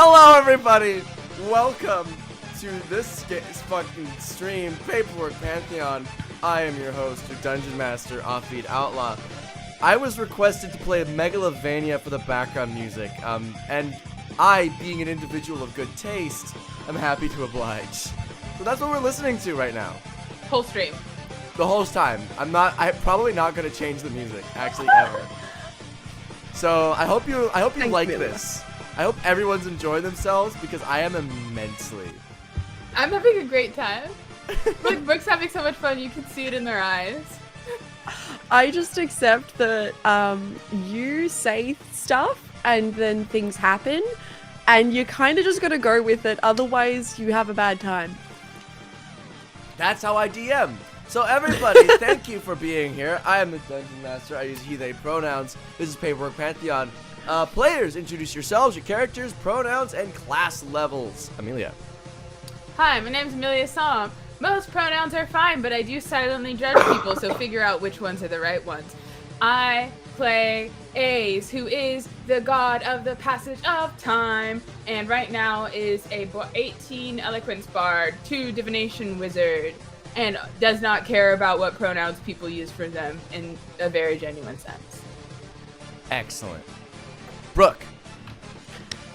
Hello, everybody! Welcome to this fucking stream, Paperwork Pantheon. I am your host, your Dungeon Master, Offbeat Outlaw. I was requested to play Megalovania for the background music, and I, being an individual of good taste, am happy to oblige. So that's what we're listening to right now. Whole stream. The whole time. I'm probably not gonna change the music, actually, ever. So I hope you like this. I hope everyone's enjoying themselves because I am immensely. I'm having a great time. Like Brooke's having so much fun, you can see it in their eyes. I just accept that you say stuff and then things happen and you kind of just gotta go with it, otherwise you have a bad time. That's how I DM. So everybody, thank you for being here. I am the Dungeon Master. I use he, they pronouns. This is Paperwork Pantheon. Players, introduce yourselves, your characters, pronouns, and class levels. Amelia. Hi, my name's Amelia Som. Most pronouns are fine, but I do silently judge people, so figure out which ones are the right ones. I play Ace, who is the god of the passage of time, and right now is a 18 eloquence bard, 2 divination wizard, and does not care about what pronouns people use for them in a very genuine sense. Excellent. Brooke.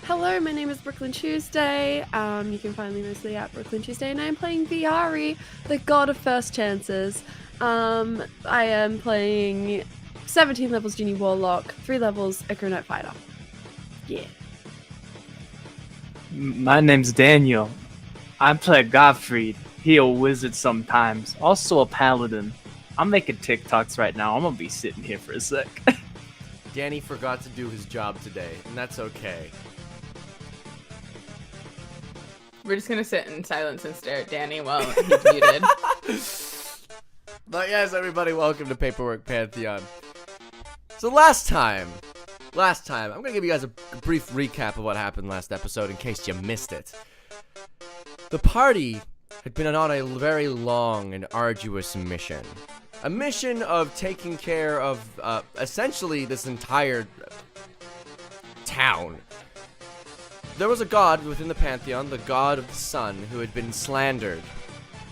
Hello, my name is Brooklyn Tuesday. You can find me mostly at Brooklyn Tuesday, and I'm playing Viari, the god of first chances. I am playing 17 levels Genie Warlock, 3 levels Echo Knight Fighter. Yeah. My name's Daniel. I play Godfred. He a wizard sometimes. Also a paladin. I'm making TikToks right now. I'm gonna be sitting here for a sec. Danny forgot to do his job today, and that's okay. We're just gonna sit in silence and stare at Danny while he's muted. But yes, everybody, welcome to Paperwork Pantheon. So last time, I'm gonna give you guys a brief recap of what happened last episode in case you missed it. The party had been on a very long and arduous mission. A mission of taking care of, essentially this entire town. There was a god within the Pantheon, the god of the sun, who had been slandered,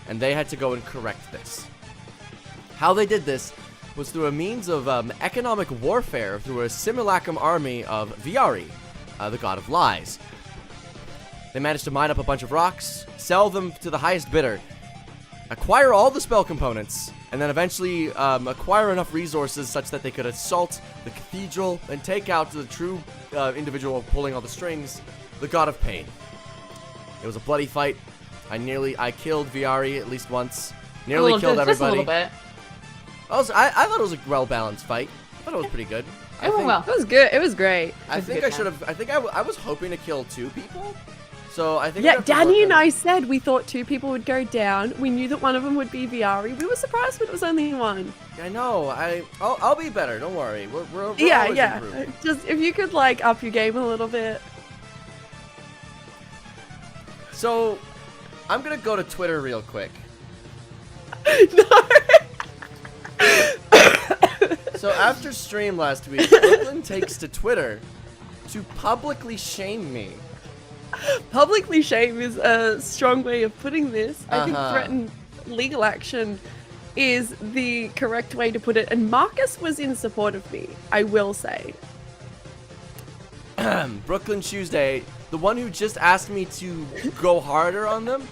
and they had to go and correct this. How they did this was through a means of economic warfare through a simulacrum army of Viari, the god of lies. They managed to mine up a bunch of rocks, sell them to the highest bidder, acquire all the spell components, and then eventually acquire enough resources such that they could assault the cathedral and take out the true individual pulling all the strings, the god of pain. It was a bloody fight. I killed Viari at least once. Nearly killed everybody. Just a little bit. I thought it was a well-balanced fight. I thought it was pretty good. It went well. It was good. It was great. I think I should have. I was hoping to kill 2 people. So I think. Yeah, Danny and I said we thought 2 people would go down. We knew that one of them would be Viari. We were surprised when it was only 1. I know. I'll be better. Don't worry. We're always yeah. improving. Just if you could like up your game a little bit. So I'm gonna go to Twitter real quick. No. So after stream last week, Brooklyn takes to Twitter to publicly shame me. Publicly shame is a strong way of putting this. I think Uh-huh. threatened legal action is the correct way to put it. And Marcus was in support of me, I will say. Brooklyn Tuesday, the one who just asked me to go harder on them.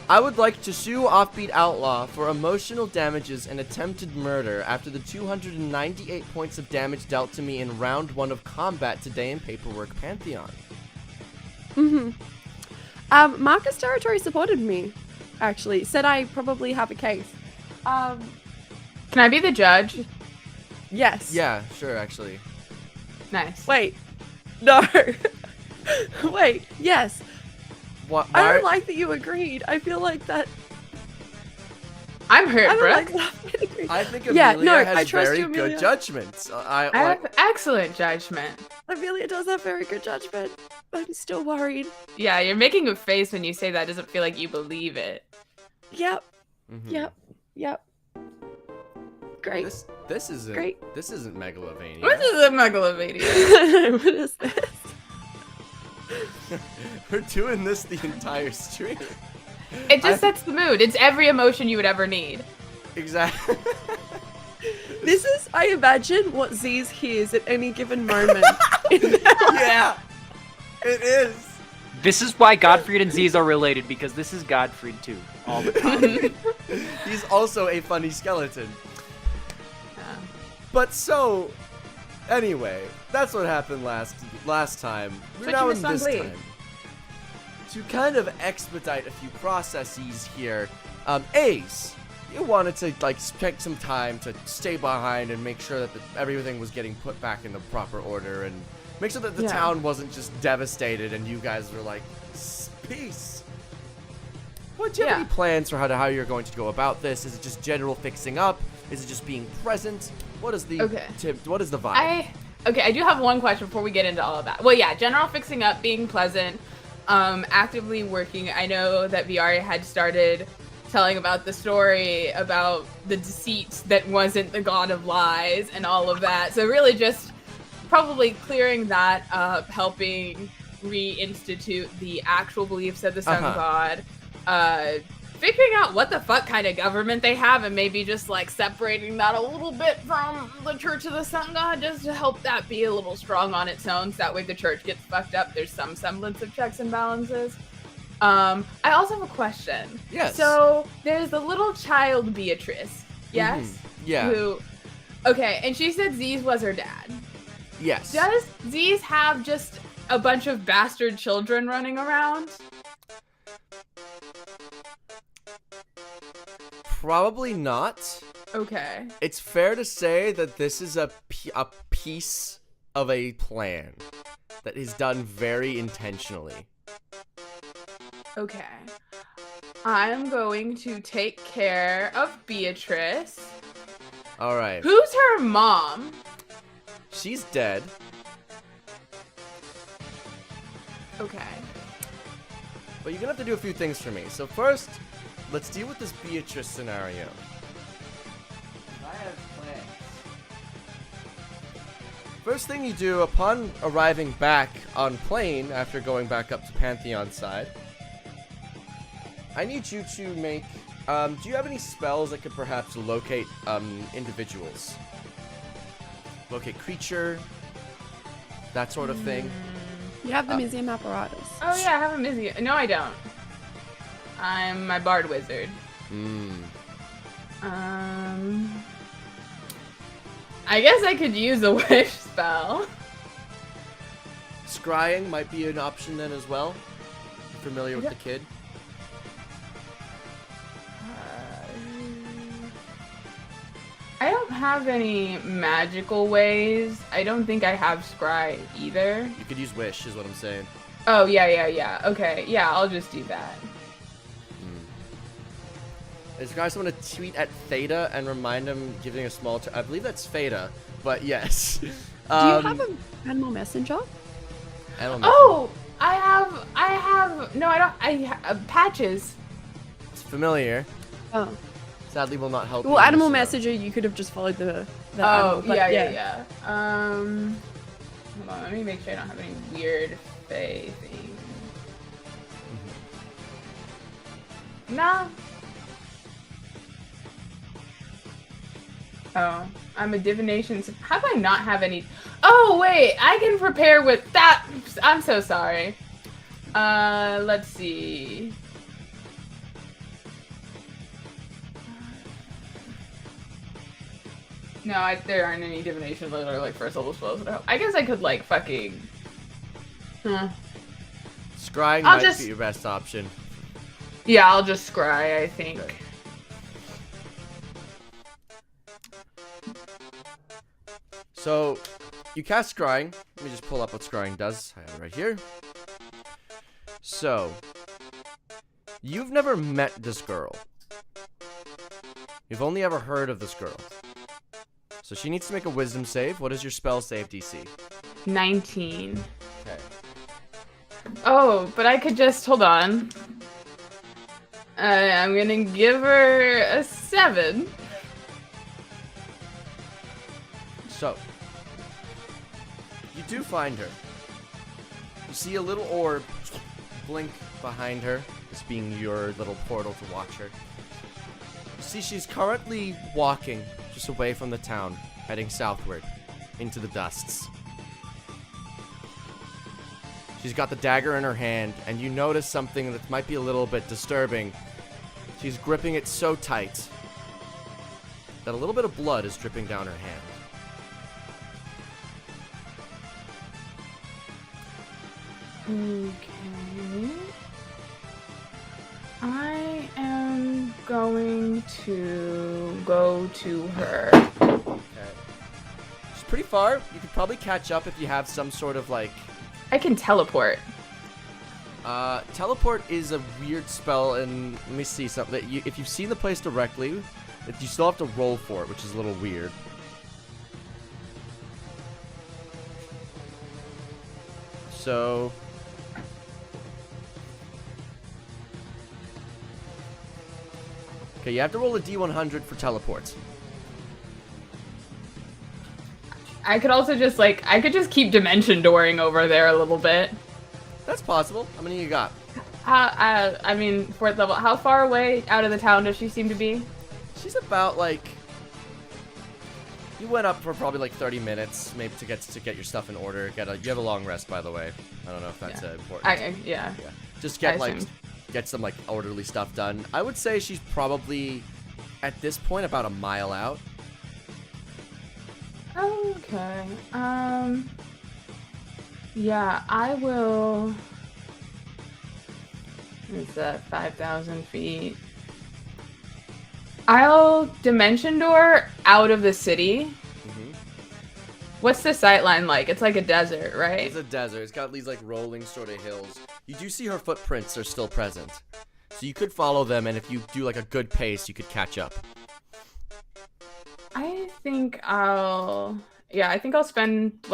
I would like to sue Offbeat Outlaw for emotional damages and attempted murder after the 298 points of damage dealt to me in round 1 of combat today in Paperwork Pantheon. Marcus Territory supported me, actually. Said I probably have a case. Can I be the judge? Yes. Yeah, sure, actually. Nice. Wait. No. Wait. Yes. What? I don't like that you agreed. I feel like that. I'm hurt, I don't Brooke. like that I agreed. I think Amelia has trust very you, Amelia. good judgment. I have excellent judgment. Amelia does have very good judgment. I'm still worried. Yeah, you're making a face when you say that. It doesn't feel like you believe it. Yep. Mhm. Yep. Great. This isn't Great. This isn't Megalovania. What is a megalovania? What is this? We're doing this the entire stream. It just sets the mood. It's every emotion you would ever need. Exactly. This is, I imagine, what Z's hears at any given moment. Yeah, it is. This is why Godfred and Z's are related, because this is Godfred too, all the time. He's also a funny skeleton. But so, anyway, that's what happened last time. We're now in this time. To kind of expedite a few processes here, Ace, you wanted to like take some time to stay behind and make sure that everything was getting put back into proper order and make sure that the town wasn't just devastated and you guys were like, peace. What do you have any plans for how you're going to go about this? Is it just general fixing up? Is it just being present? What is the tip? What is the vibe? I do have one question before we get into all of that. Well, yeah, general fixing up, being pleasant, actively working. I know that Viari had started telling about the story about the deceit that wasn't the god of lies and all of that. So really just probably clearing that up, helping reinstitute the actual beliefs of the sun god, figuring out what the fuck kind of government they have and maybe just like separating that a little bit from the Church of the Sun God just to help that be a little strong on its own so that way the church gets fucked up. There's some semblance of checks and balances. I also have a question. Yes. So there's the little child Beatrice. Yes? Mm-hmm. Yeah. Okay, and she said Z's was her dad. Yes. Does Z's have just a bunch of bastard children running around? Probably not. Okay. It's fair to say that this is a piece of a plan that is done very intentionally. Okay. I'm going to take care of Beatrice. All right. Who's her mom? She's dead. Okay. But you're gonna have to do a few things for me. So first, let's deal with this Beatrice scenario. I have plans. First thing you do upon arriving back on plane after going back up to Pantheon side, I need you to make. Do you have any spells that could perhaps locate individuals? Locate creature, that sort of thing. You have the museum apparatus. Oh yeah, I have a museum. No, I don't. I'm my bard wizard. I guess I could use a wish spell. Scrying might be an option then as well. You familiar with the kid? I don't have any magical ways. I don't think I have scry either. You could use wish, is what I'm saying. Oh yeah. Okay, yeah, I'll just do that. Is guys someone to tweet at Theta and remind him giving a small I believe that's Theta, but yes. Do you have an animal messenger? Oh, I have. No, I don't. I have patches. It's familiar. Oh. Sadly, will not help. Well, animal messenger, you could have just followed the Oh, animal, but yeah. Hold on, let me make sure I don't have any weird fae things. Nah. Oh, I'm a divination. How do I not have any? Oh, wait, I can prepare with that. I'm so sorry. Let's see. No, there aren't any divination that are like first level spells. I guess I could like fucking. Scrying might be your best option. Yeah, I'll just scry, I think. Okay. So, you cast scrying. Let me just pull up what scrying does. I have it right here. So, you've never met this girl. You've only ever heard of this girl. So she needs to make a wisdom save. What is your spell save DC? 19. Okay. Oh, but I could just hold on. I'm gonna give her a 7. So, you do find her. see a little orb blink behind her, this being your little portal to watch her. You see she's currently walking just away from the town, heading southward into the dusts. She's got the dagger in her hand, and you notice something that might be a little bit disturbing. She's gripping it so tight that a little bit of blood is dripping down her hand. Okay. I am going to go to her. Okay. She's pretty far. You could probably catch up if you have some sort of like... I can teleport. Teleport is a weird spell, and let me see something. If you've seen the place directly, you still have to roll for it, which is a little weird. So... Okay, you have to roll a D100 for teleports. I could also just I could just keep dimension dooring over there a little bit. That's possible. How many you got? I mean, 4th level. How far away out of the town does she seem to be? She's about you went up for probably like 30 minutes, maybe to get your stuff in order. You have a long rest, by the way. I don't know if that's important. Yeah. Just get assumed. get some orderly stuff done. I would say she's probably at this point about a mile out. Okay. Yeah, I will. Is that 5,000 feet? I'll dimension door out of the city. Mm-hmm. What's the sightline like? It's like a desert, right? It's a desert. It's got these rolling sort of hills. You do see her footprints are still present, so you could follow them, and if you do a good pace, you could catch up. I think I'll spend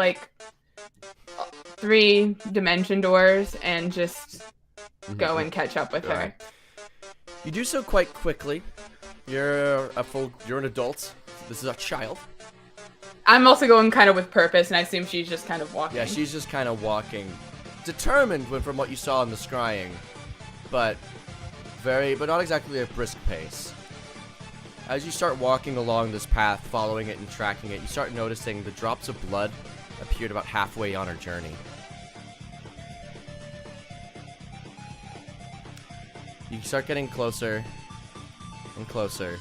3 dimension doors and just go and catch up with her. Right. You do so quite quickly. You're an adult. This is a child. I'm also going kind of with purpose, and I assume she's just kind of walking. Yeah, she's just kind of walking, determined from what you saw in the scrying, but not exactly a brisk pace. As you start walking along this path, following it and tracking it, you start noticing the drops of blood appeared about halfway on her journey. You start getting closer and closer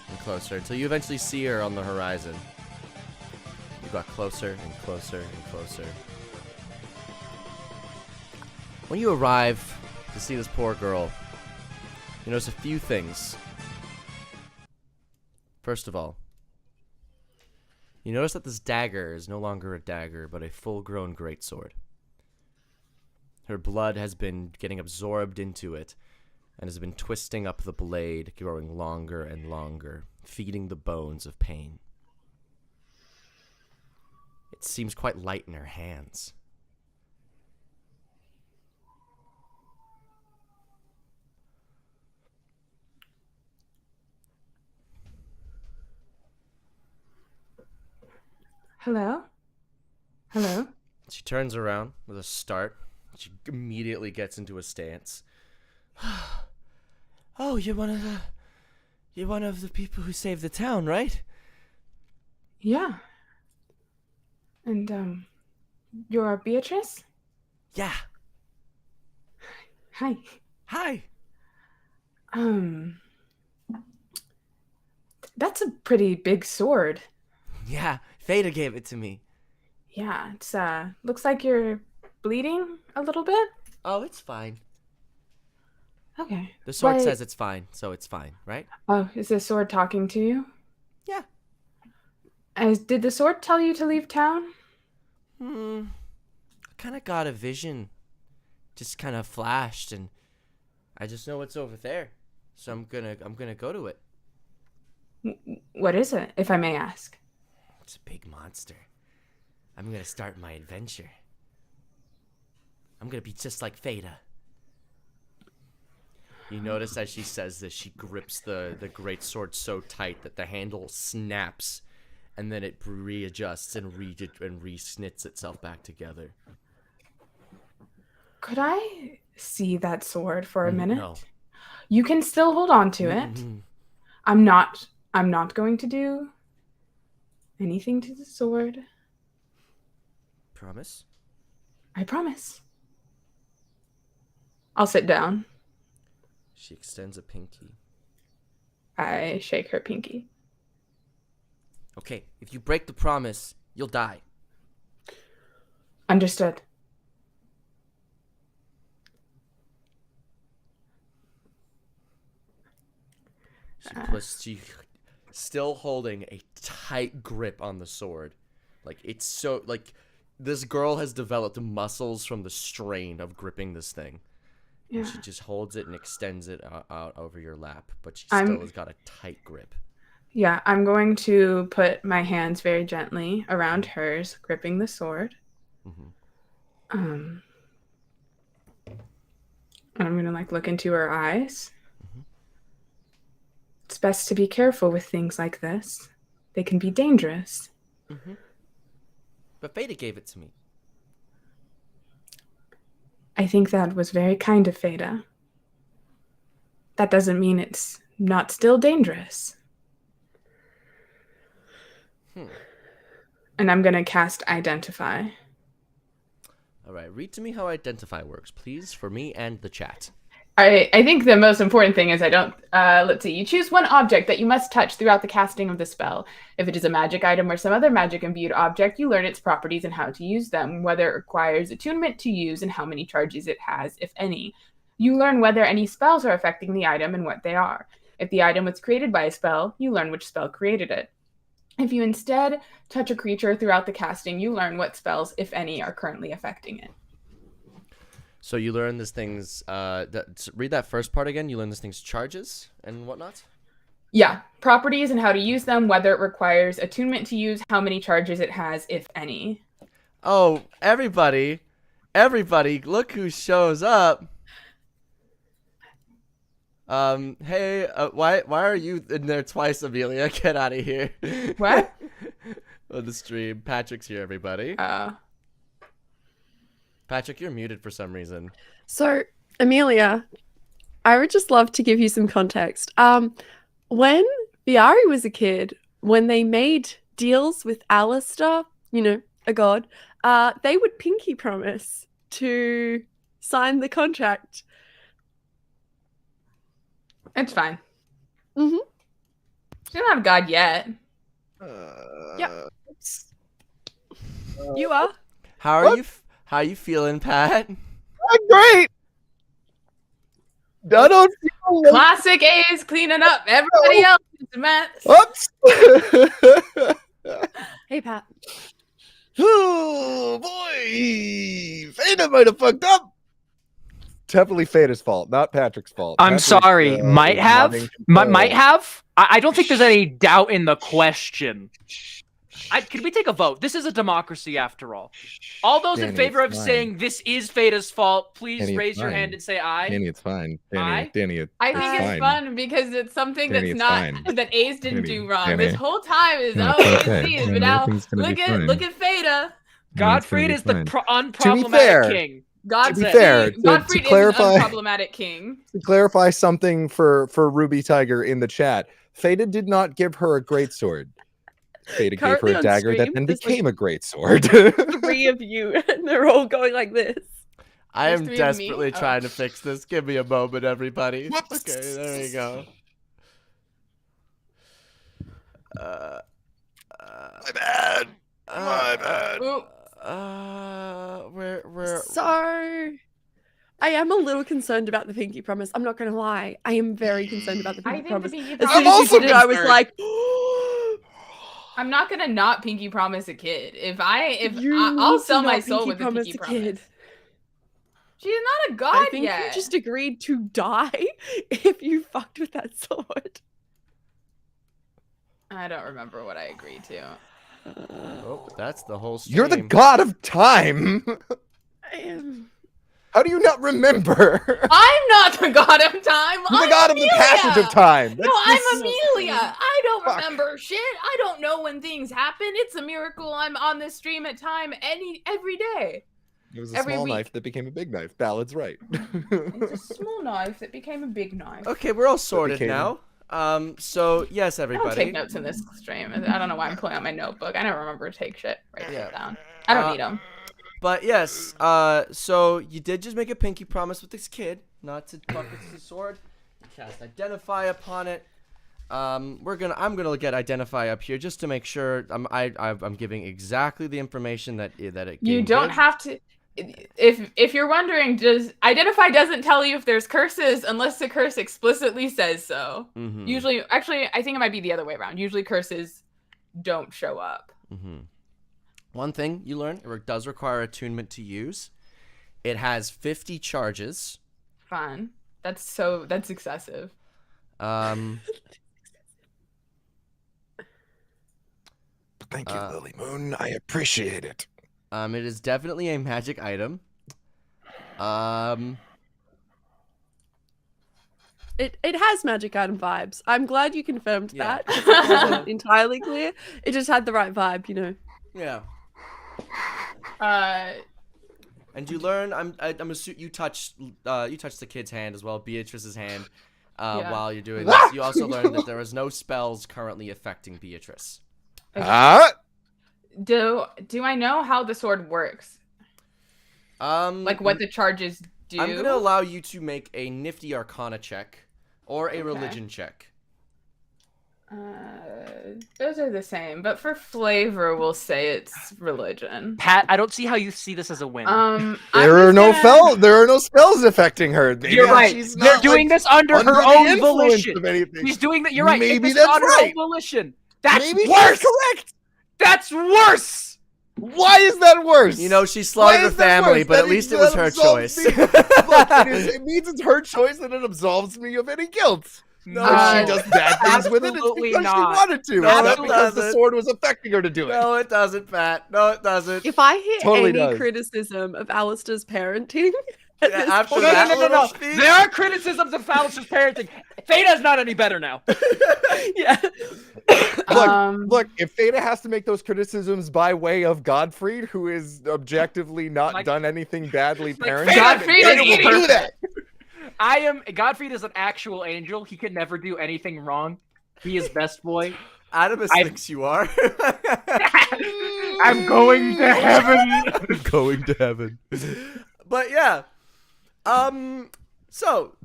and closer until you eventually see her on the horizon. You got closer and closer and closer. When you arrive to see this poor girl, you notice a few things. First of all, you notice that this dagger is no longer a dagger, but a full-grown greatsword. Her blood has been getting absorbed into it, and has been twisting up the blade, growing longer and longer, feeding the bones of pain. It seems quite light in her hands. Hello? Hello? She turns around with a start. She immediately gets into a stance. Oh, you're one of the people who saved the town, right? Yeah. And, you're Beatrice? Yeah. Hi. Hi. That's a pretty big sword. Yeah, Theta gave it to me. Yeah, it's, looks like you're bleeding a little bit. Oh, it's fine. Okay. The sword says it's fine, so it's fine, right? Oh, is the sword talking to you? Yeah. Did the sword tell you to leave town? I kind of got a vision. Just kind of flashed, and I just know it's over there. So I'm gonna go to it. What is it, if I may ask? It's a big monster. I'm gonna start my adventure. I'm gonna be just like Theta. You notice as she says this, she grips the great sword so tight that the handle snaps, and then it readjusts and re-snits itself back together. Could I see that sword for a minute? No. You can still hold on to it. Mhm. I'm not going to do anything to the sword. Promise? I promise. I'll sit down. She extends a pinky. I shake her pinky. Okay, if you break the promise, you'll die. Understood. She still holding a tight grip on the sword. Like, it's so, like, this girl has developed muscles from the strain of gripping this thing. Yeah. And she just holds it and extends it out over your lap, but she still has got a tight grip. Yeah, I'm going to put my hands very gently around hers, gripping the sword. And I'm gonna look into her eyes. It's best to be careful with things like this. They can be dangerous. But Theta gave it to me. I think that was very kind of Theta. That doesn't mean it's not still dangerous. And I'm gonna cast Identify. All right, read to me how Identify works, please, for me and the chat. I think the most important thing is let's see, you choose one object that you must touch throughout the casting of the spell. If it is a magic item or some other magic imbued object, you learn its properties and how to use them, whether it requires attunement to use and how many charges it has, if any. You learn whether any spells are affecting the item and what they are. If the item was created by a spell, you learn which spell created it. If you instead touch a creature throughout the casting, you learn what spells, if any, are currently affecting it. So you learn this thing's, read that first part again. You learn this thing's charges and whatnot? Yeah, properties and how to use them, whether it requires attunement to use, how many charges it has, if any. Oh, everybody, look who shows up. Hey, why are you in there twice, Amelia? Get out of here. What? On the stream. Patrick's here, everybody. Patrick, you're muted for some reason. So, Amelia, I would just love to give you some context. When Viari was a kid, when they made deals with Alistair, a god, they would pinky promise to sign the contract. It's fine. Mm-hmm. She don't have God yet. Yeah. You are? How are you feeling, Pat? I'm great. I don't feel like... Classic A's cleaning up. Everybody else is a mess. Oops. Hey, Pat. Oh boy, Theta might have fucked up. Definitely Theta's fault, not Patrick's fault. I'm Patrick, sorry. Might is have. not in control. Might have. I don't think there's any doubt in the question. Could we take a vote? This is a democracy, after all. All those in Danny, favor of it's fine. saying this is Theta's fault, please Danny, it's raise your fine. hand and say aye. Danny, it's fine. Aye? Danny, I think it's fine. fun because it's something Danny, that's it's not fine. that A's didn't Danny, do wrong. Danny. This whole time is No, A's it's okay. C's, Danny, but now everything's gonna be fine. look at Theta. It's gonna be Godfred is the fine. unproblematic fair, king. Godfred, be fair, to Godfred clarify- is an unproblematic king. To clarify something for Ruby Tiger in the chat, Theta did not give her a greatsword. Theta gave her Currently a on dagger that stream, then there's, became a greatsword. 3 of you, and they're all going like this. I am There's 3 of me? desperately Oh. trying to fix this. Give me a moment, everybody. Whoops. Okay, there we go. My bad. My bad. Ooh. Where? So, I am a little concerned about the pinky promise. I'm not going to lie. I am very concerned about the I pinky think promise. the pinky As promise. soon I'm as you also did it, I was concerned. like, I'm not gonna not pinky promise a kid. you I'll need to sell my not soul pinky with a promise pinky a promise. kid. She's not a god I think yet. you just agreed to die if you fucked with that sword. I don't remember what I agreed to. Oh, that's the whole stream. You're the god of time. I am. How do you not remember? I'm not the god of time. You're the I'm god Amelia. of the passage of time. No, That's I'm this- Amelia. I don't Fuck. remember shit. I don't know when things happen. It's a miracle I'm on this stream at time every day. It was a Every small week. knife that became a big knife. Ballad's right. It's a small knife that became a big knife. Okay, we're all sorted became- now. So yes, I don't everybody. take notes in this stream. I don't know why I'm pulling out my notebook. I never remember to take shit. Write Yeah. it down. I don't need them. But yes, so you did just make a pinky promise with this kid not to fuck with the sword. Cast identify upon it. I'm gonna get identify up here just to make sure I'm giving exactly the information that it. You game don't did. have to. If you're wondering, does identify doesn't tell you if there's curses unless the curse explicitly says so. Mhm. Usually, actually, I think it might be the other way around. Usually, curses don't show up. Mhm. One thing you learn, it does require attunement to use. It has 50 charges. Fun. That's excessive. Thank you, Lily Moon. I appreciate it. It is definitely a magic item. It has magic item vibes. I'm glad you confirmed Yeah. that. 'Cause it wasn't entirely clear. It just had the right vibe, you know. Yeah. Uh, And you learn. I'm assuming you touched the kid's hand as well, Beatrice's hand. Yeah. While you're doing this, you also learn that there is no spells currently affecting Beatrice. Ah! do I know how the sword works? Like what the charges do? I'm gonna allow you to make a nifty Arcana check or a religion check. Those are the same, but for flavor, we'll say it's religion. Pat, I don't see how you see this as a win. There are no spells affecting her. Maybe You're right. she's They're not, doing like, this under under her the own influence volition. of anything. She's doing that. You're right. Maybe This is that's on her right. own volition. That's Maybe worse. she's correct. That's worse. Why is that worse? You know, she Why slaughtered her is that family, worse? but That at least it that was her absolves choice. me. Look, it means it's her choice and it absolves me of any guilt. No, If she does bad things with it, it's absolutely because not. she wanted to. No, It's not it because the doesn't. sword was affecting her to do it. No, it doesn't, Pat. No, it doesn't. If I hear Totally any does. criticism of Alistair's parenting at Yeah, this after point, that No. little speech- There are criticisms of Alistair's parenting. Theta's not any better now. yeah. Look, if Theta has to make those criticisms by way of Godfred, who is objectively not Like- done anything badly Like parenting, Godfred is Theta will idiot. do that. Godfred is an actual angel. He can never do anything wrong. He is best boy. Adamus I- thinks you are. I'm going to heaven. Going to heaven. But yeah. So,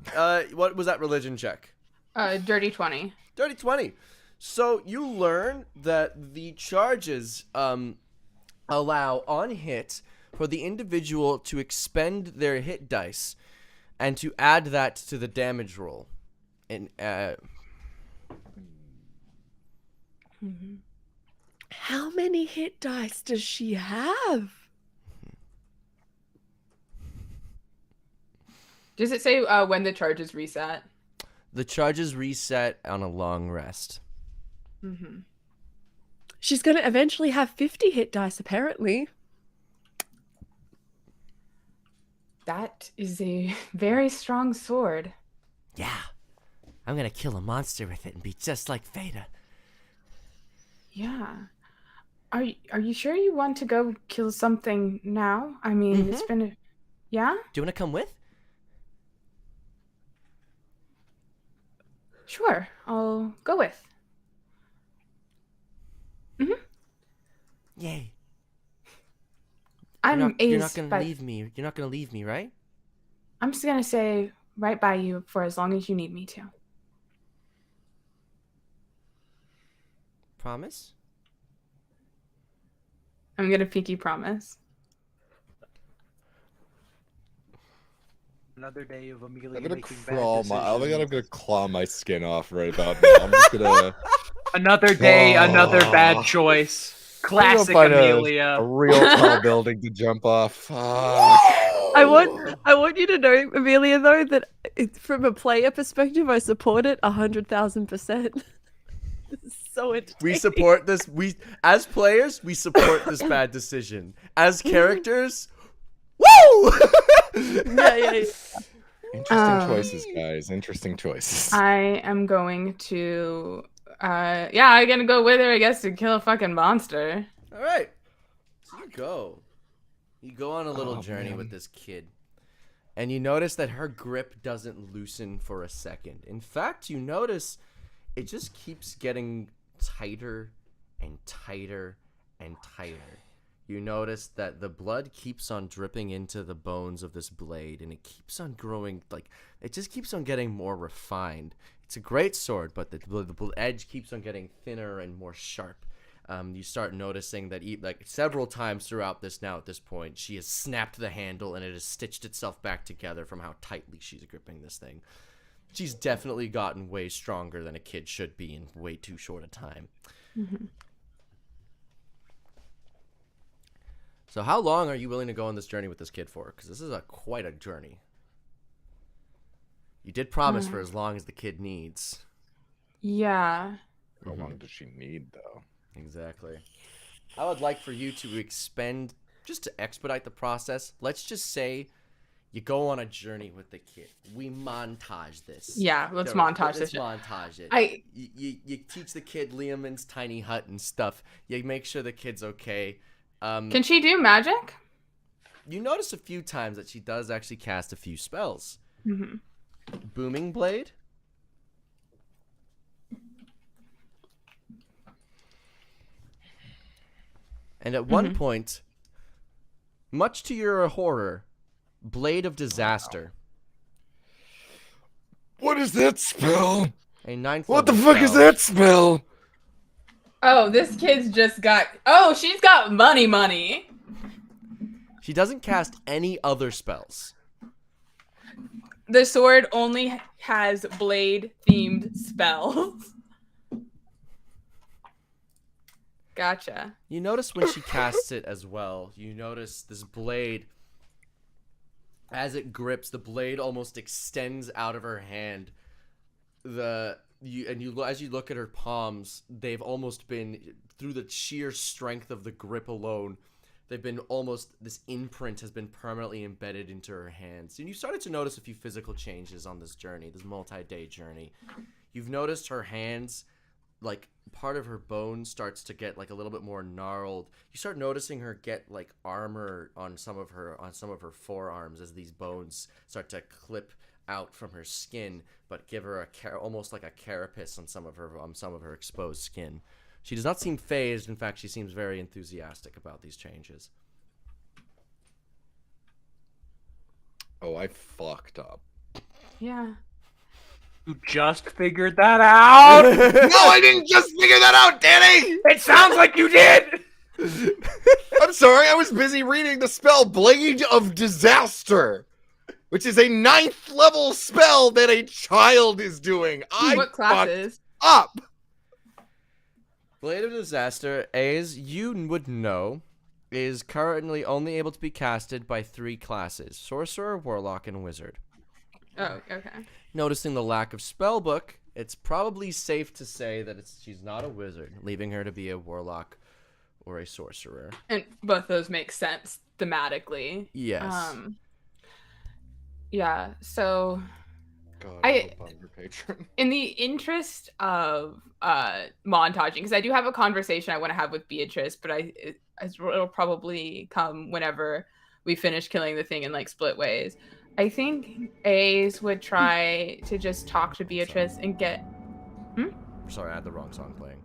what was that religion check? Dirty 20. Dirty 20. So you learn that the charges allow on hit for the individual to expend their hit dice and to add that to the damage roll. And How many hit dice does she have? Does it say when the charges reset? the charges reset on a long rest. Mm-hmm. She's gonna eventually have 50 hit dice, apparently. That is a very strong sword. Yeah. I'm gonna kill a monster with it and be just like Theta. Yeah. Are you sure you want to go kill something now? I mean, it's been a... Yeah? Do you wanna come with? Sure. I'll go with. Yay. I'm You're not Ace, gonna but leave me. You're not gonna leave me, right? I'm just gonna stay right by you for as long as you need me to. Promise? I'm gonna pinky promise. Another day of Amelia I'm gonna making bad crawl decisions. I think I'm gonna claw my skin off right about now. I'm just gonna Another day, another bad choice. Classic find a Amelia. real tall building to jump off. I want you to know, Amelia, though, that from a player perspective, I support it 100,000%. So entertaining. We support this. As players, we support this bad decision. As characters, woo! Yeah. Interesting choices, guys. Interesting choices. I am going to... yeah, I'm gonna go with her, I guess, to kill a fucking monster. All right. So you go. You go on a little journey with this kid, and you notice that her grip doesn't loosen for a second. In fact, you notice it just keeps getting tighter and tighter and tighter. You notice that the blood keeps on dripping into the bones of this blade, and it keeps on growing, like, it just keeps on getting more refined. It's a great sword, but the edge keeps on getting thinner and more sharp. You start noticing that like several times throughout this now at this point, she has snapped the handle and it has stitched itself back together from how tightly she's gripping this thing. She's definitely gotten way stronger than a kid should be in way too short a time. Mm-hmm. So how long are you willing to go on this journey with this kid for? Because this is quite a journey. You did promise for as long as the kid needs. Yeah. How long does she need, though? Exactly. I would like for you to just to expedite the process, let's just say you go on a journey with the kid. We montage this. Yeah, let's montage this. Let's montage it. You teach the kid Liamon's tiny hut and stuff. You make sure the kid's okay. Can she do magic? You notice a few times that she does actually cast a few spells. Mm-hmm. Booming Blade. And at one point, much to your horror, Blade of Disaster. What is that spell? A 9th What the level fuck is spell. that spell? Oh, this kid's just got... Oh, she's got money. She doesn't cast any other spells. The sword only has blade-themed spells. Gotcha. You notice when she casts it as well, you notice this blade, as it grips, the blade almost extends out of her hand. As you look at her palms, they've almost been, through the sheer strength of the grip alone, they've been almost, this imprint has been permanently embedded into her hands. And you started to notice a few physical changes on this journey, this multi-day journey. You've noticed her hands, like, part of her bone starts to get like a little bit more gnarled. You start noticing her get like armor on some of her forearms as these bones start to clip out from her skin, but give her almost like a carapace on some of her exposed skin. She does not seem phased. In fact, she seems very enthusiastic about these changes. Oh, I fucked up. Yeah. You just figured that out? No, I didn't just figure that out, Danny! It sounds like you did! I'm sorry, I was busy reading the spell Blade of Disaster, which is a 9th level spell that a child is doing. What classes? Up! Blade of Disaster, as you would know, is currently only able to be casted by 3 classes: Sorcerer, Warlock, and Wizard. Oh, okay. Noticing the lack of spellbook, it's probably safe to say that she's not a wizard, leaving her to be a warlock or a sorcerer. And both those make sense thematically. Yes. Yeah, so God, I- hope I'm your patron. in the interest of montaging, because I do have a conversation I want to have with Beatrice, but it'll probably come whenever we finish killing the thing and like split ways. I think Ace would try to just talk to Beatrice and get Sorry, I had the wrong song playing.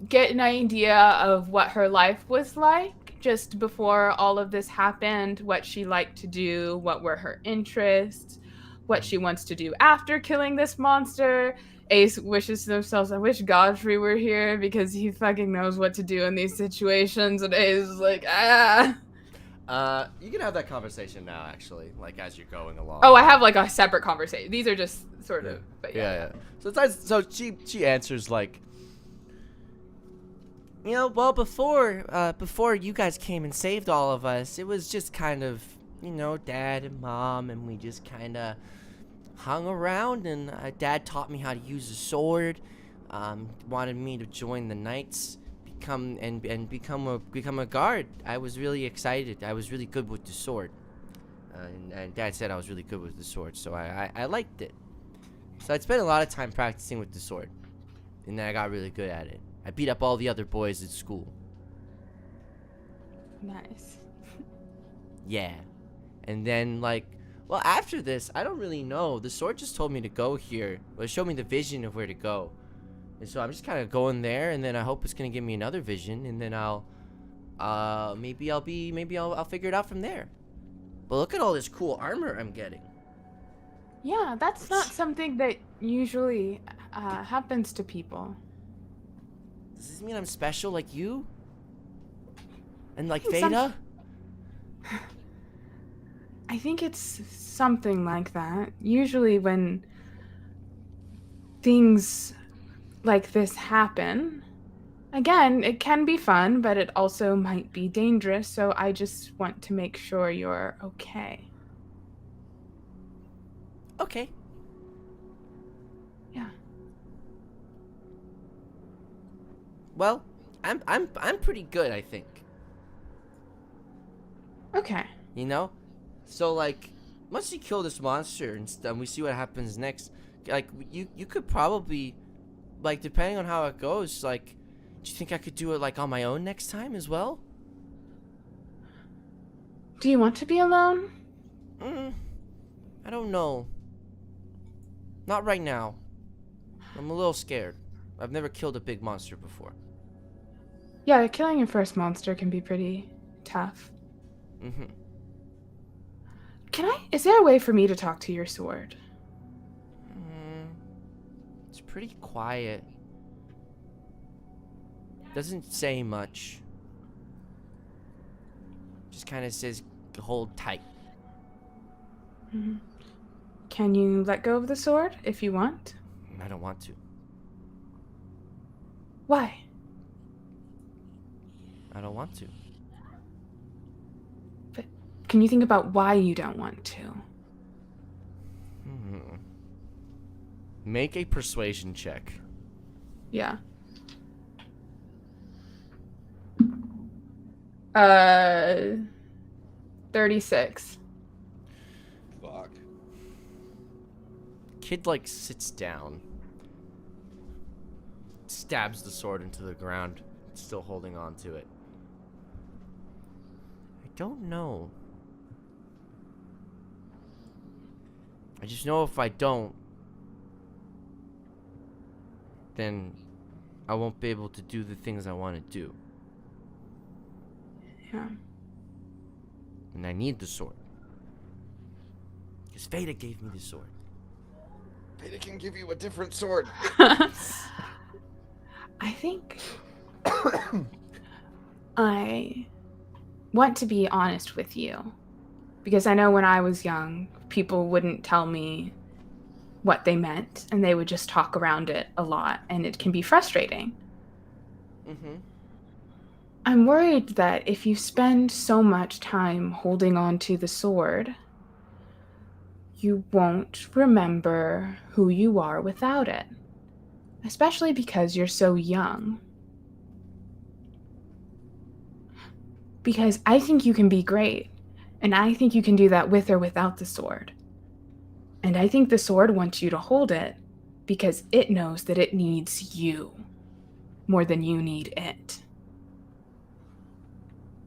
get an idea of what her life was like just before all of this happened, what she liked to do, what were her interests, what she wants to do after killing this monster. Ace wishes to themselves, I wish Godfrey were here because he fucking knows what to do in these situations. And Ace is like, You can have that conversation now, actually, like as you're going along. Oh, I have like a separate conversation. These are just sort of, but yeah. So she answers like, you know, well, before you guys came and saved all of us, it was just kind of, you know, Dad and Mom, and we just kind of hung around, and Dad taught me how to use a sword, wanted me to join the Knights, become a guard. I was really excited. I was really good with the sword, and Dad said I was really good with the sword, so I liked it. So I'd spent a lot of time practicing with the sword, and then I got really good at it. I beat up all the other boys at school. Nice. Yeah. And then, like, well, after this, I don't really know. The sword just told me to go here. Well, it showed me the vision of where to go. And so I'm just kind of going there, and then I hope it's going to give me another vision, and then I'll figure it out from there. But look at all this cool armor I'm getting. Yeah, that's not something that usually happens to people. Does this mean I'm special like you? And like Some- Theta? I think it's something like that. Usually when things like this happen, again, it can be fun, but it also might be dangerous, so I just want to make sure you're okay. Okay. Yeah. Well, I'm pretty good, I think. Okay. You know? So like, once you kill this monster and we see what happens next, like you could probably, like, depending on how it goes, like, do you think I could do it like on my own next time as well? Do you want to be alone? I don't know. Not right now. I'm a little scared. I've never killed a big monster before. Yeah, killing your first monster can be pretty tough. Is there a way for me to talk to your sword? It's pretty quiet. Doesn't say much. Just kind of says, hold tight. Can you let go of the sword if you want? I don't want to. Why? I don't want to. But can you think about why you don't want to? Make a persuasion check. Yeah. 36. Fuck. Kid, like, sits down. Stabs the sword into the ground. Still holding on to it. I don't know. I just know if I don't, then I won't be able to do the things I want to do. Yeah. And I need the sword. Because Theta gave me the sword. Theta can give you a different sword. I think I want to be honest with you. Because I know when I was young, people wouldn't tell me what they meant, and they would just talk around it a lot, and it can be frustrating. I'm worried that if you spend so much time holding on to the sword, you won't remember who you are without it. Especially because you're so young. Because I think you can be great, and I think you can do that with or without the sword. And I think the sword wants you to hold it because it knows that it needs you more than you need it.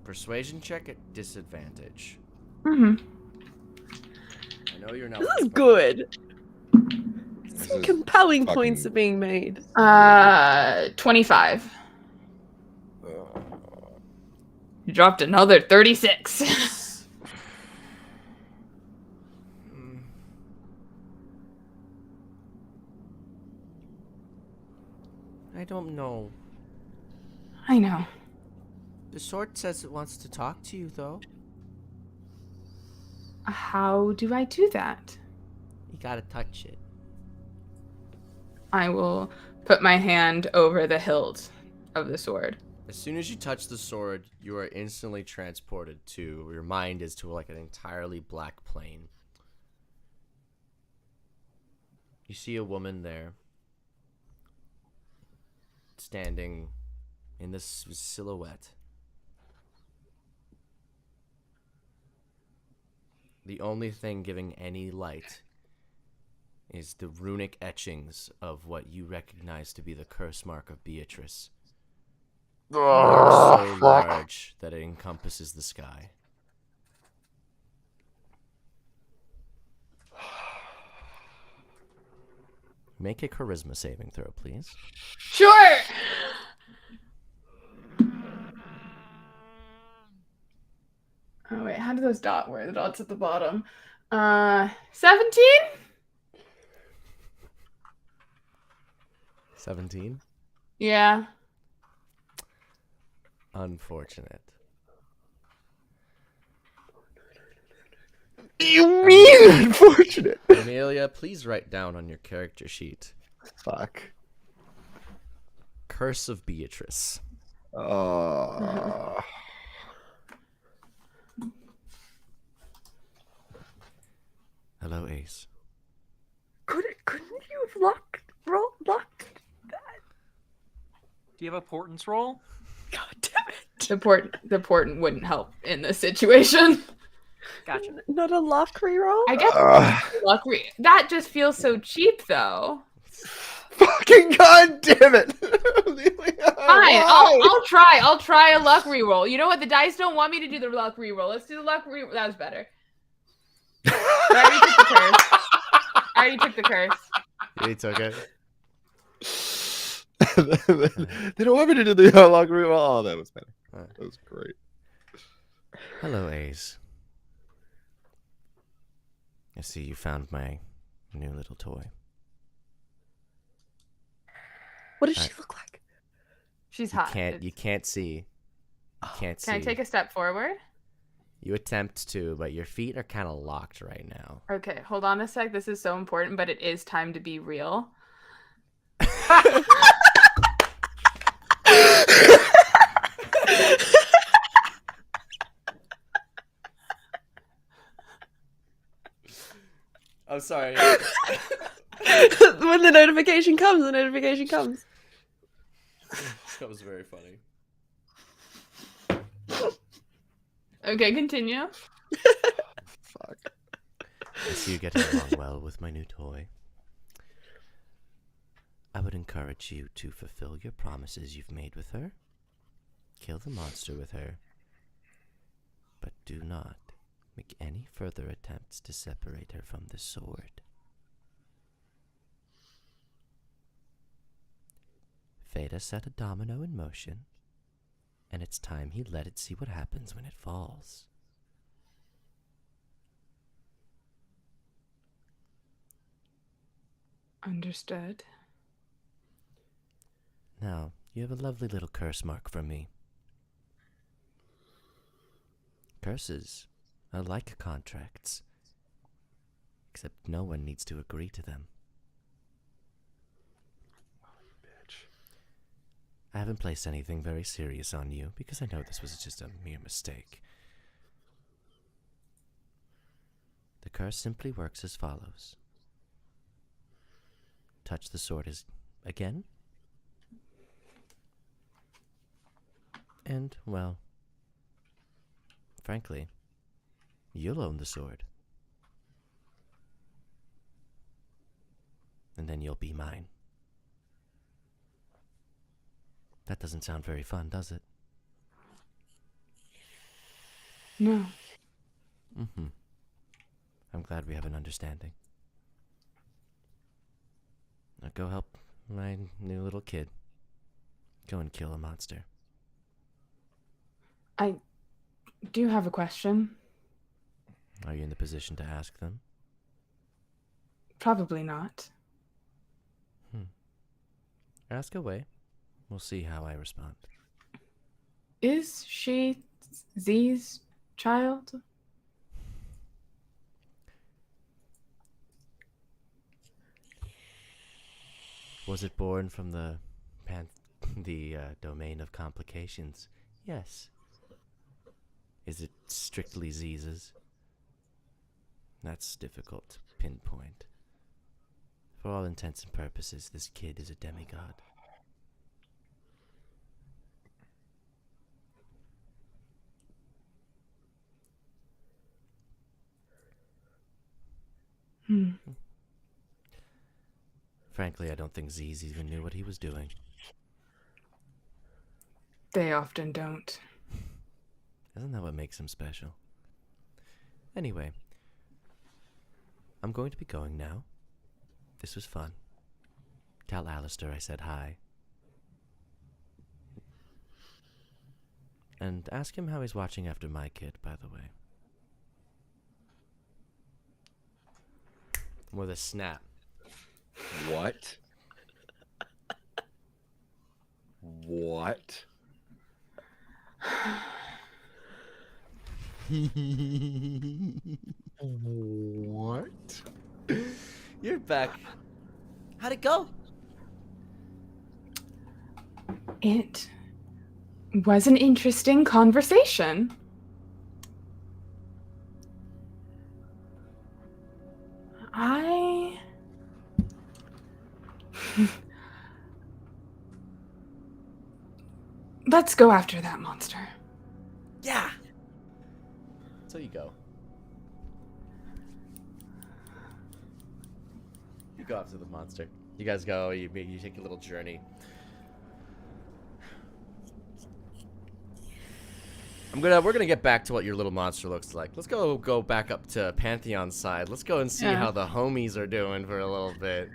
Persuasion check at disadvantage. Mm-hmm. I know you're not. This is good. This Some is compelling fucking- points are being made. 25. You dropped another 36. I don't know. I know. The sword says it wants to talk to you, though. How do I do that? You gotta touch it. I will put my hand over the hilt of the sword. As soon as you touch the sword, you are instantly transported to, your mind is to like an entirely black plane. You see a woman there, standing in this silhouette. The only thing giving any light is the runic etchings of what you recognize to be the curse mark of Beatrice. so large that it encompasses the sky. Make a charisma saving throw, please. Sure. Oh wait, how do those where are the dots at the bottom? 17? 17? Yeah. Unfortunate. You mean unfortunate? Amelia, please write down on your character sheet. Fuck. Curse of Beatrice. Hello, Ace. Couldn't you have locked that? Do you have a portents roll? God damn it. The port wouldn't help in this situation. Gotcha. Not a lock reroll? I guess that just feels so cheap though. Fucking goddamn it! Fine, I'll try a luck reroll. You know what? The dice don't want me to do the luck reroll. Let's do the luck reroll. That was better. I already took the curse. It's okay. They don't want me to do the log reroll. Oh, that was better. That was great. Hello, Ace. I see you found my new little toy. What does she look like? She's hot. You can't see. You can't see. Can I take a step forward? You attempt to, but your feet are kind of locked right now. Okay, hold on a sec. This is so important, but it is time to be real. I'm sorry. When the notification comes, That was very funny. Okay, continue. Fuck. I see you getting along well with my new toy. I would encourage you to fulfill your promises you've made with her. Kill the monster with her. But do not make any further attempts to separate her from the sword. Theta set a domino in motion, and it's time he let it see what happens when it falls. Understood. Now, you have a lovely little curse mark from me. Curses are like contracts, except no one needs to agree to them. I haven't placed anything very serious on you because I know this was just a mere mistake. The curse simply works as follows. Touch the sword again. And, well, frankly, you'll own the sword. And then you'll be mine. That doesn't sound very fun, does it? No. Mm-hmm. I'm glad we have an understanding. Now go help my new little kid. Go and kill a monster. I do have a question. Are you in the position to ask them? Probably not. Ask away. We'll see how I respond. Is she Z's child? Was it born from the domain of complications? Yes. Is it strictly Z's? That's difficult to pinpoint. For all intents and purposes, this kid is a demigod. Frankly, I don't think Z's even knew what he was doing. They often don't. Isn't that what makes him special? Anyway, I'm going to be going now. This was fun. Tell Alistair I said hi. And ask him how he's watching after my kid, by the way. With a snap. What? What? What? You're back. How'd it go? It was an interesting conversation. Let's go after that monster. Yeah. So you go. You go after the monster. You guys go. You take a little journey. We're gonna get back to what your little monster looks like. Let's go back up to Pantheon's side. Let's go and see how the homies are doing for a little bit.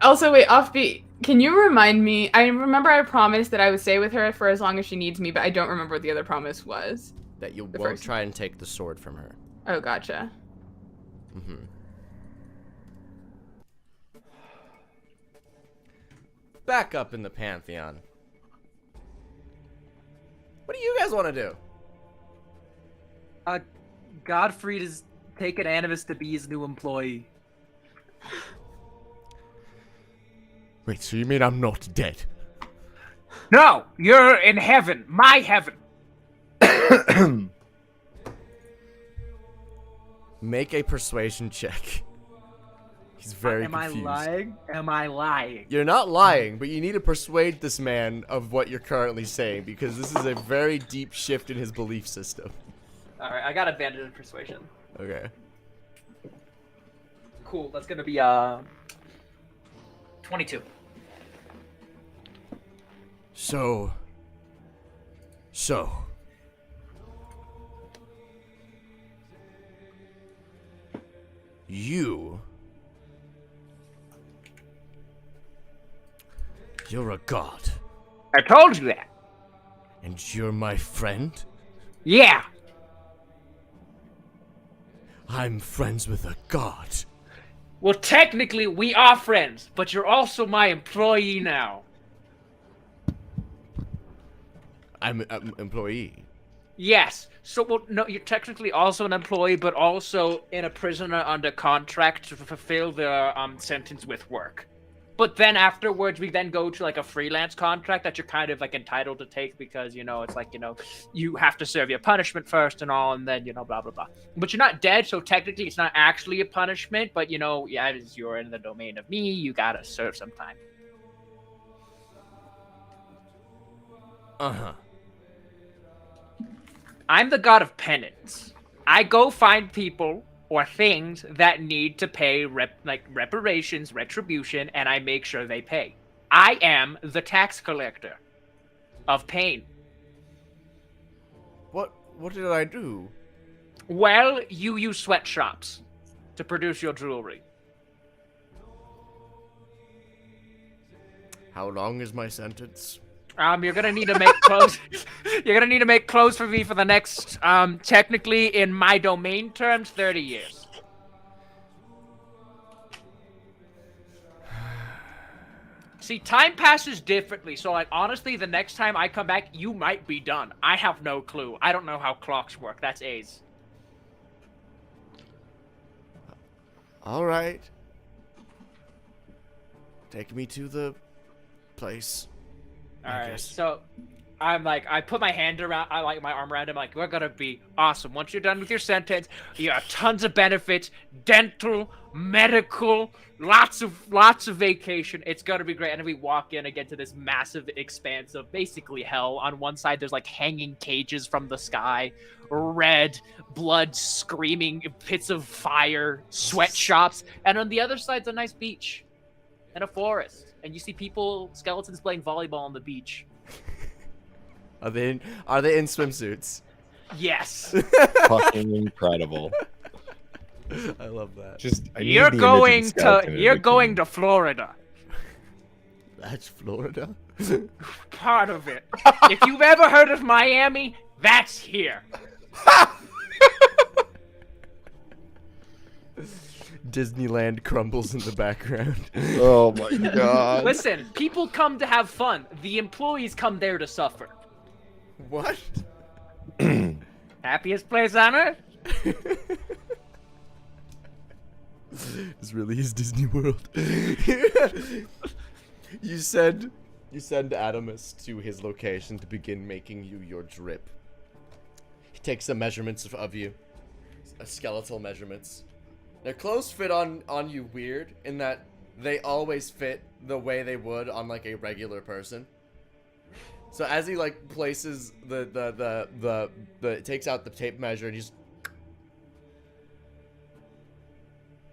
Also, wait, offbeat. Can you remind me? I remember I promised that I would stay with her for as long as she needs me, but I don't remember what the other promise was. That you won't try and take the sword from her. Oh, gotcha. Mm-hmm. Back up in the Pantheon. What do you guys want to do? Godfred has taken Animus to be his new employee. Wait, so you mean I'm not dead? No, you're in heaven, my heaven. Make a persuasion check. He's very confused. Am I lying? Am I lying? You're not lying, but you need to persuade this man of what you're currently saying, because this is a very deep shift in his belief system. Alright, I got advantage in persuasion. Okay. Cool, that's gonna be 22. So. You're a god. I told you that. And you're my friend? Yeah. I'm friends with a god. Well, technically, we are friends, but you're also my employee now. I'm an employee. Yes. So, well, no, you're technically also an employee, but also in a prisoner under contract to fulfill the sentence with work. But then afterwards, we then go to like a freelance contract that you're kind of like entitled to take because, you know, it's like, you know, you have to serve your punishment first and all, and then, you know, blah, blah, blah. But you're not dead, so technically it's not actually a punishment, but, you know, yeah, as you're in the domain of me, you gotta serve some time. Uh-huh. I'm the god of penance. I go find people or things that need to pay reparations, retribution, and I make sure they pay. I am the tax collector of pain. What did I do? Well, you use sweatshops to produce your jewelry. How long is my sentence? You're gonna need to make clothes. You're gonna need to make clothes for me for the next, technically in my domain terms, 30 years. See, time passes differently, so like honestly, the next time I come back, you might be done. I have no clue. I don't know how clocks work. That's A's. All right. Take me to the place. Alright, so I'm like, I put my hand around, I like my arm around him, like, we're gonna be awesome. Once you're done with your sentence, you have tons of benefits, dental, medical, lots of vacation. It's gonna be great. And then we walk in and get to this massive expanse of basically hell. On one side, there's like hanging cages from the sky, red, blood screaming, pits of fire, sweatshops. And on the other side's a nice beach and a forest. And you see people, skeletons playing volleyball on the beach. Are they in swimsuits? Yes. Fucking incredible. I love that. I need You're the image of the going skeleton in you're the going bikini. to Florida. That's Florida. Part of it. If you've ever heard of Miami, that's here. Disneyland crumbles in the background. Oh my god. Listen, people come to have fun. The employees come there to suffer. What? Happiest place on earth? This really is Disney World. You send Adamus to his location to begin making you your drip. He takes some measurements of you, skeletal measurements. Their clothes fit on you weird in that they always fit the way they would on like a regular person. So as he like places the takes out the tape measure and he's,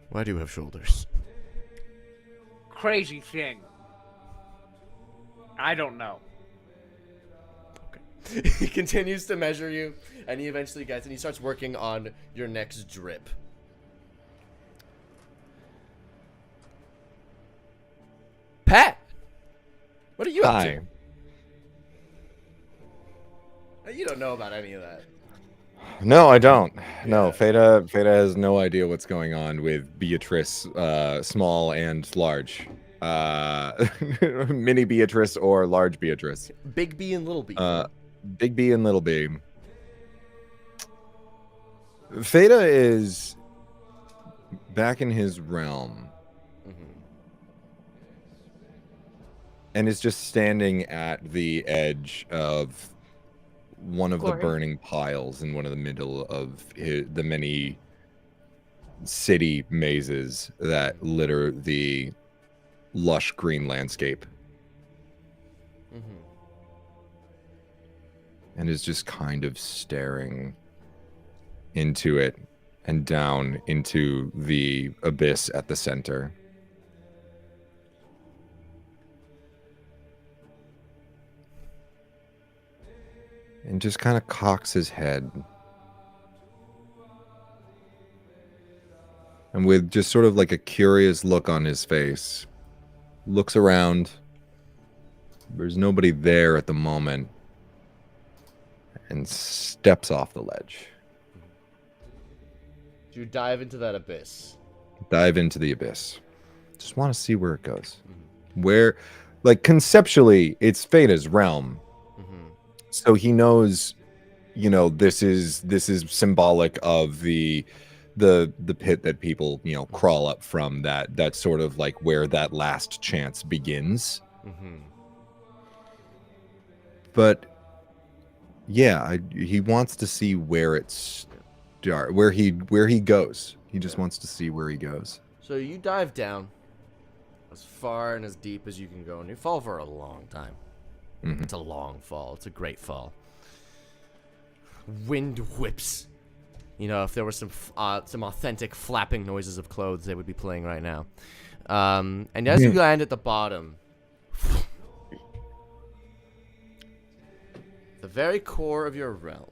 why do you have shoulders? Crazy thing. I don't know. Okay. He continues to measure you, and he eventually gets, and he starts working on your next drip. Pat, what are you up to? You don't know about any of that. No, I don't. No, Yeah. Theta has no idea what's going on with Beatrice, small and large. Mini Beatrice or large Beatrice. Big B and little B. Big B and little B. Theta is back in his realm. And is just standing at the edge of one of the burning piles in one of the middle of the many city mazes that litter the lush green landscape. And is just kind of staring into it and down into the abyss at the center. And just kind of cocks his head. And with just sort of like a curious look on his face, looks around. There's nobody there at the moment. And steps off the ledge. Do you dive into that abyss? Dive into the abyss. Just want to see where it goes. Where, like, conceptually, it's Theta's realm. So he knows, you know, this is symbolic of the pit that people, you know, crawl up from. That's sort of like where that last chance begins. But yeah, he wants to see where it's where he goes. He just wants to see where he goes. So you dive down as far and as deep as you can go, and you fall for a long time. It's a long fall. It's a great fall. Wind whips. You know, if there were some authentic flapping noises of clothes, they would be playing right now. And as you land at the bottom, the very core of your realm.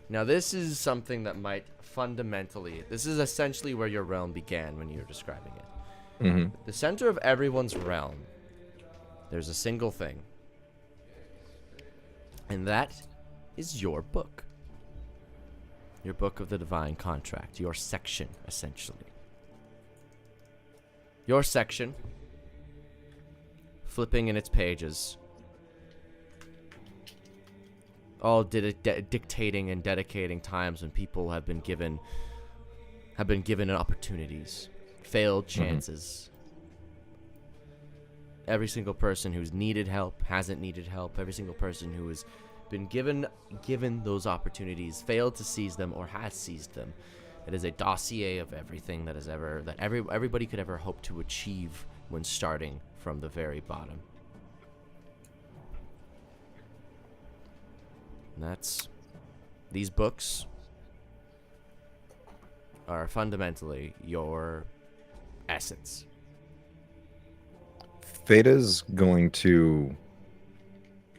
Now, this is something that might fundamentally... This is essentially where your realm began when you were describing it. The center of everyone's realm, there's a single thing. And that is your book. Your book of the divine contract. Your section, essentially. Your section, flipping in its pages, all dictating and dedicating times when people have been given opportunities, failed chances. Every single person who's needed help, hasn't needed help, every single person who has been given those opportunities, failed to seize them, or has seized them. It is a dossier of everything that everybody could ever hope to achieve when starting from the very bottom. And these books are fundamentally your essence. Theta's going to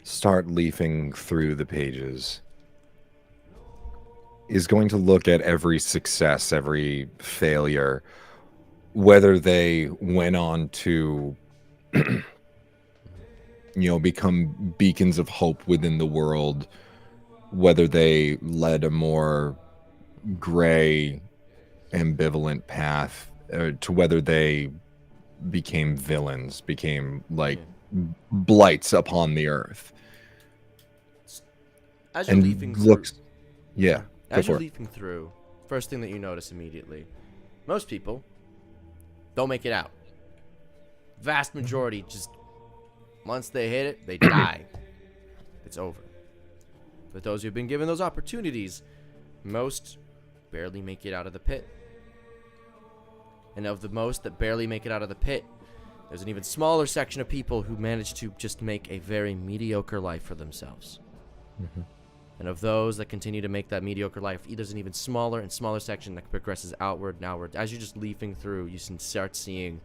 start leafing through the pages, is going to look at every success, every failure, whether they went on to, become beacons of hope within the world, whether they led a more gray, ambivalent path, to whether they became villains, became like blights upon the earth. As you're leafing looks, through, yeah. as you're leafing through, first thing that you notice immediately, most people don't make it out. Vast majority just, once they hit it, they die. It's over. But those who've been given those opportunities, most barely make it out of the pit. And of the most that barely make it out of the pit, there's an even smaller section of people who manage to just make a very mediocre life for themselves. Mm-hmm. And of those that continue to make that mediocre life, there's an even smaller and smaller section that progresses outward and outward. As you're just leafing through, you can start seeing,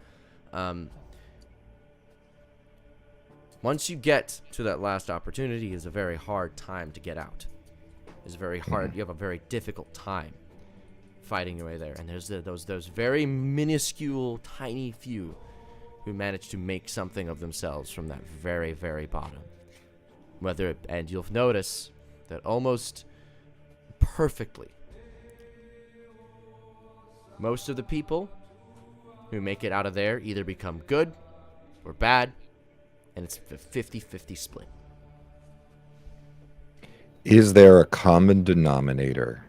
once you get to that last opportunity, it's a very hard time to get out. It's very hard. You have a very difficult time fighting your way there. And there's those very minuscule, tiny few who manage to make something of themselves from that very, very bottom. And you'll notice that almost perfectly, most of the people who make it out of there either become good or bad, and it's a 50-50 split. Is there a common denominator,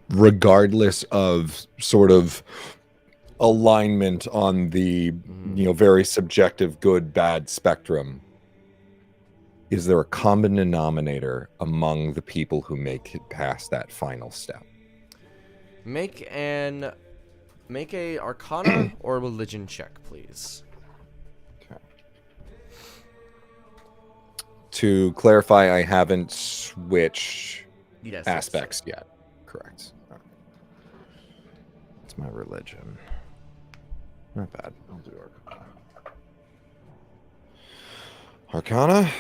regardless of sort of alignment on the very subjective good bad spectrum? Is there a common denominator among the people who make it past that final step? Make a Arcana or Religion check, please. Okay. To clarify, I haven't switched aspects yet. Correct. It's my religion. Not bad. I'll do Arcana. Arcana?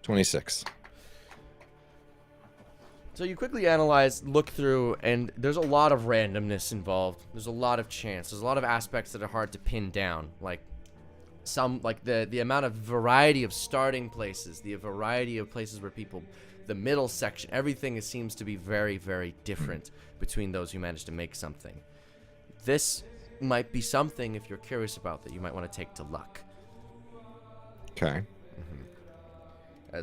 26. So you quickly analyze, look through, and there's a lot of randomness involved. There's a lot of chance. There's a lot of aspects that are hard to pin down. Like the amount of variety of starting places, the variety of places where people, the middle section, everything seems to be very, very different between those who manage to make something. This might be something, if you're curious about, that you might want to take to luck. Okay.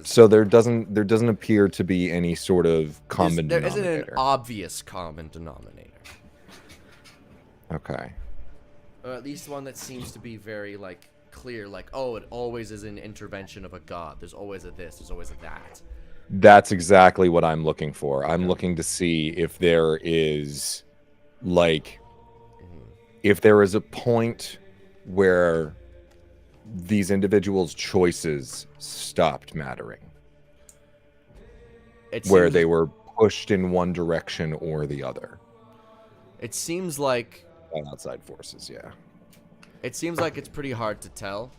So there doesn't appear to be any sort of common denominator. There isn't an obvious common denominator. Okay. Or at least one that seems to be very clear, oh, it always is an intervention of a god. There's always a this, there's always a that. That's exactly what I'm looking for. I'm looking to see if there is if there is a point where these individuals' choices stopped mattering, where they were pushed in one direction or the other. It seems like outside forces, yeah. It seems like it's pretty hard to tell.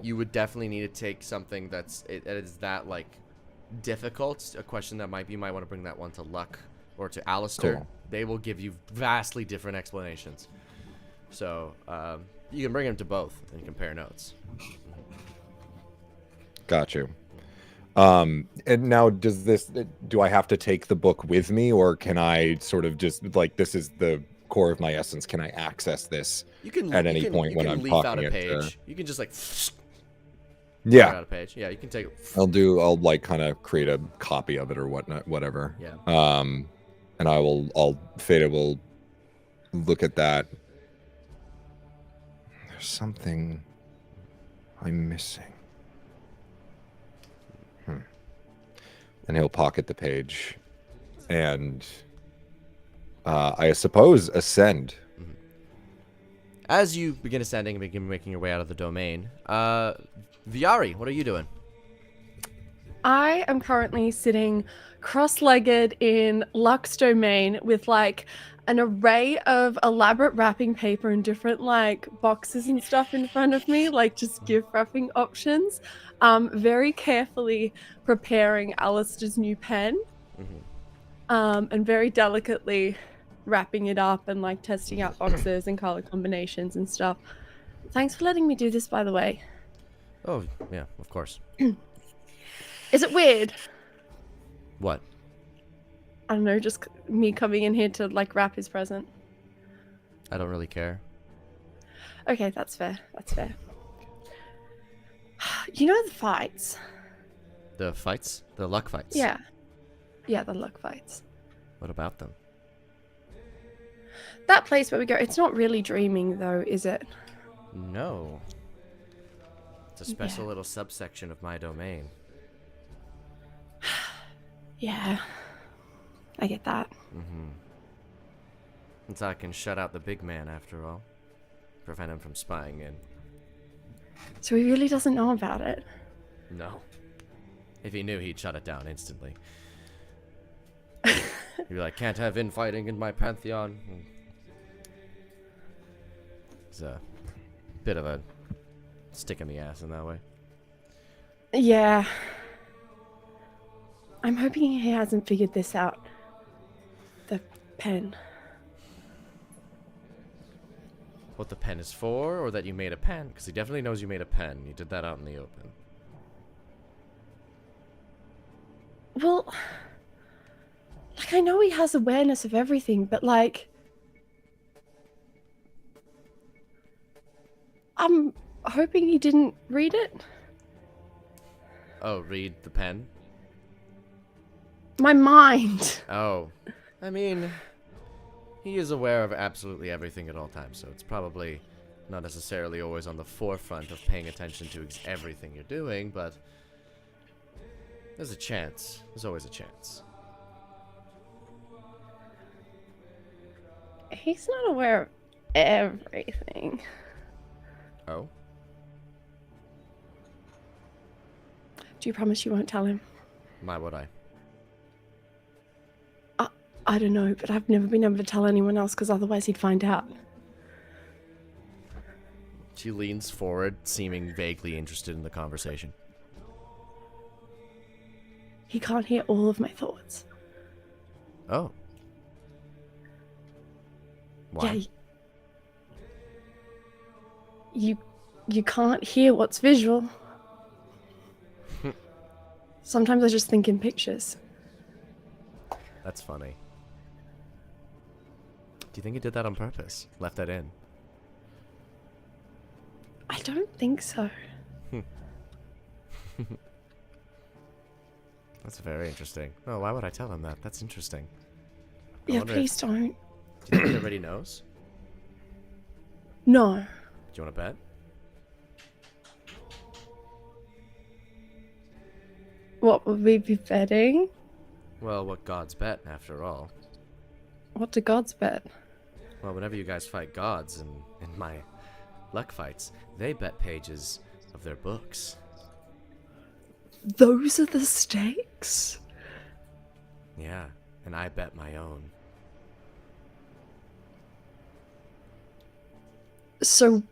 You would definitely need to take something that is that difficult. A question that you might want to bring that one to luck or to Alistair. Cool. They will give you vastly different explanations. So you can bring them to both and compare notes. Got you. And now, do I have to take the book with me, or can I sort of just this is the core of my essence? Can I access this at any point when I'm talking out a it? Page. You can just yeah. Out a page. Yeah, you can take. I'll kind of create a copy of it or whatever. Yeah. And Theta will look at that. There's something I'm missing. And he'll pocket the page and I suppose ascend. As you begin ascending and begin making your way out of the domain, Viari, what are you doing? I am currently sitting cross-legged in Luck's domain with an array of elaborate wrapping paper and different like boxes and stuff in front of me, like just gift wrapping options. Very carefully preparing Alistair's new pen. And very delicately wrapping it up and like testing out boxes and color combinations and stuff. Thanks for letting me do this, by the way. Oh, yeah, of course. Is it weird? What? I don't know, just me coming in here to like wrap his present. I don't really care. Okay, that's fair. That's fair. You know the fights? The fights? The luck fights? Yeah. Yeah, the luck fights. What about them? That place where we go, it's not really dreaming though, is it? No. It's a special Yeah. little subsection of my domain. Yeah. I get that. And so I can shut out the big man after all. Prevent him from spying in. So he really doesn't know about it. No. If he knew, he'd shut it down instantly. He'd be like, can't have infighting in my Pantheon. It's a bit of a stick in the ass in that way. Yeah. I'm hoping he hasn't figured this out. The pen. What the pen is for, or that you made a pen? Because he definitely knows you made a pen. You did that out in the open. Well, like I know he has awareness of everything, but like I'm hoping he didn't read it. Oh, read the pen? My mind. Oh. I mean, he is aware of absolutely everything at all times, so it's probably not necessarily always on the forefront of paying attention to everything you're doing, but there's a chance. There's always a chance. He's not aware of everything. Oh? Do you promise you won't tell him? Why would I? I don't know, but I've never been able to tell anyone else because otherwise he'd find out. She leans forward, seeming vaguely interested in the conversation. He can't hear all of my thoughts. Oh. Why? Yeah. You can't hear what's visual. Sometimes I just think in pictures. That's funny. Do you think he did that on purpose? Left that in? I don't think so. That's very interesting. Oh, why would I tell him that? That's interesting. Yeah, wonder please don't. Do you think he already knows? No. Do you want to bet? What would we be betting? Well, what gods bet, after all. What do gods bet? Well, whenever you guys fight gods in my luck fights, they bet pages of their books. Those are the stakes? Yeah, and I bet my own. So,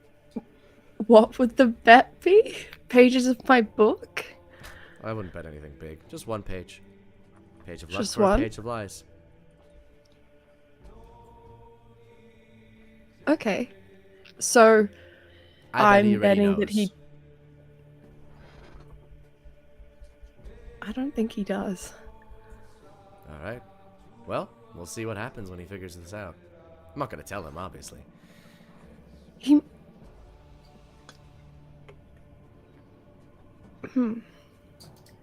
what would the bet be? Pages of my book? I wouldn't bet anything big. Just one page. Page of luck Just or a one? page of lies. Okay. So, I bet he I'm already betting that he... knows. I don't think he does. Alright. Well, we'll see what happens when he figures this out. I'm not gonna tell him, obviously. He...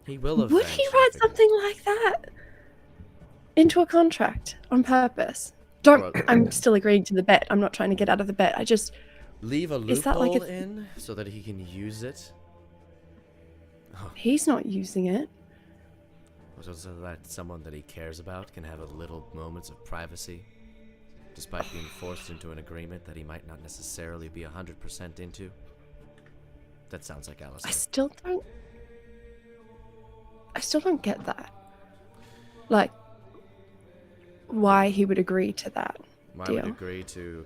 He will Would eventually. he write figure- something like that? Into a contract on purpose? Don't... Well- I'm still agreeing to the bet. I'm not trying to get out of the bet. I just... Leave a Is that loophole like a- in so that he can use it? He's not using it. So that someone that he cares about can have a little moments of privacy, despite being forced into an agreement that he might not necessarily be 100% into. That sounds like I Alistair. still don't get that. Like, why he would agree to that. I would agree to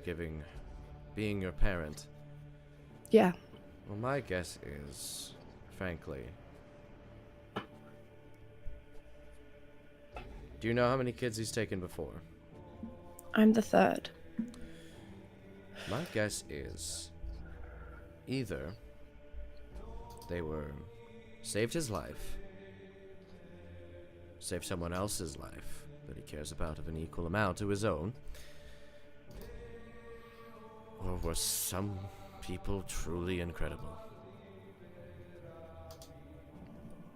being your parent. Yeah. Well, my guess is, frankly, do you know how many kids he's taken before? I'm the third. My guess is either they saved his life, saved someone else's life that he cares about of an equal amount to his own, or were some people truly incredible?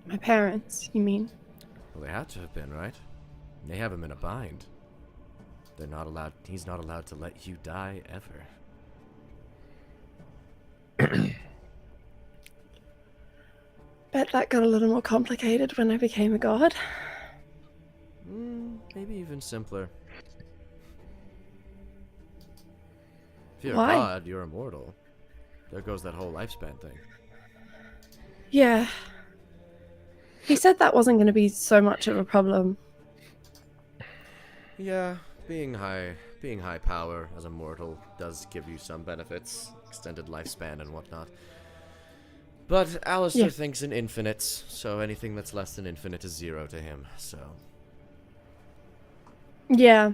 My parents, you mean? Well, they had to have been, right? They have him in a bind. He's not allowed to let you die ever. Bet that got a little more complicated when I became a god. Maybe even simpler. If you're Why? a god, you're immortal. There goes that whole lifespan thing. Yeah. He said that wasn't going to be so much of a problem. Yeah, being high power as a mortal does give you some benefits, extended lifespan and whatnot. But Alistair thinks in infinites, so anything that's less than infinite is 0 to him, so... Yeah.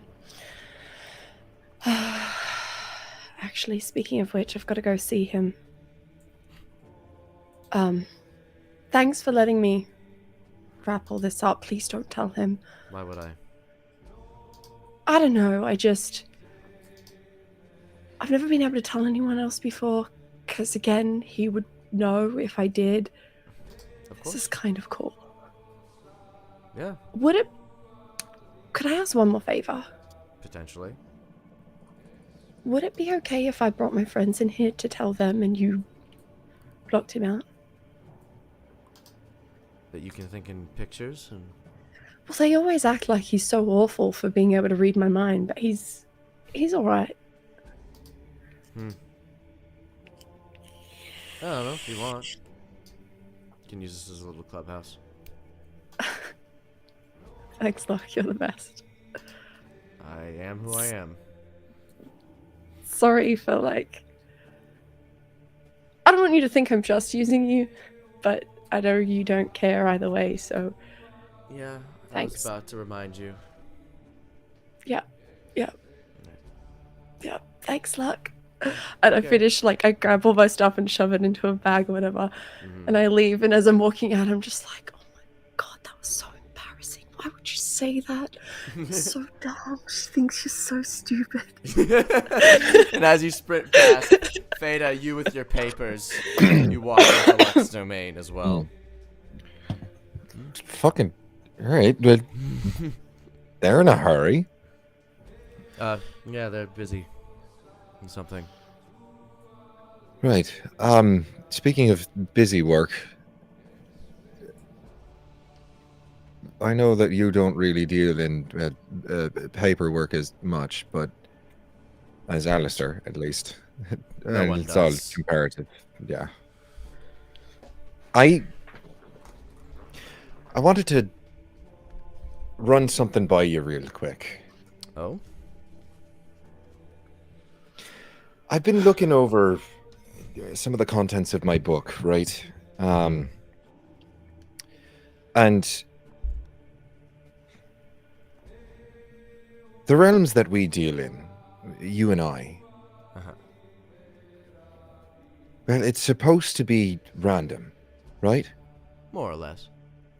Actually, speaking of which, I've got to go see him. Thanks for letting me wrap all this up. Please don't tell him. Why would I? I don't know, I've never been able to tell anyone else before, because again, he would know if I did. Of This course. is kind of cool. Yeah, Could I ask one more favor? potentially. Would it be okay if I brought my friends in here to tell them and you blocked him out? That you can think in pictures and... Well, they always act like he's so awful for being able to read my mind, but he's alright. I don't know, if you want. You can use this as a little clubhouse. Thanks, Locke, you're the best. I am who I am. Sorry for, I don't want you to think I'm just using you, but I know you don't care either way, so... Yeah, I Thanks. was about to remind you. Yeah. Thanks, Luck. And I finish, I grab all my stuff and shove it into a bag or whatever, and I leave, and as I'm walking out, I'm just like, oh my god, that was so embarrassing. Why would you say that? It's so dumb. She thinks she's so stupid. And as you sprint past, Theta, you with your papers, you walk into Luck's domain as well. Fucking alright, but they're in a hurry. Yeah, they're busy. On something. Right. Speaking of busy work, I know that you don't really deal in paperwork as much, but as Alistair, at least. No one it's all does. comparative. Yeah. I wanted to run something by you real quick. Oh? I've been looking over some of the contents of my book, right? And the realms that we deal in, you and I, well, it's supposed to be random, right? More or less.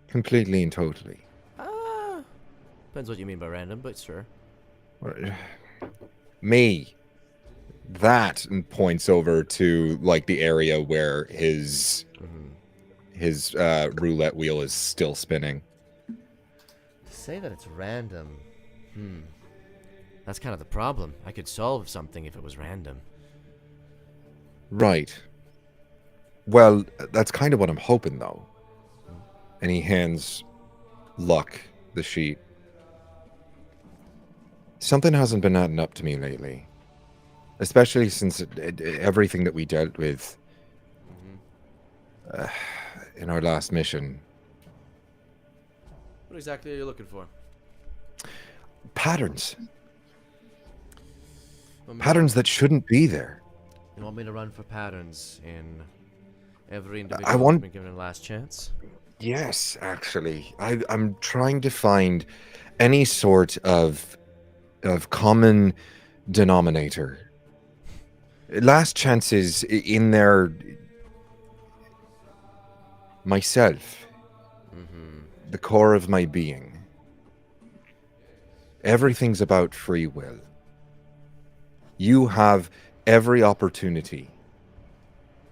Completely and totally. Depends what you mean by random, but sure. Me. That points over to the area where his roulette wheel is still spinning. To say that it's random, that's kind of the problem. I could solve something if it was random. Right. Well, that's kind of what I'm hoping, though. And he hands Luck the sheet. Something hasn't been adding up to me lately. Especially since everything that we dealt with in our last mission. What exactly are you looking for? Patterns. Patterns that shouldn't be there. You want me to run for patterns in every individual I want- who's been given a last chance? Yes, actually. I'm trying to find any sort of common denominator. Last chances in there. Myself. The core of my being. Everything's about free will. You have every opportunity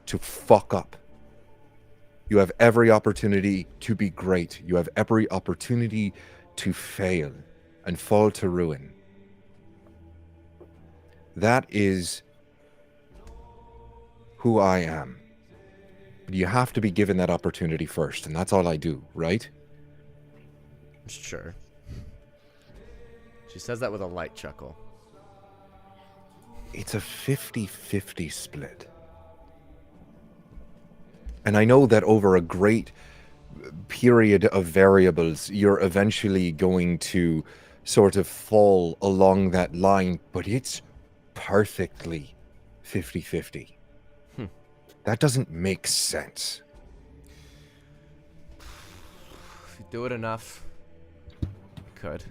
to fuck up. You have every opportunity to be great. You have every opportunity to fail and fall to ruin. That is who I am. But you have to be given that opportunity first, and that's all I do, right? Sure. She says that with a light chuckle. It's a 50-50 split. And I know that over a great period of variables, you're eventually going to sort of fall along that line, but it's perfectly 50-50. That doesn't make sense. If you do it enough, you could.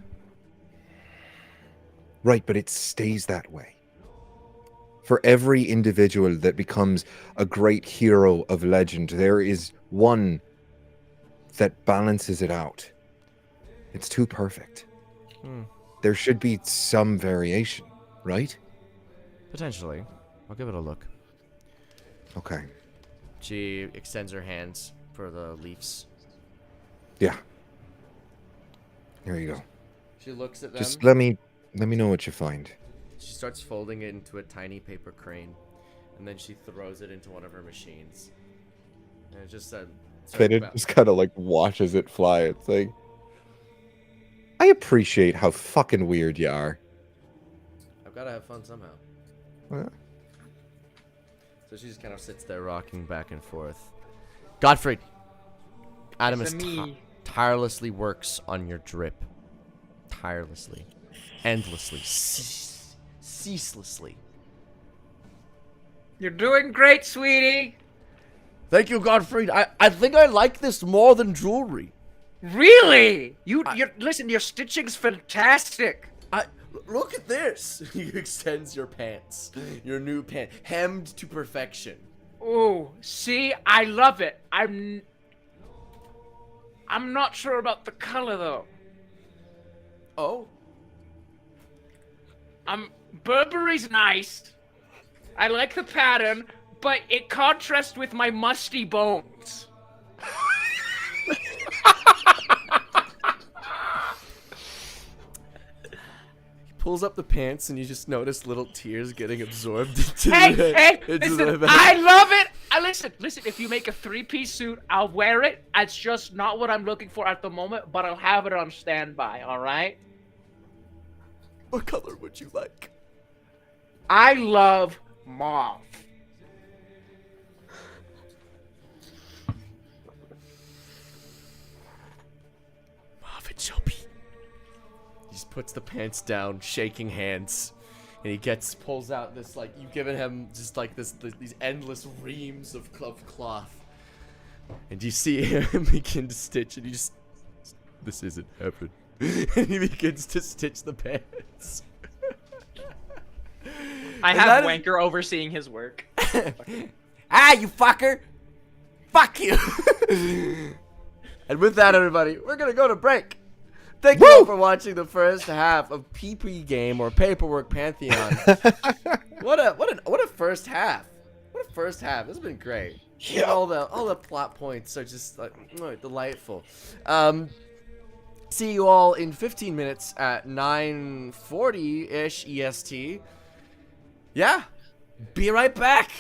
Right, but it stays that way. For every individual that becomes a great hero of legend, there is one that balances it out. It's too perfect. There should be some variation, right? Potentially. I'll give it a look. Okay. She extends her hands for the leaves. Yeah. Here you go. She looks at them. Just let me know what you find. She starts folding it into a tiny paper crane, and then she throws it into one of her machines. And it just Fitted just kind of like watches it fly. It's like, I appreciate how fucking weird you are. I've got to have fun somehow. Well, So she just kind of sits there rocking back and forth. Godfred, Adam It's is a me. tirelessly works on your drip. Tirelessly. Endlessly. Ceaselessly. You're doing great, sweetie. Thank you, Godfred. I think I like this more than jewelry. Really? Listen, your stitching's fantastic. Look at this. He extends your pants. Your new pant. Hemmed to perfection. Ooh, see, I love it. I'm not sure about the color though. Oh. Burberry's nice. I like the pattern, but it contrasts with my musty bones. Pulls up the pants and you just notice little tears getting absorbed into Hey, into listen, the I love it. Listen, if you make a 3-piece suit, I'll wear it. It's just not what I'm looking for at the moment, but I'll have it on standby, all right? What color would you like? I love mauve. Mauve it shall be. He just puts the pants down, shaking hands, and he pulls out this, like, you've given him just like these endless reams of cloth, and you see him begin to stitch, and this isn't heaven, and he begins to stitch the pants. I And have that Wanker overseeing his work. Ah, you fucker! Fuck you! And with that, everybody, we're gonna go to break. Thank you all for watching the first half of PP Game or Paperwork Pantheon. What a first half! What a first half! This has been great. Yeah. All the plot points are just like delightful. See you all in 15 minutes at 9:40-ish EST. Yeah, be right back.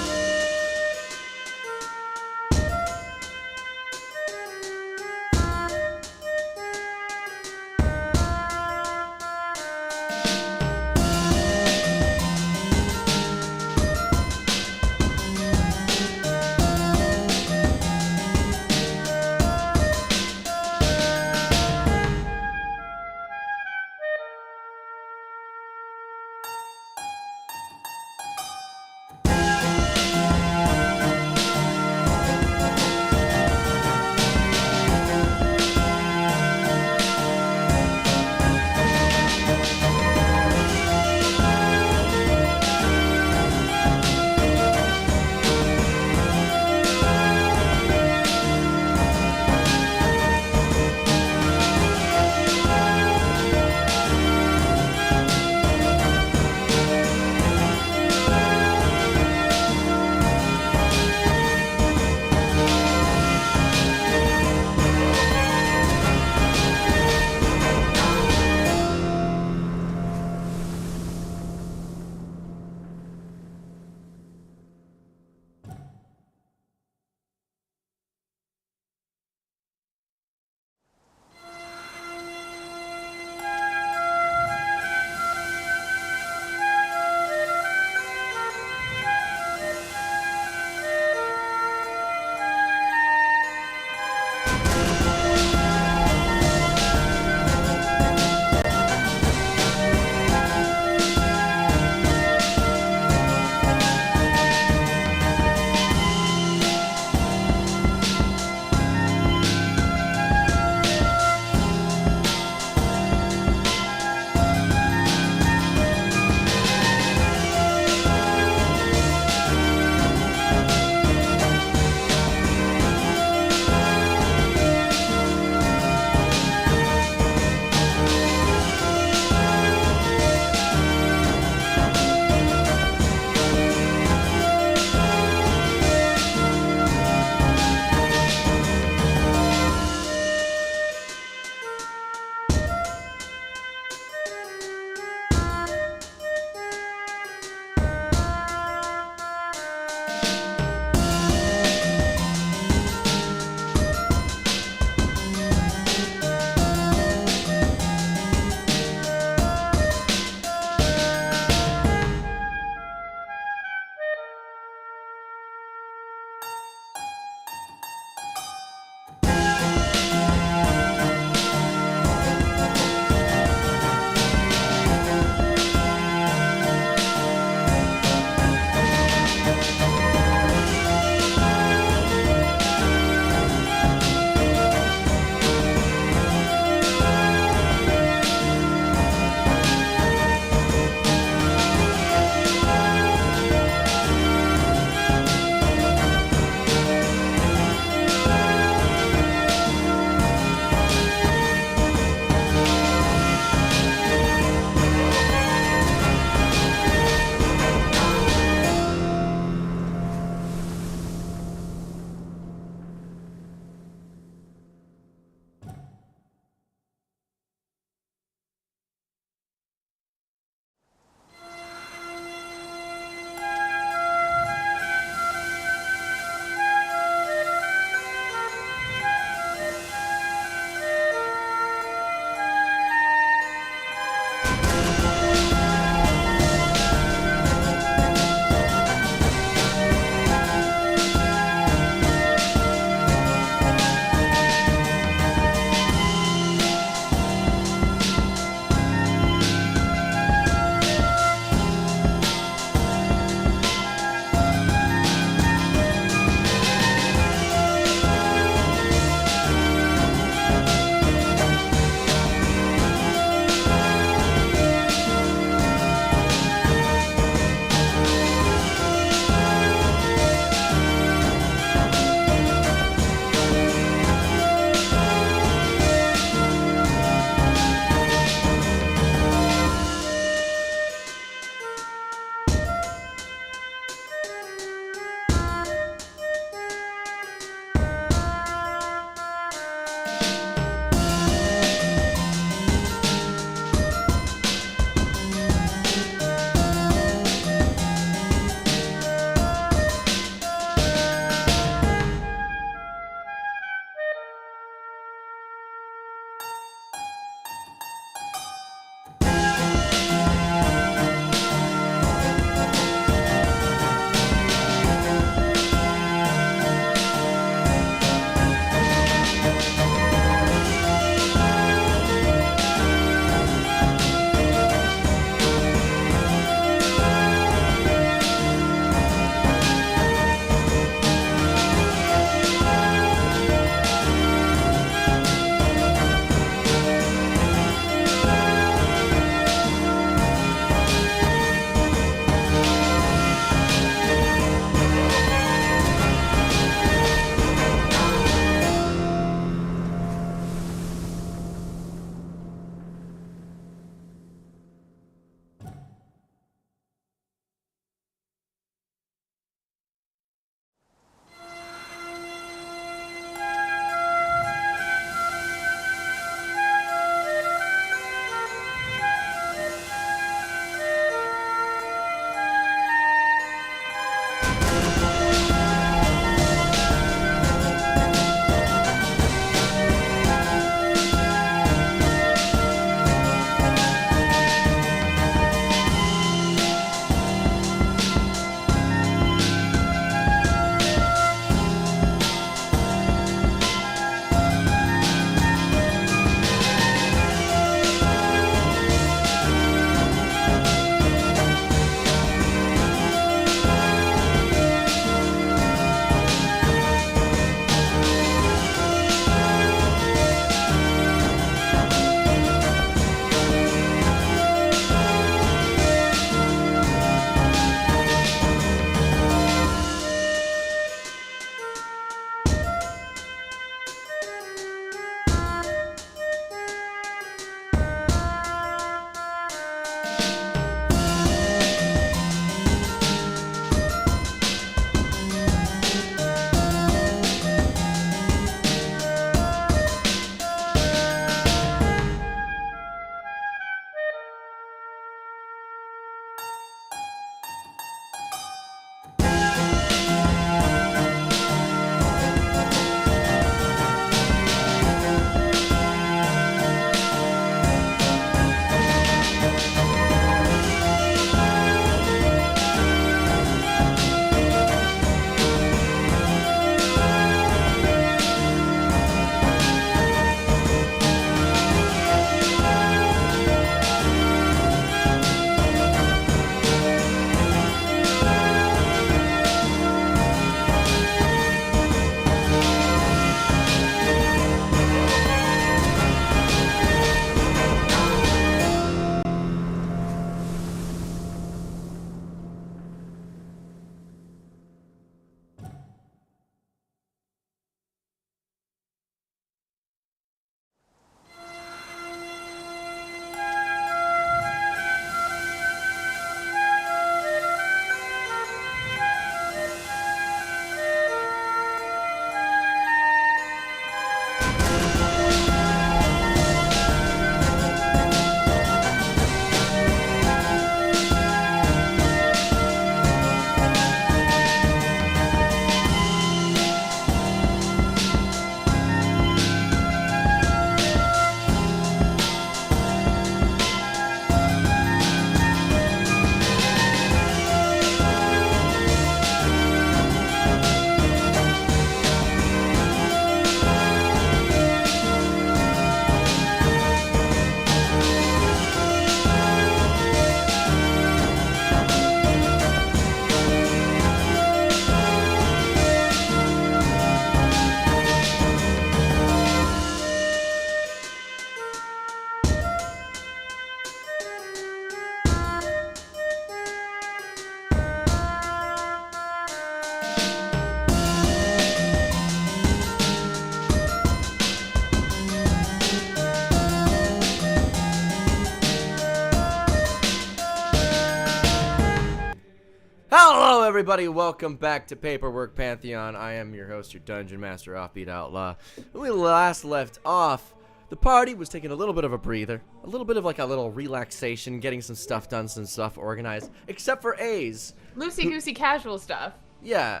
everybody. Welcome back to Paperwork Pantheon. I am your host, your Dungeon Master, Offbeat Outlaw. When we last left off, the party was taking a little bit of a breather, a little bit of like a little relaxation, getting some stuff done, some stuff organized, except for A's. Loosey-goosey casual stuff. Yeah,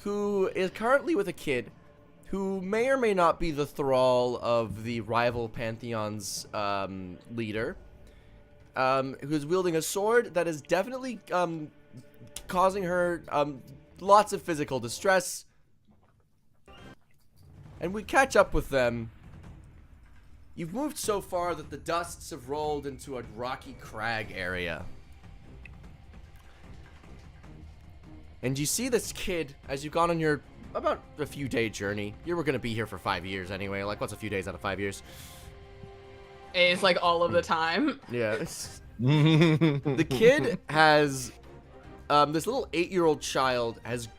who is currently with a kid who may or may not be the thrall of the rival Pantheon's leader, who's wielding a sword that is definitely causing her lots of physical distress. And we catch up with them. You've moved so far that the dusts have rolled into a rocky crag area. And you see this kid as you've gone on your about a few day journey. You were going to be here for 5 years anyway. Like, what's a few days out of 5 years? It's like all of the time. Yeah. The kid has, this little 8-year-old child has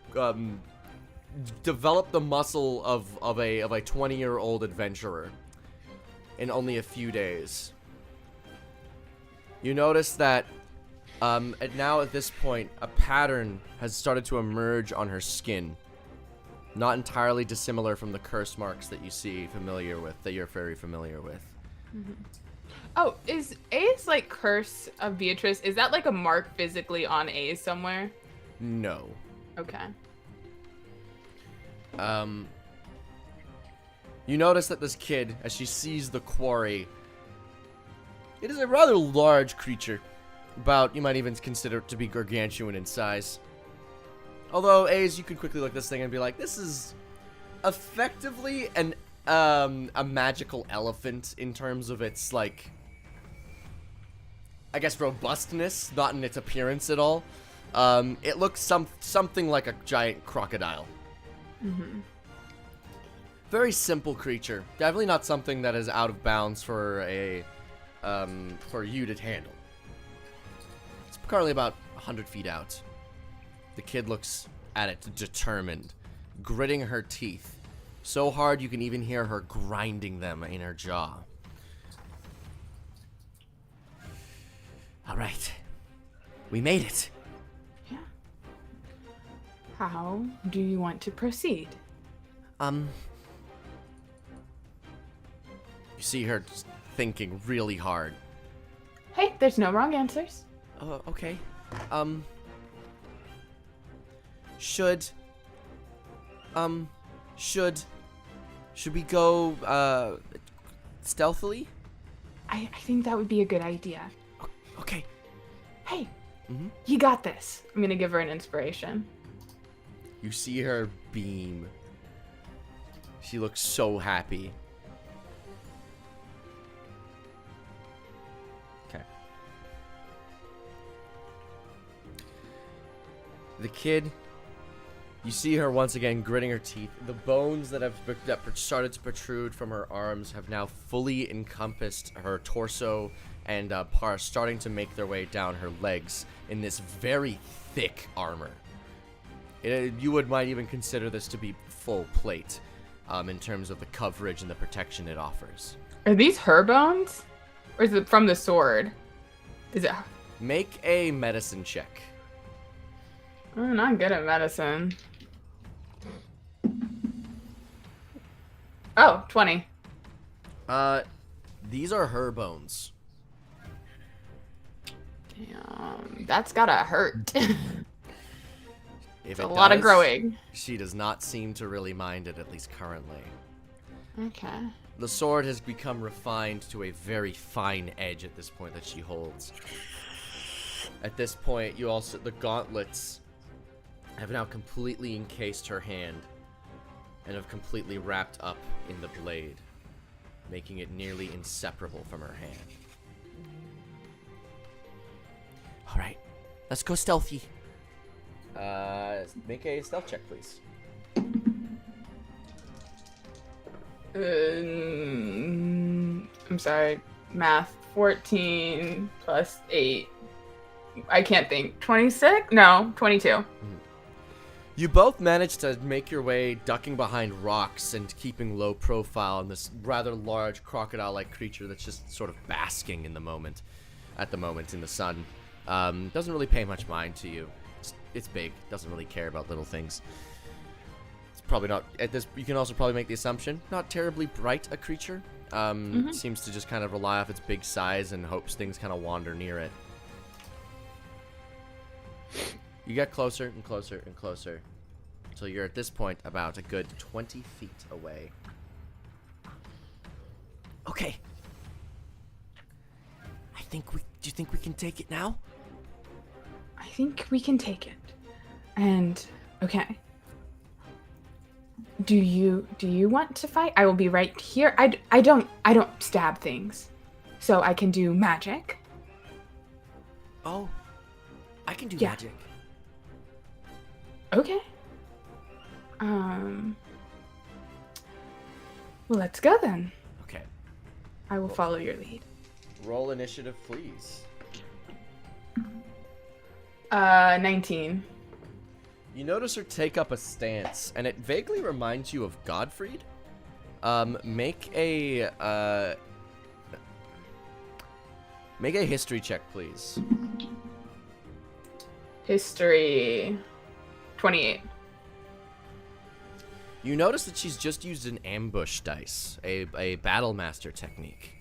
developed the muscle of a 20-year-old adventurer in only a few days. You notice that at this point, a pattern has started to emerge on her skin. Not entirely dissimilar from the curse marks that you see that you're very familiar with. Mm-hmm. Oh, is A's like Curse of Beatrice? Is that like a mark physically on A's somewhere? No. Okay. You notice that this kid, as she sees the quarry, it is a rather large creature. You might even consider it to be gargantuan in size. Although, A's, you could quickly look at this thing and be like, this is effectively a magical elephant in terms of its, like, I guess robustness, not in its appearance at all. It looks something like a giant crocodile. Mm-hmm. Very simple creature. Definitely not something that is out of bounds for for you to handle. It's currently about 100 feet out. The kid looks at it determined, gritting her teeth so hard you can even hear her grinding them in her jaw. All right, we made it. Yeah. How do you want to proceed? You see her thinking really hard. Hey, there's no wrong answers. Okay. Should we go, stealthily? I think that would be a good idea. Okay. Hey, Mm-hmm. you got this. I'm gonna give her an inspiration. You see her beam. She looks so happy. Okay. The kid, you see her once again gritting her teeth. The bones that started to protrude from her arms have now fully encompassed her torso and are starting to make their way down her legs in this very thick armor. You might even consider this to be full plate in terms of the coverage and the protection it offers. Are these her bones? Or is it from the sword? Is it... Make a medicine check. I'm not good at medicine. Oh, 20. These are her bones. Damn, that's gotta hurt. If a it lot of does, growing. She does not seem to really mind it, at least currently. Okay. The sword has become refined to a very fine edge at this point that she holds. At this point, the gauntlets have now completely encased her hand and have completely wrapped up in the blade, making it nearly inseparable from her hand. All right, let's go stealthy. Make a stealth check, please. I'm sorry, math. 14 plus 8. I can't think. 26? No, 22. You both managed to make your way ducking behind rocks and keeping low profile in this rather large crocodile-like creature that's just sort of basking at the moment in the sun. Doesn't really pay much mind to you. It's big. Doesn't really care about little things. It's probably not at this. You can also probably make the assumption not terribly bright a creature. Seems to just kind of rely off its big size and hopes things kind of wander near it. You get closer and closer and closer until you're at this point about a good 20 feet away. Okay. Do you think we can take it now? I think we can take it. And okay. Do you want to fight? I will be right here. I don't stab things. So I can do magic. Oh. I can do Yeah. magic. Okay. Well, let's go then. Okay. I will follow your lead. Roll initiative, please. 19. You notice her take up a stance, and it vaguely reminds you of Godfred. Make a history check, please. History 28. You notice that she's just used an ambush dice, a battle master technique.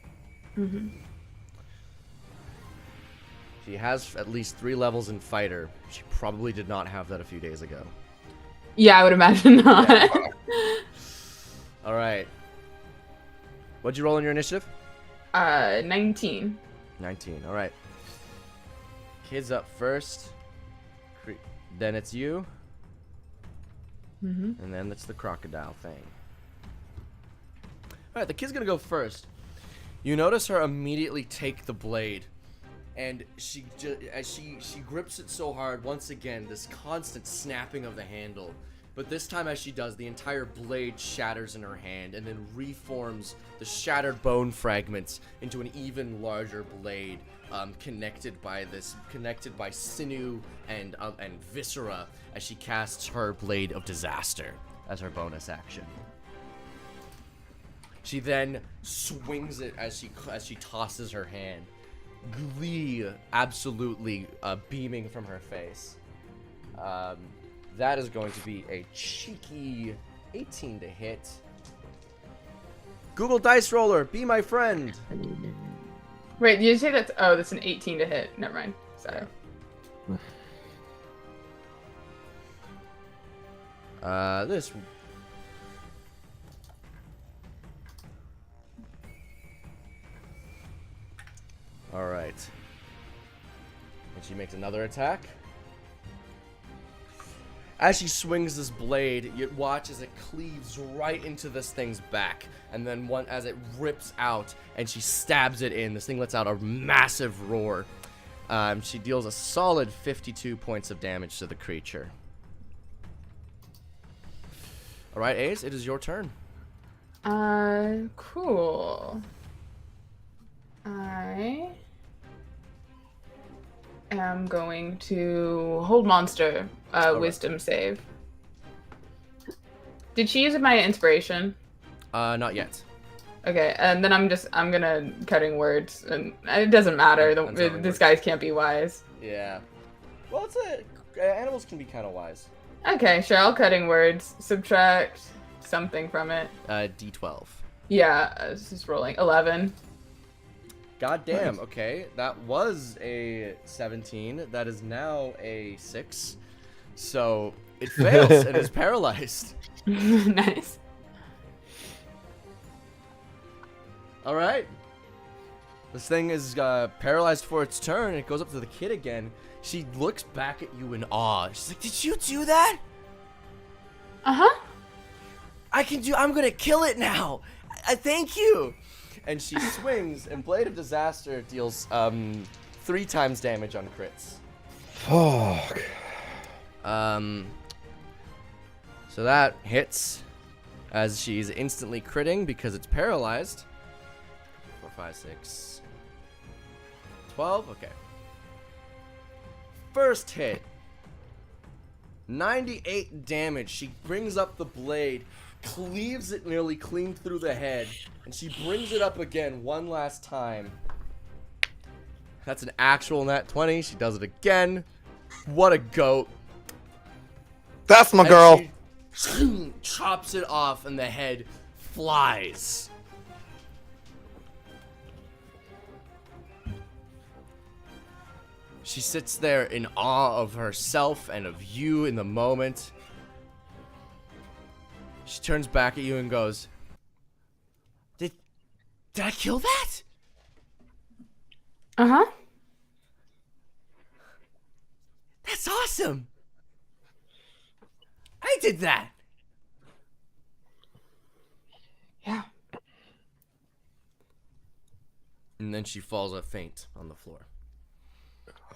She has at least 3 levels in fighter. She probably did not have that a few days ago. Yeah, I would imagine not. All right. What'd you roll on your initiative? 19. 19. All right. Kids up first. Then it's you. And then it's the crocodile thing. All right, the kid's gonna go first. You notice her immediately take the blade, and as she grips it so hard, once again, this constant snapping of the handle. But this time, as she does, the entire blade shatters in her hand and then reforms the shattered bone fragments into an even larger blade, connected by sinew and viscera, as she casts her Blade of Disaster as her bonus action. She then swings it as she tosses her hand, glee absolutely beaming from her face. That is going to be a cheeky 18 to hit. Google Dice Roller, be my friend. Wait, did you say that's... Oh, that's an 18 to hit. Never mind. Sorry. This... Alright. And she makes another attack. As she swings this blade, you watch as it cleaves right into this thing's back. And then as it rips out and she stabs it in, this thing lets out a massive roar. She deals a solid 52 points of damage to the creature. Alright, Ace, it is your turn. Cool. I am going to hold monster, wisdom save. Did she use my inspiration? Not yet. Okay, and then I'm gonna cutting words, and it doesn't matter. These guys can't be wise. Yeah. Well, animals can be kind of wise. Okay, sure. I'll cutting words. Subtract something from it. D12. Yeah, it's just rolling 11. God damn. Okay, that was a 17. That is now a 6. So it fails and is paralyzed. Nice. All right. This thing is paralyzed for its turn. It goes up to the kid again. She looks back at you in awe. She's like, "Did you do that?" Uh-huh. I'm gonna kill it now. I thank you. And she swings, and Blade of Disaster deals 3 times damage on crits. Fuck. So that hits as she's instantly critting because it's paralyzed. 4, 5, 6, 12. Okay. First hit. 98 damage. She brings up the blade, cleaves it nearly clean through the head, and she brings it up again one last time. That's an actual nat 20. She does it again. What a goat. That's my And girl. she chops it off and the head flies. She sits there in awe of herself and of you in the moment. She turns back at you and goes, Did I kill that? Uh-huh. That's awesome. I did that. Yeah. And then she falls a faint on the floor.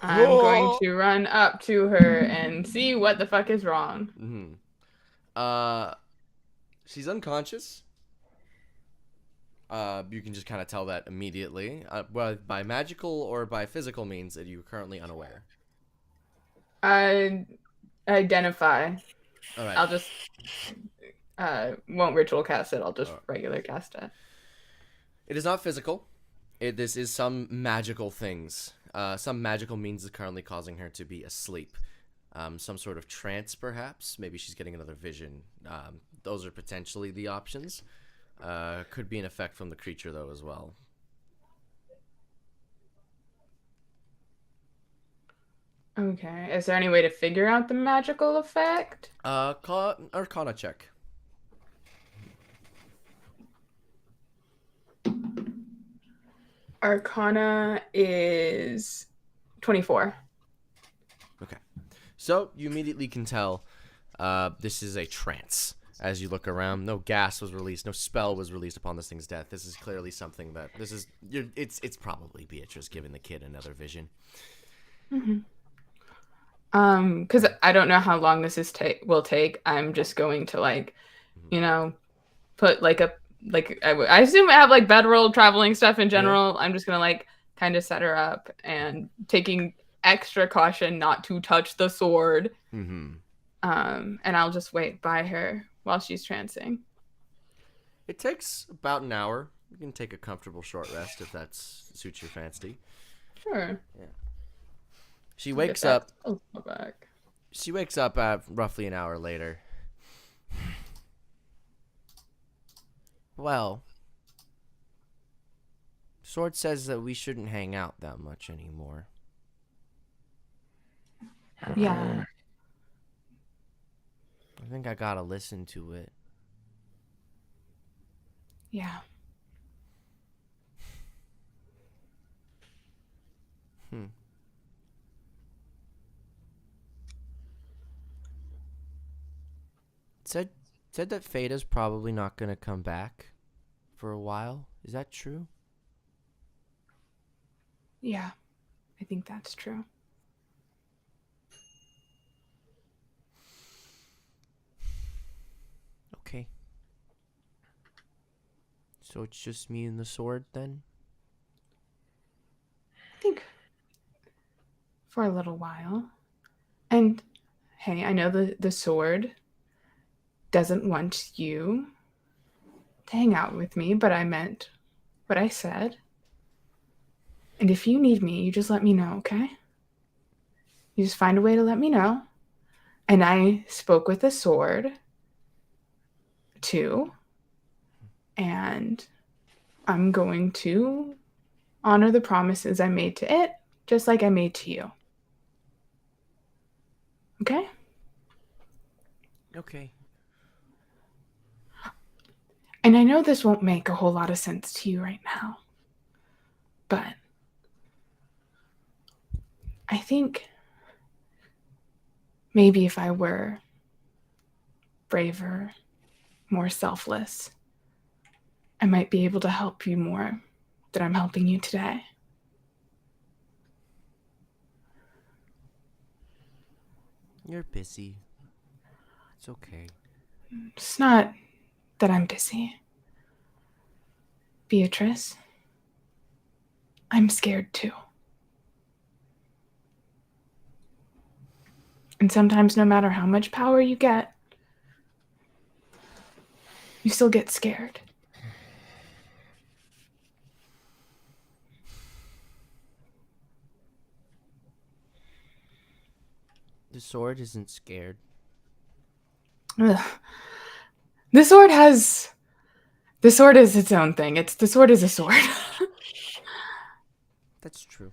I'm going to run up to her and see what the fuck is wrong. She's unconscious. You can just kind of tell that immediately. Well, by magical or by physical means that you're currently unaware. Identify. All right. I'll just won't ritual cast it. I'll just regular cast it. It is not physical. This is some magical things. Some magical means is currently causing her to be asleep. Some sort of trance, perhaps. Maybe she's getting another vision. Those are potentially the options. Could be an effect from the creature, though, as well. Okay. Is there any way to figure out the magical effect? Call Arcana check. Arcana is 24. Okay. So, you immediately can tell this is a trance. As you look around, no gas was released, no spell was released upon this thing's death. This is clearly something that it's probably Beatrice giving the kid another vision. Because I don't know how long this will take. I'm just going to put I assume I have bedroll traveling stuff in general. Yeah. I'm just gonna kind of set her up and taking extra caution not to touch the sword. And I'll just wait by her while she's trancing. It takes about an hour. You can take a comfortable short rest if that suits your fancy. Sure. Yeah. She wakes up. She wakes up roughly an hour later. Well, Sword says that we shouldn't hang out that much anymore. Yeah. I think I gotta listen to it. Yeah. Said that Theta's probably not gonna come back for a while. Is that true? Yeah, I think that's true. Okay. So it's just me and the sword then? I think for a little while. And hey, I know the sword doesn't want you to hang out with me, but I meant what I said. And if you need me, you just let me know, okay? You just find a way to let me know. And I spoke with the sword, too. And I'm going to honor the promises I made to it, just like I made to you. Okay? Okay. And I know this won't make a whole lot of sense to you right now, but I think maybe if I were braver, more selfless, I might be able to help you more than I'm helping you today. You're busy. It's okay. It's not that I'm busy. Beatrice, I'm scared too. And sometimes no matter how much power you get, you still get scared. The sword isn't scared. Ugh. The sword is its own thing. The sword is a sword. That's true.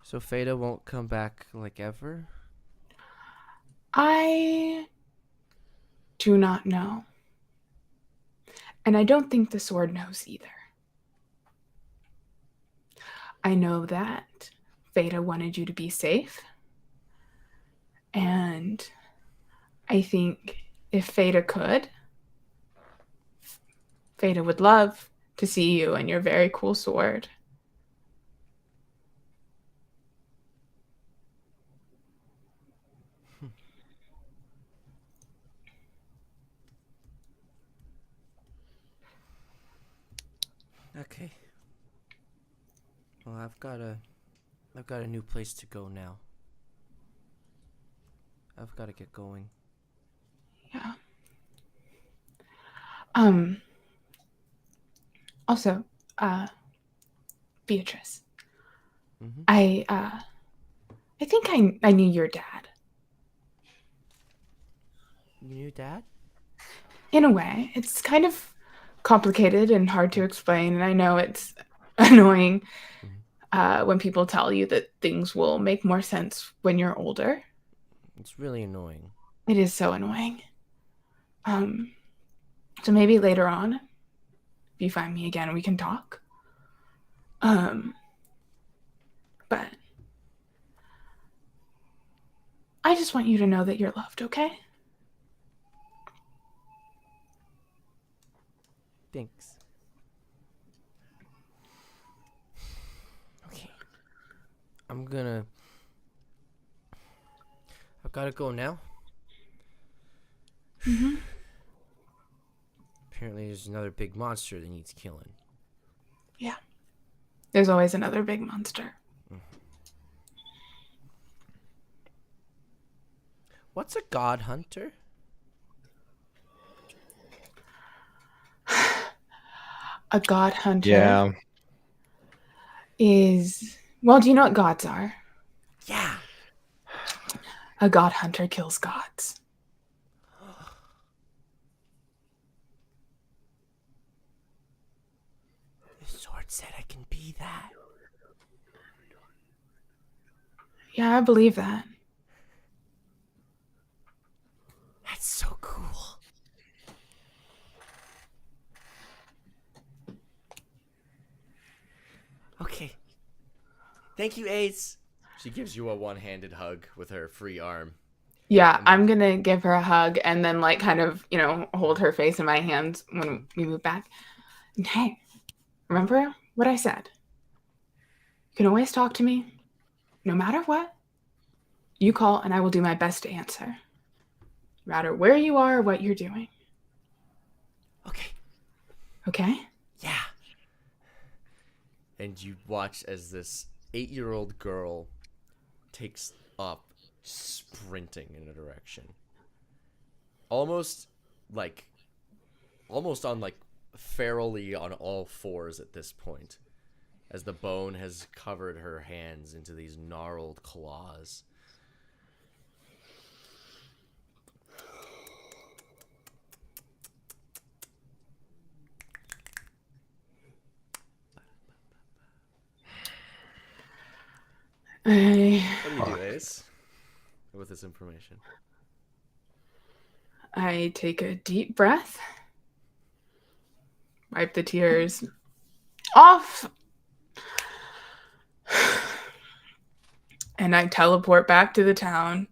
So Theta won't come back like ever? I do not know. And I don't think the sword knows either. I know that Theta wanted you to be safe. And I think if Theta could, Theta would love to see you and your very cool sword. Okay. Well, I've got a new place to go now. I've got to get going. Yeah. Also, Beatrice. Mm-hmm. I think I knew your dad. You knew Dad? In a way. It's kind of complicated and hard to explain, and I know it's annoying when people tell you that things will make more sense when you're older. It's really annoying. It is so annoying. So maybe later on, if you find me again, we can talk. But I just want you to know that you're loved, okay? Thanks. Okay. I've got to go now. Mm-hmm. Apparently there's another big monster that needs killing. Yeah. There's always another big monster. What's a god hunter? A god hunter Yeah. is... Well, do you know what gods are? Yeah. A god hunter kills gods. The sword said I can be that. Yeah, I believe that. That's so cool. Okay. Thank you, Ace. She gives you a one-handed hug with her free arm. Yeah, I'm gonna give her a hug and then like kind of, hold her face in my hands when we move back. And hey, remember what I said? You can always talk to me, no matter what. You call and I will do my best to answer. No matter where you are or what you're doing. Okay. Okay? Yeah. And you watch as this 8-year-old girl takes up sprinting in a direction. Almost on ferally on all fours at this point, as the bone has covered her hands into these gnarled claws. What do you do, Ace, with this information? I take a deep breath, wipe the tears off, and I teleport back to the town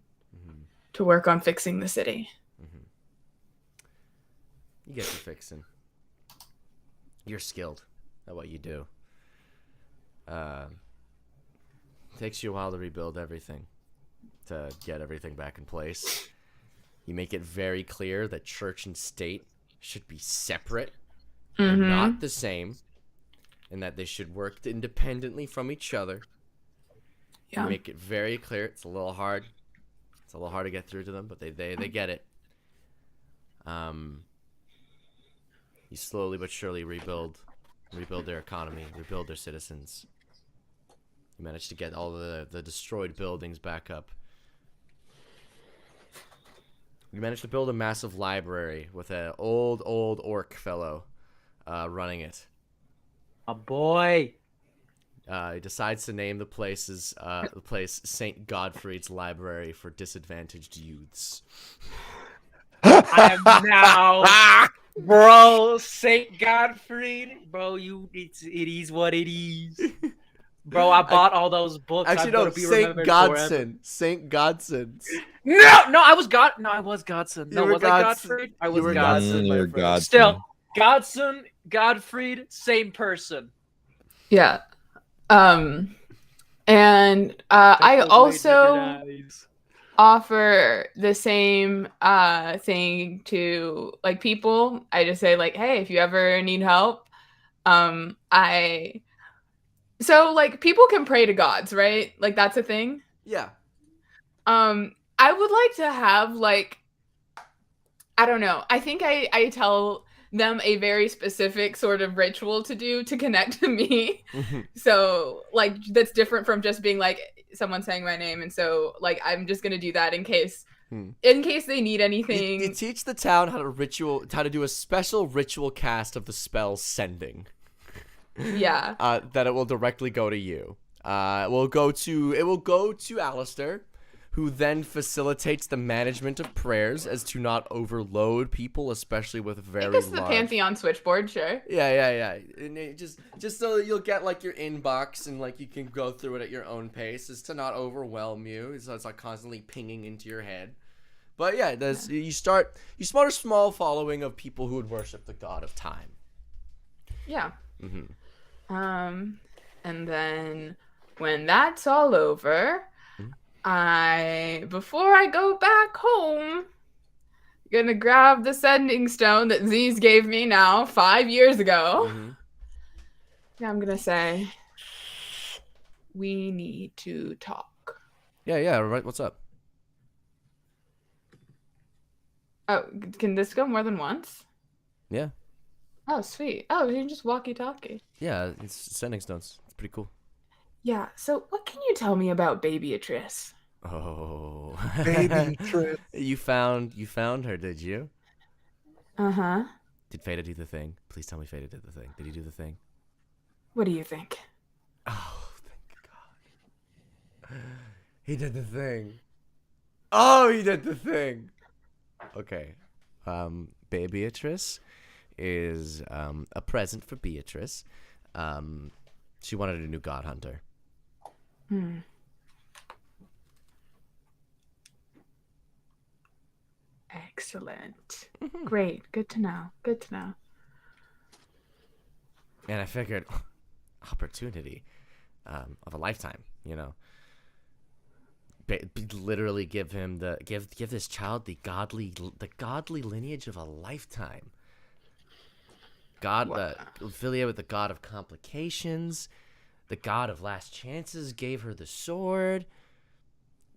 to work on fixing the city. You get to fixing. You're skilled at what you do. Takes you a while to rebuild everything, to get everything back in place. You make it very clear that church and state should be separate and not the same, and that they should work independently from each other. Yeah. You make it very clear. It's a little hard. It's a little hard to get through to them, but they get it. You slowly but surely rebuild rebuild their economy, rebuild their citizens. You managed to get all the destroyed buildings back up. You managed to build a massive library with an old orc fellow running it. A boy. He decides to name the place St. Godfred's Library for disadvantaged youths. I'm now, bro. Saint Godfred, bro. It is what it is, bro. I bought all those books. Actually, no, St. Godson. St. Godson's. No, I was Godson. No, You were was I Godfred? I was were Godson. my You're friend. Godson. Still, Godson, Godfred, same person. Yeah. And I also offer the same thing to like people. I just say like, hey, if you ever need help, so like people can pray to gods, right? Like that's a thing. Yeah. I would like to have like, I don't know. I think I tell them a very specific sort of ritual to do to connect to me. So like that's different from just being like someone saying my name, and so like I'm just gonna do that in case they need anything. You teach the town how to do a special ritual cast of the spell sending. Yeah. That it will directly go to you. It will go to Alistair, who then facilitates the management of prayers as to not overload people, especially with very I guess the large... Pantheon switchboard, sure. Yeah. And just so that you'll get like your inbox and like you can go through it at your own pace, is to not overwhelm you. So it's like constantly pinging into your head. But yeah, you start a small following of people who would worship the god of time. Yeah. And then when that's all over, before I go back home, gonna grab the sending stone that Z's gave me now 5 years ago. Yeah, I'm gonna say, we need to talk. Yeah, right. What's up? Oh, can this go more than once? Yeah. Oh, sweet. Oh, you can just walkie-talkie. Yeah, it's sending stones. It's pretty cool. Yeah, so what can you tell me about Baby Beatrice? Oh. Baby Beatrice. You found her, did you? Uh-huh. Did Theta do the thing? Please tell me Theta did the thing. Did he do the thing? What do you think? Oh, thank God. He did the thing. Oh, he did the thing. Okay. Baby Beatrice is a present for Beatrice. She wanted a new god hunter. Excellent. Great. Good to know. Good to know. And I figured, opportunity of a lifetime, you know. Literally give him give this child the godly lineage of a lifetime. God, affiliated with the god of complications, the god of last chances gave her the sword.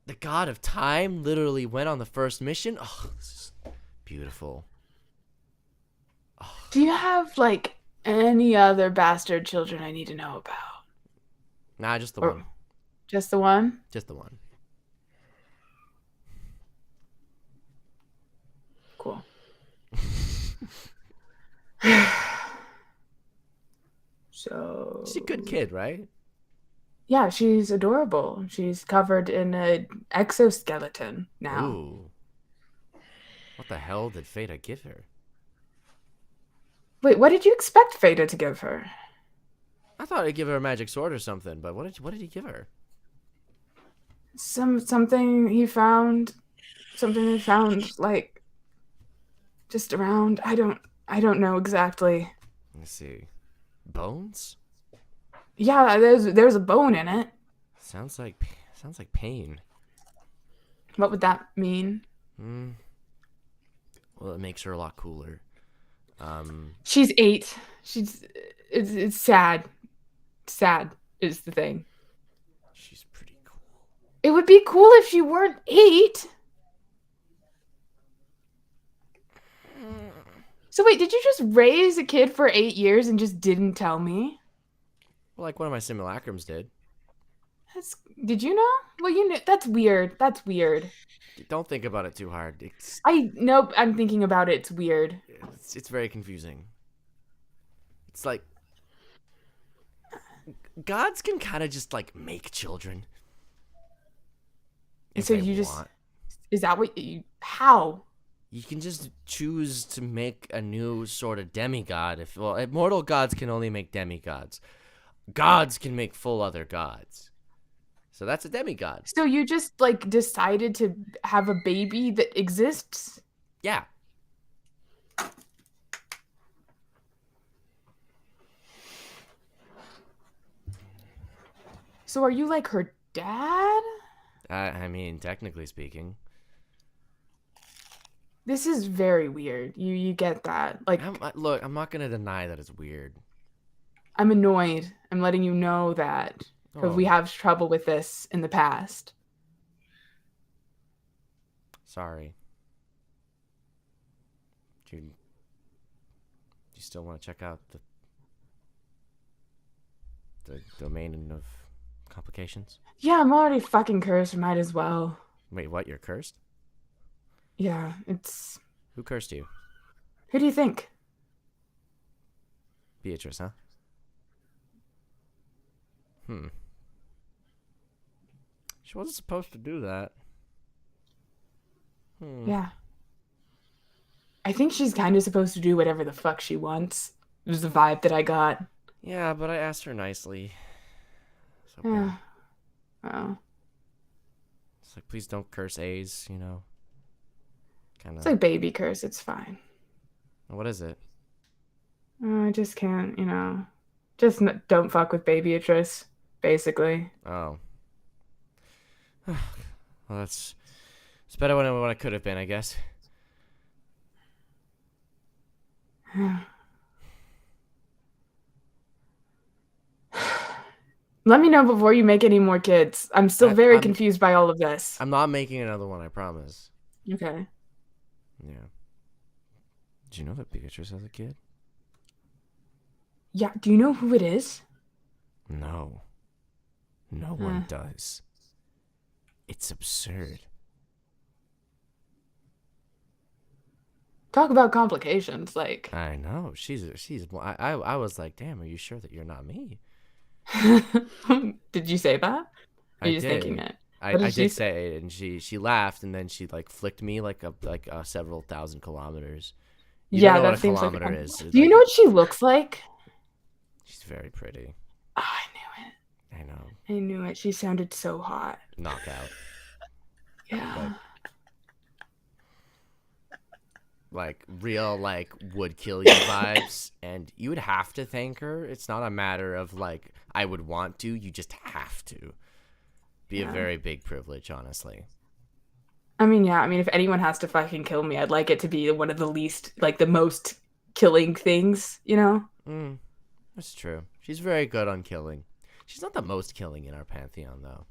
The god of time literally went on the first mission. Oh, this is beautiful. Oh. Do you have like any other bastard children I need to know about? Nah, just the one. Just the one? Just the one. Cool. So She's a good kid, right? yeah, she's adorable. She's covered in an exoskeleton now. Ooh. What the hell did Theta give her? Wait, what did you expect Theta to give her? I thought I'd give her a magic sword or something, but what did he give her? Something he found like just around. I don't know exactly. Let's see. Bones? Yeah, there's a bone in it. Sounds like pain. What would that mean? Well, it makes her a lot cooler. She's 8. It's sad. Sad is the thing. She's pretty cool. It would be cool if she weren't 8. So wait, did you just raise a kid for 8 years and just didn't tell me? Well, like one of my simulacrums did. Did you know? Well, you knew. That's weird. That's weird. Don't think about it too hard. Nope, I'm thinking about it. It's weird. It's very confusing. It's like gods can kind of just like make children. If So they you just want. is that what you how? You can just choose to make a new sort of demigod. Mortal gods can only make demigods. Gods can make full other gods. So that's a demigod. So you just like decided to have a baby that exists? Yeah. So are you like her dad? I mean, technically speaking. This is very weird. You get that. Like Look, I'm not going to deny that it's weird. I'm annoyed. I'm letting you know that because we Oh. have trouble with this in the past. Sorry. Do you still want to check out the domain of complications? Yeah, I'm already fucking cursed. Might as well. Wait, what? You're cursed? Yeah, it's. Who cursed you? Who do you think? Beatrice, huh? She wasn't supposed to do that. Yeah. I think she's kind of supposed to do whatever the fuck she wants. It was the vibe that I got. Yeah, but I asked her nicely. So Yeah. Oh. it's like, please don't curse A's, you know? Kind It's of. like baby curse. It's fine. What is it? I just can't, Just don't fuck with baby Beatrice, basically. Oh. Well, it's better than what I could have been, I guess. Let me know before you make any more kids. I'm still very I'm- confused by all of this. I'm not making another one, I promise. Okay. Yeah. Did you know that Beatrice has a kid? Yeah, do you know who it is? No. No one does. It's absurd. Talk about complications, like. I know. I was like, damn, are you sure that you're not me? Did you say that? Are you just did. thinking it? I What did she did say it, and she laughed, and then she like flicked me like several thousand kilometers. You Yeah, don't know that what a seems like. kilometer is. Do you know what she looks like? She's very pretty. Oh, I knew it. I know. I knew it. She sounded so hot. Knockout. Yeah. Like real like would kill you vibes, and you would have to thank her. It's not a matter of like I would want to. You just have to. Be a very big privilege, honestly. I mean, yeah. I mean, if anyone has to fucking kill me, I'd like it to be one of the least, like the most killing things, That's true. She's very good on killing. She's not the most killing in our pantheon, though.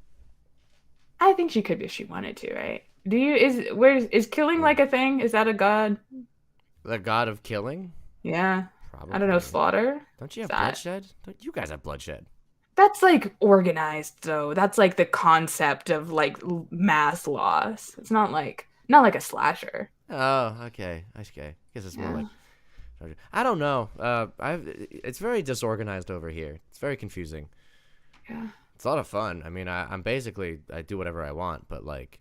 I think she could be if she wanted to, right? Is killing like a thing? Is that a god? The god of killing? Yeah. Probably. I don't know, slaughter? Don't you have Is that- bloodshed? You guys have bloodshed. That's like organized though. That's like the concept of like mass loss. It's not like a slasher. Oh, okay. Okay. Guess it's more like. I don't know. It's very disorganized over here. It's very confusing. Yeah. It's a lot of fun. I mean, I'm basically I do whatever I want, but like,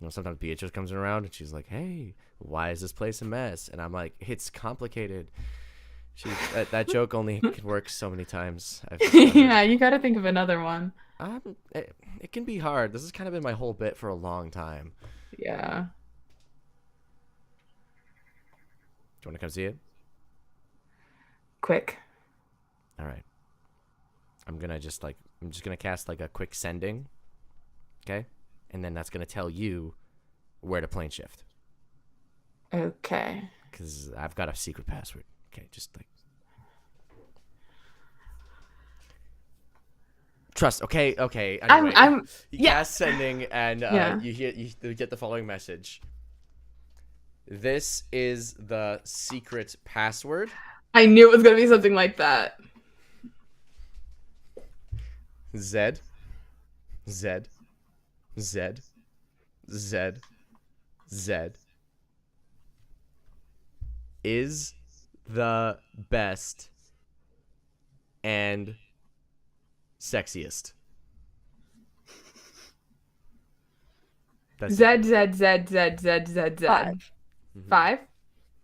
sometimes Beatrice comes around and she's like, "Hey, why is this place a mess?" And I'm like, "It's complicated." That joke only can work so many times. Yeah, you got to think of another one. It can be hard. This has kind of been my whole bit for a long time. Yeah. Do you want to come see it? Quick. All right. I'm just gonna cast like a quick sending. Okay, and then that's gonna tell you where to plane shift. Okay. Because I've got a secret password. Okay, just like trust. Okay. Anyway, you yeah. cast sending, and Yeah. you get the following message. This is the secret password. I knew it was gonna be something like that. Z. Z. Z. Z. Z. Is the best and sexiest. That's Z it. Z Z Z Z Z Z. 5. 5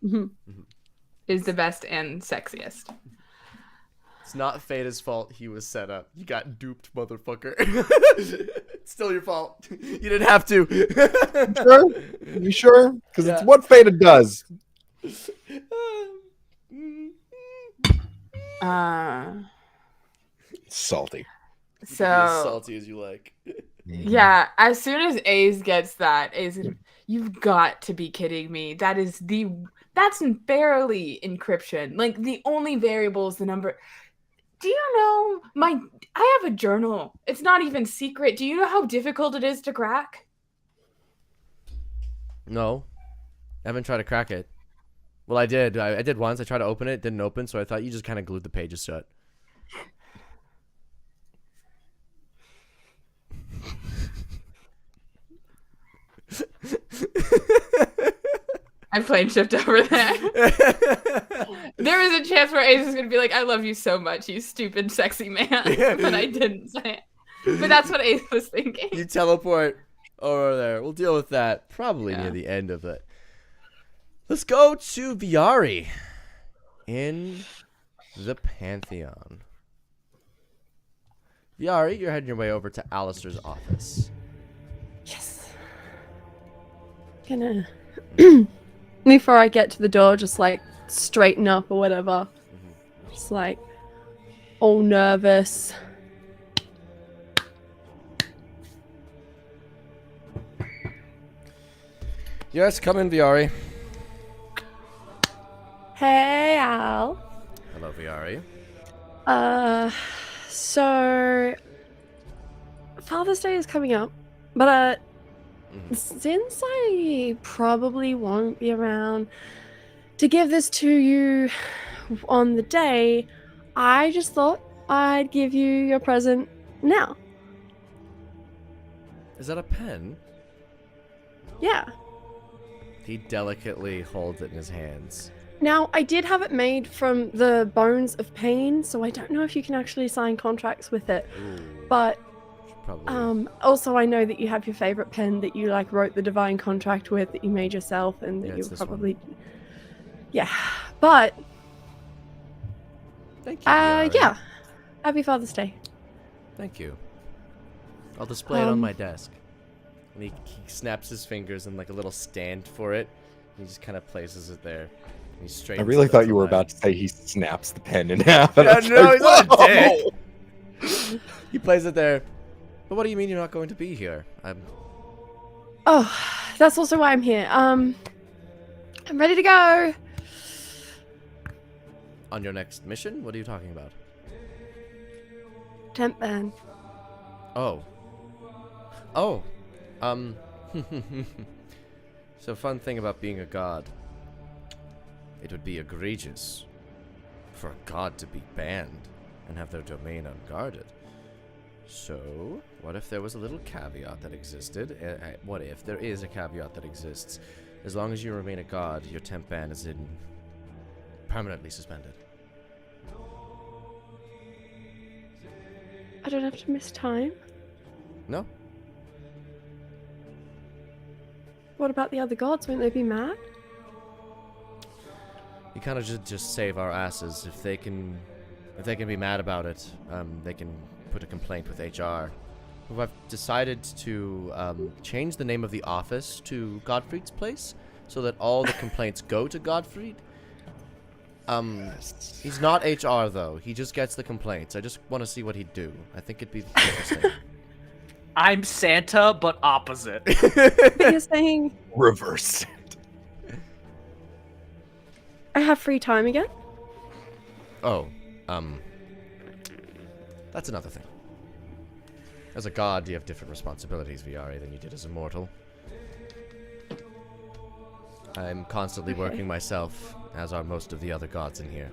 Mhm. is the best and sexiest. It's not Theta's fault he was set up. You got duped, motherfucker. It's still your fault. You didn't have to. Sure? You sure? Because Yeah. it's what Theta does. Salty. Be as So salty as you like. yeah, as soon as Ace gets that, Ace, you've got to be kidding me. That's barely encryption. Like the only variable is the number. Do you know I have a journal. It's not even secret. Do you know how difficult it is to crack? No. I haven't tried to crack it. Well, I did. I did once. I tried to open it. It didn't open, so I thought you just kind of glued the pages shut. I plane shift over there. There is a chance where Ace is gonna be like, "I love you so much, you stupid, sexy man," but I didn't say it. But that's what Ace was thinking. You teleport over there. We'll deal with that probably Yeah. near the end of it. Let's go to Viari in the Pantheon. Viari, you're heading your way over to Alistair's office. Yes. Gonna before I get to the door, just like straighten up or whatever. Just like all nervous. Yes, come in, Viari. Hey, Al. Hello, Viari. So Father's Day is coming up, but since I probably won't be around to give this to you on the day, I just thought I'd give you your present now. Is that a pen? Yeah. He delicately holds it in his hands. Now, I did have it made from the bones of pain, so I don't know if you can actually sign contracts with it. Ooh, But should probably. also I know that you have your favorite pen that you like wrote the divine contract with, that you made yourself, and that Yeah, you it's this one. probably yeah. But Thank you. Viari. yeah. Happy Father's Day. Thank you. I'll display it on Um, my desk. And he snaps his fingers in like a little stand for it. And he just kind of places it there. And he I straightens really it thought up you were to about life. to say he snaps the pen in half. and Yeah, I was no, like, he's not a "Whoa!" dick. He plays it there. But what do you mean you're not going to be here? Oh, that's also why I'm here. I'm ready to go. On your next mission? What are you talking about? Temp ban. Oh. Oh. So fun thing about being a god. It would be egregious for a god to be banned and have their domain unguarded. So, what if there was a little caveat that existed? What if there is a caveat that exists? As long as you remain a god, your temp ban is permanently suspended. I don't have to miss time. No? What about the other gods? Won't they be mad? You kind of just save our asses. If they can be mad about it, they can put a complaint with HR. Who I've decided to change the name of the office to Godfred's place, so that all the complaints go to Godfred. He's not HR though. He just gets the complaints. I just want to see what he'd do. I think it'd be interesting. I'm Santa, but opposite. But you're saying Reverse. I have free time again? Oh, that's another thing. As a god, you have different responsibilities, Viari, than you did as a mortal. I'm constantly working myself, as are most of the other gods in here.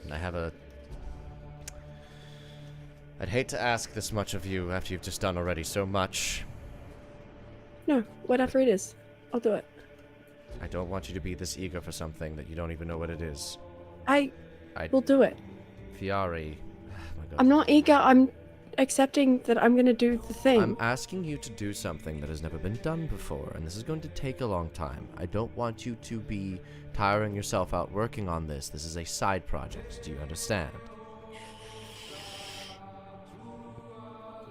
And I have a... I'd hate to ask this much of you after you've just done already so much. No, whatever it is, I'll do it. I don't want you to be this eager for something that you don't even know what it is. I will do it. Fiari... my God. I'm not eager. I'm accepting that I'm gonna do the thing. I'm asking you to do something that has never been done before, and this is going to take a long time. I don't want you to be tiring yourself out working on this. This is a side project. Do you understand?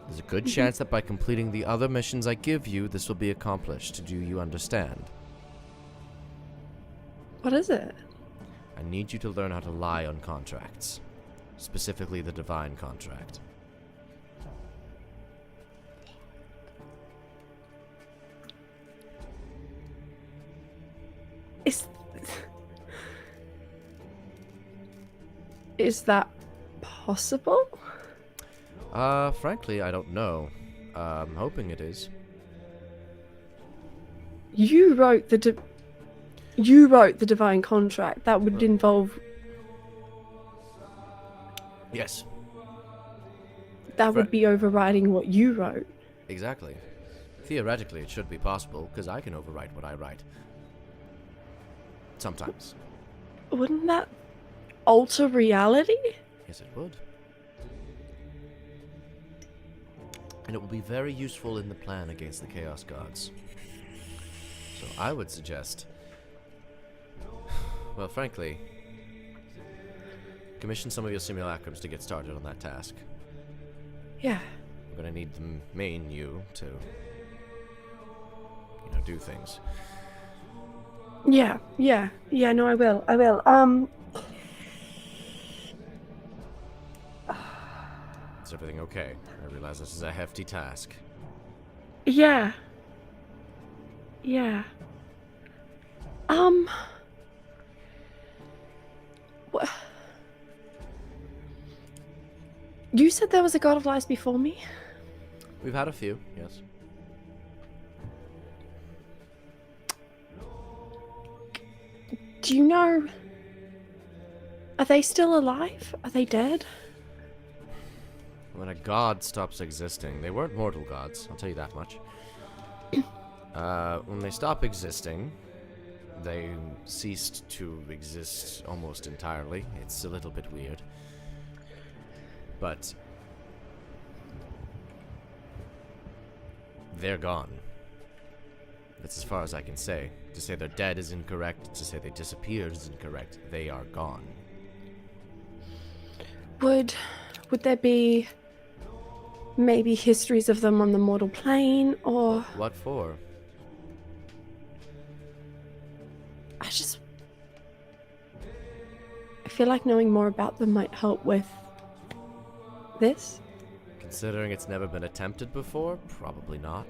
There's a good chance that by completing the other missions I give you, this will be accomplished. Do you understand? What is it? I need you to learn how to lie on contracts. Specifically the divine contract. Is that possible? Frankly, I don't know. I'm hoping it is. You wrote the divine contract. That would involve. Yes, That would be overriding what you wrote. exactly. Theoretically, it should be possible, because I can overwrite what I write. Sometimes. Wouldn't that alter reality? Yes, it would. And it will be very useful in the plan against the Chaos Gods. So I would suggest... Well, frankly... commission some of your simulacrums to get started on that task. Yeah. We're gonna need the main you to... do things. Yeah. No, I will. Is everything okay? I realize this is a hefty task. Yeah. You said there was a god of lies before me? We've had a few, yes. Do you know... Are they still alive? Are they dead? When a god stops existing, they weren't mortal gods, I'll tell you that much. When they stop existing, they ceased to exist almost entirely. It's a little bit weird. But they're gone. That's as far as I can say. To say they're dead is incorrect. To say they disappeared is incorrect. They are gone. Would there be maybe histories of them on the mortal plane, or... What for? I feel like knowing more about them might help with this. Considering it's never been attempted before, probably not.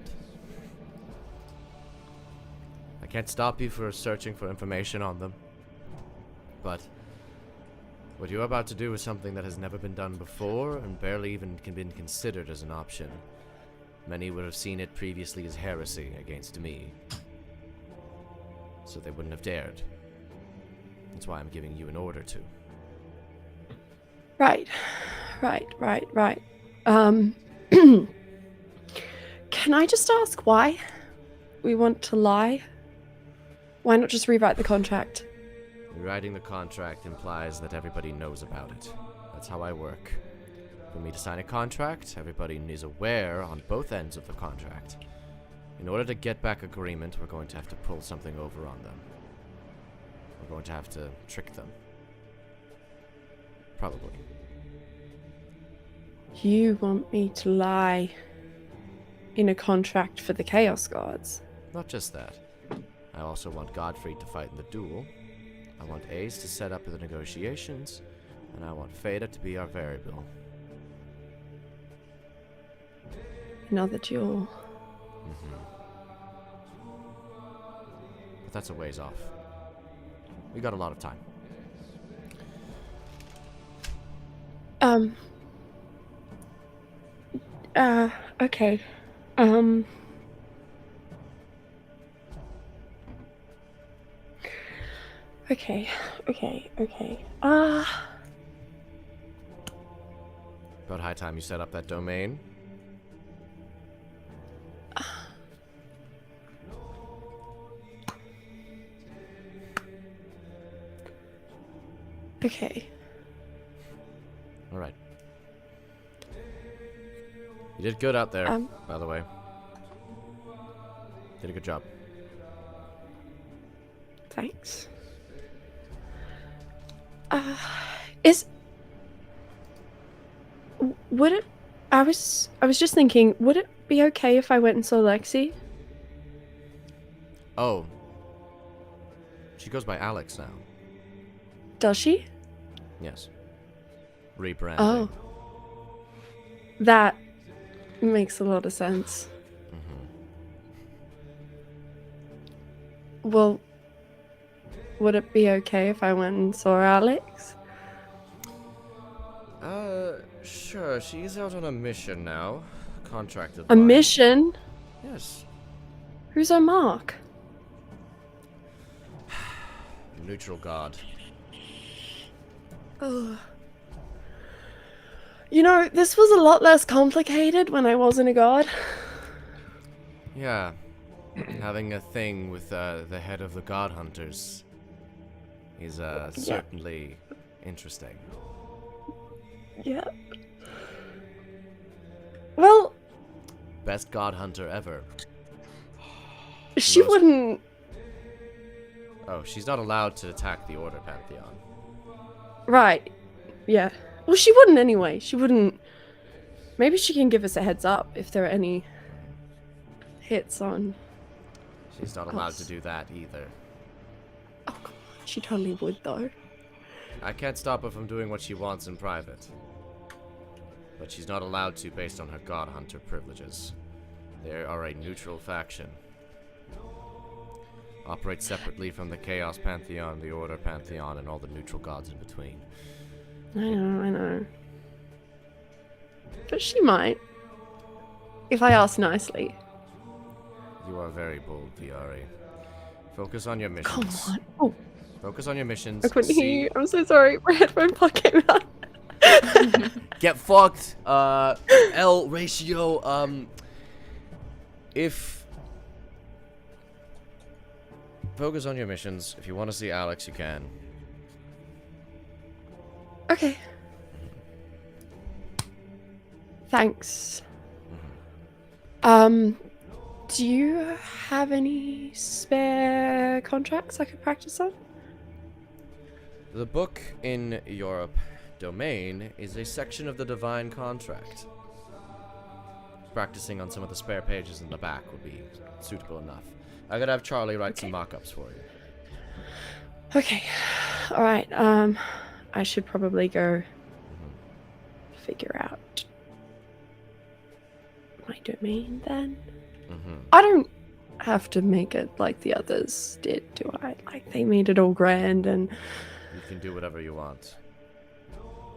I can't stop you for searching for information on them. But what you're about to do is something that has never been done before and barely even been considered as an option. Many would have seen it previously as heresy against me. So they wouldn't have dared. That's why I'm giving you an order to. Right. Can I just ask why we want to lie? Why not just rewrite the contract? Rewriting the contract implies that everybody knows about it. That's how I work. For me to sign a contract, everybody is aware on both ends of the contract. In order to get back agreement, we're going to have to pull something over on them. We're going to have to trick them. Probably. You want me to lie in a contract for the Chaos Gods? Not just that. I also want Godfred to fight in the duel. I want Ace to set up the negotiations. And I want Theta to be our variable. Another duel. But that's a ways off. We got a lot of time. Okay. Okay. About high time you set up that domain. Okay. All right. You did good out there, Um. by the way. Did a good job. Thanks. Would it? I was just thinking, would it be okay if I went and saw Lexi? Oh. She goes by Alex now. Does she? Yes. Rebranding. Oh. That makes a lot of sense. Well, would it be okay if I went and saw Alex? Sure. She's out on a mission now. Contracted. A by- mission? Yes. Who's our Mark? Neutral god. Ugh. You know, this was a lot less complicated when I wasn't a god. Yeah. Having a thing with the head of the god hunters is certainly interesting. Yeah. Well, Best god hunter ever. she Most- wouldn't. Oh, she's not allowed to attack the Order Pantheon. Right. Yeah. Well, she wouldn't anyway. She wouldn't. Maybe she can give us a heads up if there are any hits on. She's not allowed to Us. do that either. Oh, come on. She totally would, though. I can't stop her from doing what she wants in private. But she's not allowed to based on her god hunter privileges. They are a neutral faction. Operate separately from the Chaos Pantheon, the Order Pantheon, and all the neutral gods in between. I know. But she might. If I ask nicely. You are very bold, Viari. Focus on your Come missions. on. Oh, Focus on your missions. I couldn't See- hear you. I'm so sorry. My headphone plug came out. Get fucked. L ratio. If focus on your missions. If you want to see Alex, you can. Okay. Thanks. Do you have any spare contracts I could practice on? The book in Europe domain is a section of the Divine Contract. Practicing on some of the spare pages in the back would be suitable enough. I could have Charlie write some mock-ups for you. Okay. All right. I should probably go figure out my domain then. I don't have to make it like the others did, do I? Like they made it all grand and. You can do whatever you want.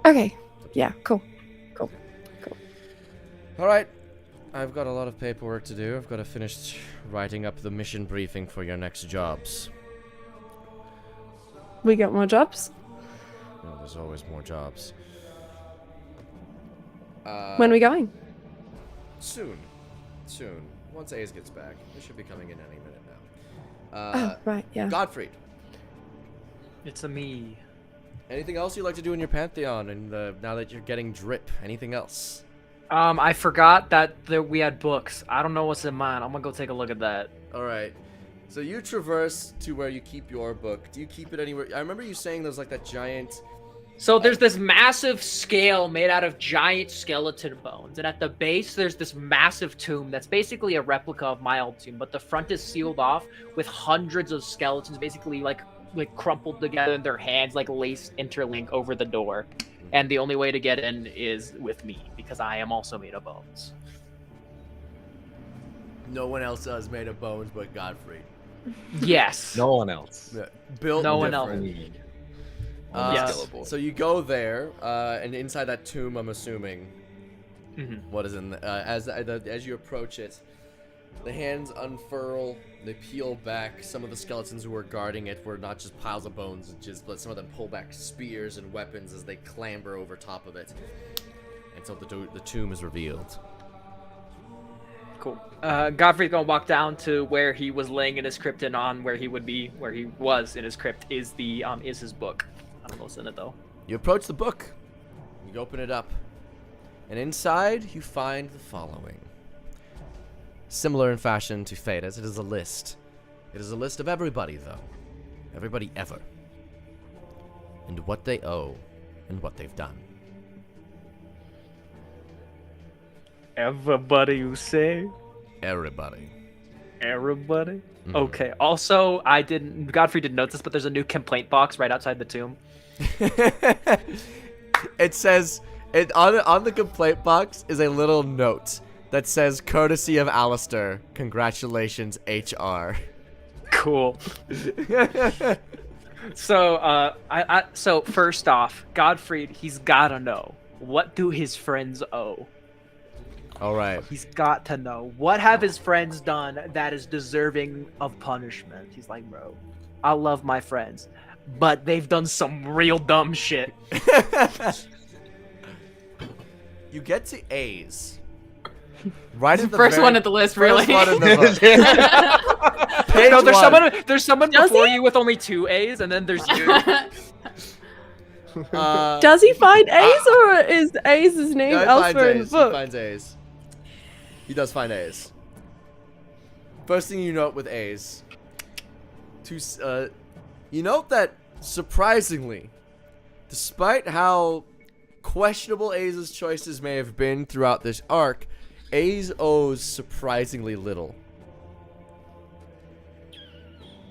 Okay. Yeah. Cool. All right. I've got a lot of paperwork to do. I've got to finish writing up the mission briefing for your next jobs. We got more jobs. Oh, there's always more jobs. When are we going? Soon. Once Ace gets back, they should be coming in any minute now. Oh, right. Yeah. Godfred, It's a me. anything else you'd like to do in your Pantheon? And now that you're getting drip, anything else? I forgot that we had books. I don't know what's in mine. I'm gonna go take a look at that. All right. So you traverse to where you keep your book. Do you keep it anywhere? I remember you saying there's like that giant. So there's this massive scale made out of giant skeleton bones, and at the base there's this massive tomb that's basically a replica of my old tomb, but the front is sealed off with hundreds of skeletons, basically like crumpled together in their hands, like lace interlink over the door. And the only way to get in is with me, because I am also made of bones. No one else is made of bones but Godfrey. Yes. No one else. Built No one different. Yes. So you go there, and inside that tomb, I'm assuming, Mhm. what is in as you approach it, The hands unfurl, they peel back. Some of the skeletons who were guarding it were not just piles of bones, but some of them pull back spears and weapons as they clamber over top of it. Until the tomb is revealed. Cool. Godfrey's gonna walk down to where he was laying in his crypt, and on where he was in his crypt is his book. I don't know what's in it though. You approach the book. You open it up. And inside, you find the following. Similar in fashion to Theda's, it is a list. It is a list of everybody, though. Everybody ever. And what they owe, and what they've done. Everybody, you say? Everybody. Everybody? Mhm. Okay. Also, Godfrey didn't notice, but there's a new complaint box right outside the tomb. It says, on the complaint box is a little note that says, courtesy of Alistair, congratulations, HR. Cool. So, so first off, Godfrey, he's gotta know, what do his friends owe? All right. He's got to know. What have his friends done that is deserving of punishment? He's like, bro, I love my friends, but they've done some real dumb shit. You get to A's. Right at the First very one at the list, really. First one in the book. Page No, one. there's someone Does before he? you with only 2 A's, and then there's you. Does he find A's, or is A's his name Yeah, he elsewhere in the finds A's. book? He finds A's. He does find A's. First thing you note with A's, you note that surprisingly, despite how questionable A's choices may have been throughout this arc, A's owes surprisingly little.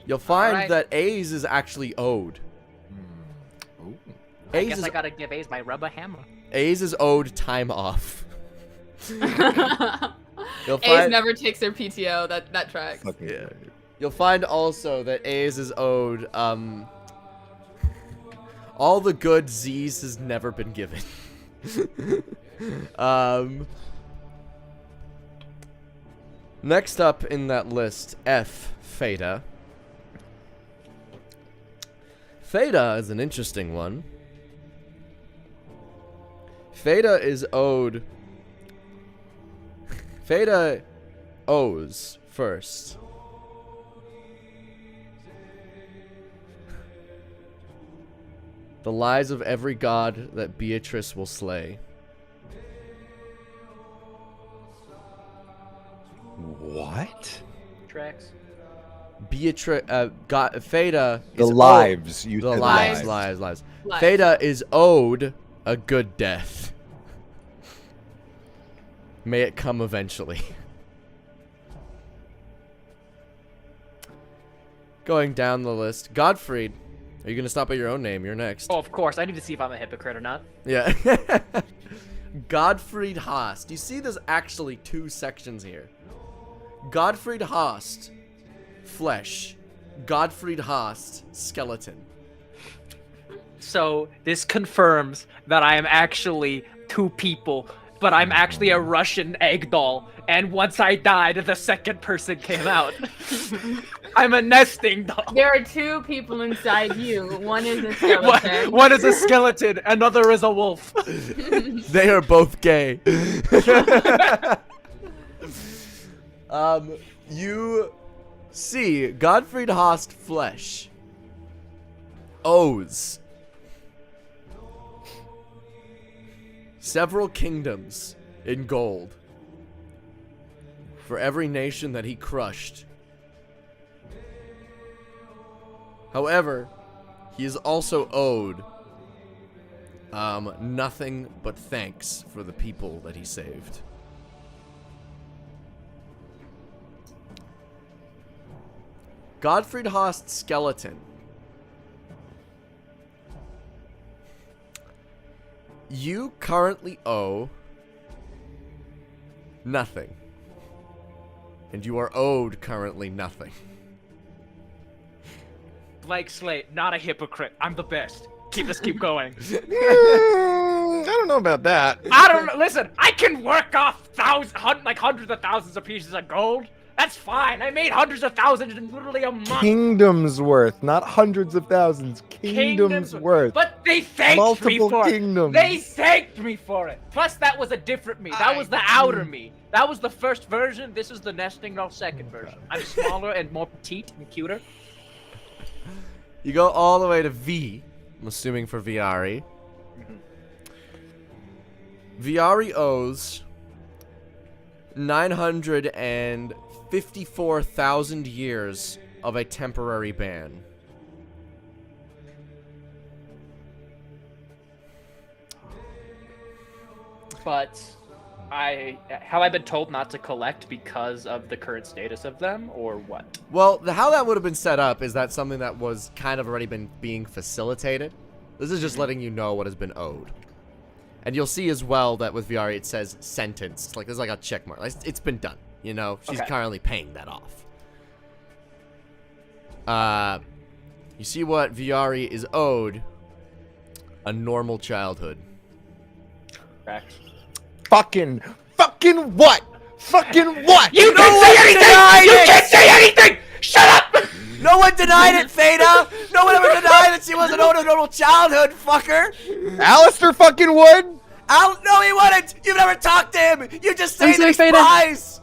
You'll find Alright. that A's is actually owed. Ooh. I guess I gotta give A's my rubber hammer. A's is owed time off. You'll A's find, never takes their PTO. That tracks. Fucking Yeah. great. You'll find also that A's is owed, all the good Z's has never been given. Next up in that list, F, Theta. Theta is an interesting one. Theta is owed... Theta owes first. The lives of every god that Beatrice will slay. What? Tracks. Beatrice, Theta The is lives. You The said lives. Lives. Theta is owed a good death. May it come eventually. Going down the list, Godfred. Are you gonna stop at your own name? You're next. Oh, of course. I need to see if I'm a hypocrite or not. Yeah. Godfred Hast. You see there's actually 2 sections here. Godfred Hast, flesh. Godfred Hast, skeleton. So this confirms that I am actually 2 people, but I'm actually a Russian egg doll. And once I died, the second person came out. I'm a nesting doll. There are 2 people inside you. One is a skeleton. One is a skeleton, another is a wolf. They are both gay. You see, Godfred Hast flesh owes several kingdoms in gold for every nation that he crushed. However, he is also owed nothing but thanks for the people that he saved. Godfred Hast skeleton. You currently owe nothing. And you are owed currently nothing. Blank slate, not a hypocrite. I'm the best. Keep going. I don't know about that. I don't know. Listen, I can work off hundreds of thousands of pieces of gold, That's fine. I made hundreds of thousands in literally a month. Kingdoms worth, not hundreds of thousands. Kingdoms worth. But they thanked me Multiple for kingdoms. it. They thanked me for it. Plus, that was a different me. That was the outer me. That was the first version. This is the nesting doll second version. I'm smaller and more petite and cuter. You go all the way to V, I'm assuming for Viari. Viari owes 954,000 years of a temporary ban. But have I been told not to collect because of the current status of them, or what? Well, how that would have been set up is that something that was kind of already been being facilitated. This is just letting you know what has been owed. And you'll see as well that with Viari it says sentenced. Like, there's like a check mark. Like, it's been done, you know? She's currently paying that off. You see what Viari is owed? A normal childhood. Correct. Fucking what? Fucking what? You can't say anything! You can't say anything! Shut up! No one denied it, Theta! No one ever denied that she wasn't owed a normal childhood, fucker! Alistair fucking would? No, he wouldn't! You've never talked to him! You just say sorry, these Theta. lies!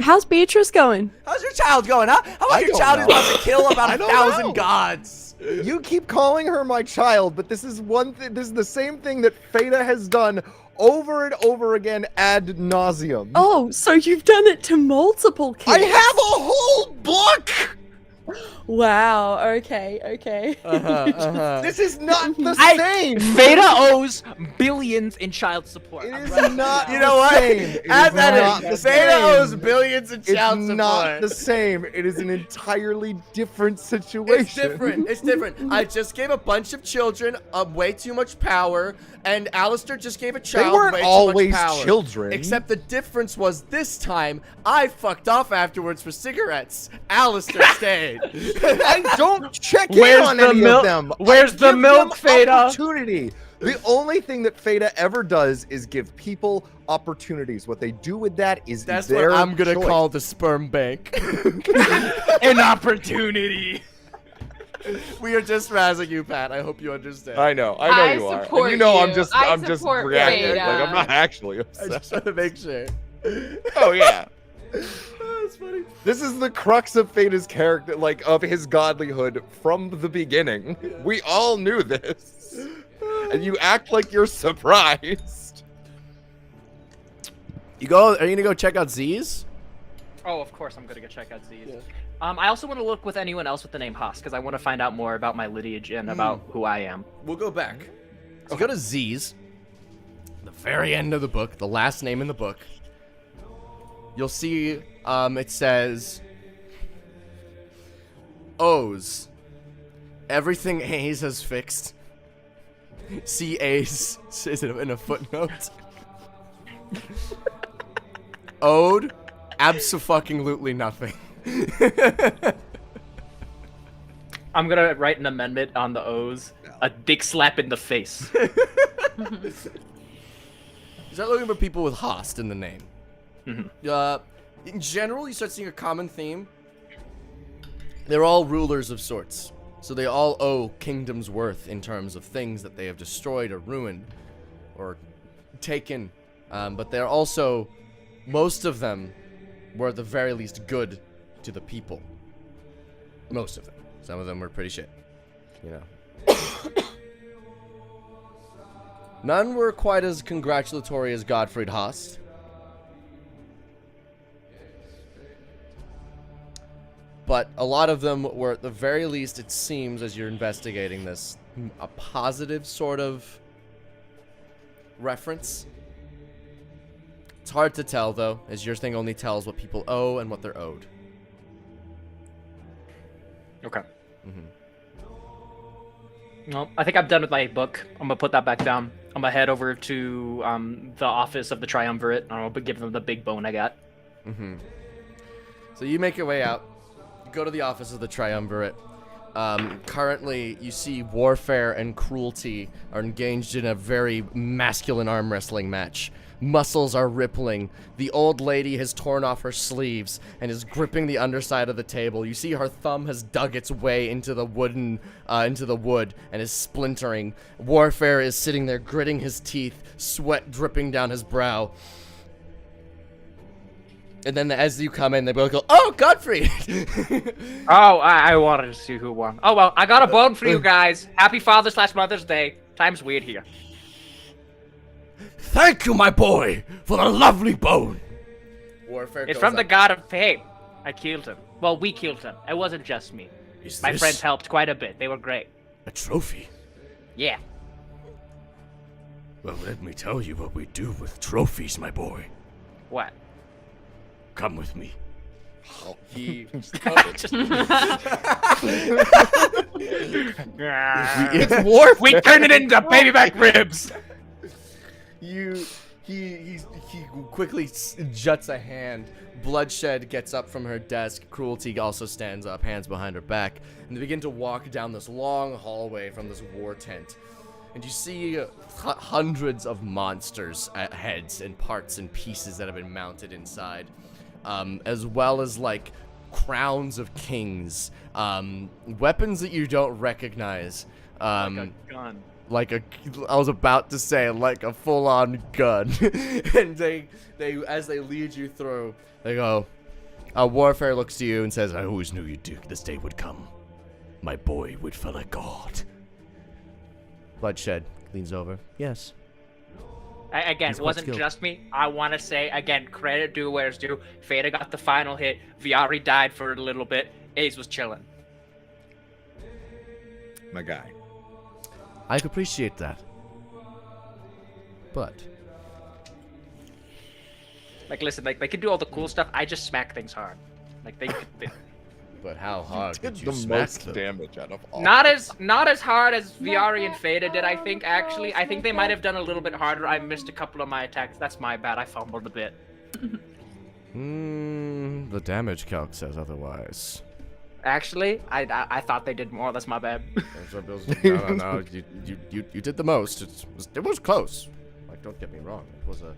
How's Beatrice going? How's your child going, huh? How about I your don't child know. who's about to kill about I 1,000 don't know. gods? You keep calling her my child, but this is this is the same thing that Theta has done over and over again ad nauseum. Oh, so you've done it to multiple kids. I have a whole book! Wow, okay. This is not the same! Theta owes billions in child support. It I'm is right. not You the know what? same. It Add is that not in. the Theta same. owes billions in child It's support. not the same. It is an entirely different situation. It's different. It's different. I just gave a bunch of children way too much power, and Alistair just gave a child weren't way always too much power. children. Except the difference was this time I fucked off afterwards for cigarettes. Alistair stayed. I don't check in Where's on the any milk- of them. where's I the give milk, them Theta? Opportunity. The only thing that Theta ever does is give people opportunities. What they do with that is That's their what I'm gonna choice. call the sperm bank. An opportunity. We are just razzing you, Pat. I hope you understand. I know I you are. And support you know I'm you. just I I'm just support reacting. Theta. Like I'm not actually I upset. just want to make sure. Oh yeah. Oh, that's funny. This is the crux of Theta's character, like of his godlyhood from the beginning. We all knew this. And you act like you're surprised. Are you gonna go check out Z's? Oh, of course I'm gonna go check out Z's. Yeah. I also want to look with anyone else with the name Haas, because I want to find out more about my lineage and about who I am. We'll go back. So go to Z's. The very end of the book, the last name in the book. You'll see it says O's. Everything A's has fixed. See A's is in a footnote. Owed abso-fucking-lutely nothing. I'm gonna write an amendment on the O's. A dick slap in the face. Start looking for people with Host in the name. In general, you start seeing a common theme. They're all rulers of sorts. So they all owe kingdoms worth in terms of things that they have destroyed or ruined or taken. But they're also, most of them were at the very least good to the people. Most of them. Some of them were pretty shit. You know. None were quite as congratulatory as Godfred Host. But a lot of them were, at the very least, it seems, as you're investigating this, a positive sort of reference. It's hard to tell, though, as your thing only tells what people owe and what they're owed. Okay. Well, I think I'm done with my book. I'm gonna put that back down. I'm gonna head over to the office of the Triumvirate, and I'll give them the big bone I got. So you make your way out. You go to the office of the Triumvirate. Currently, you see Warfare and Cruelty are engaged in a very masculine arm wrestling match. muscles are rippling. The old lady has torn off her sleeves and is gripping the underside of the table. You see her thumb has dug its way into the wood and is splintering. Warfare is sitting there gritting his teeth, sweat dripping down his brow. And then as you come in, they both go, "Oh, Godfred!" Oh, I wanted to see who won. Oh, well, I got a bone for you guys. Happy Father's/Mother's Day. Time's weird here. Thank you, my boy, for the lovely bone. Warfare It's goes from the up. god of fame. I killed him. Well, we killed him. It wasn't just me. Is My this friends helped quite a bit. They were great. a trophy? Yeah. Well, let me tell you what we do with trophies, my boy. What? Come with me. He. It's Warfare. We turn it into baby back ribs. He quickly juts a hand. Bloodshed gets up from her desk. Cruelty also stands up, hands behind her back, and they begin to walk down this long hallway from this war tent. And you see hundreds of monsters' heads and parts and pieces that have been mounted inside, as well as like crowns of kings, weapons that you don't recognize. Like a gun. I was about to say, like a full-on gun. And they, as they lead you through, they go, Warfare looks to you and says, "I always knew this day would come. My boy would feel like God." Bloodshed leans over. Yes. Again, He's it quite wasn't skilled. just me. I want to say, again, credit due where it's due. Theta got the final hit. Viari died for a little bit. Ace was chilling. My guy. I could appreciate that. But Like, listen, like, they can do all the cool stuff. I just smack things hard. Like, but how hard Did could you the smack most them? damage out of all. not as hard as Viari and Theta did, I think, actually. I think they might have done a little bit harder. I missed a couple of my attacks. That's my bad. I fumbled a bit. The damage calc says otherwise. Actually, I thought they did more. That's my bad. No, you did the most. It was close. Like, don't get me wrong. It was a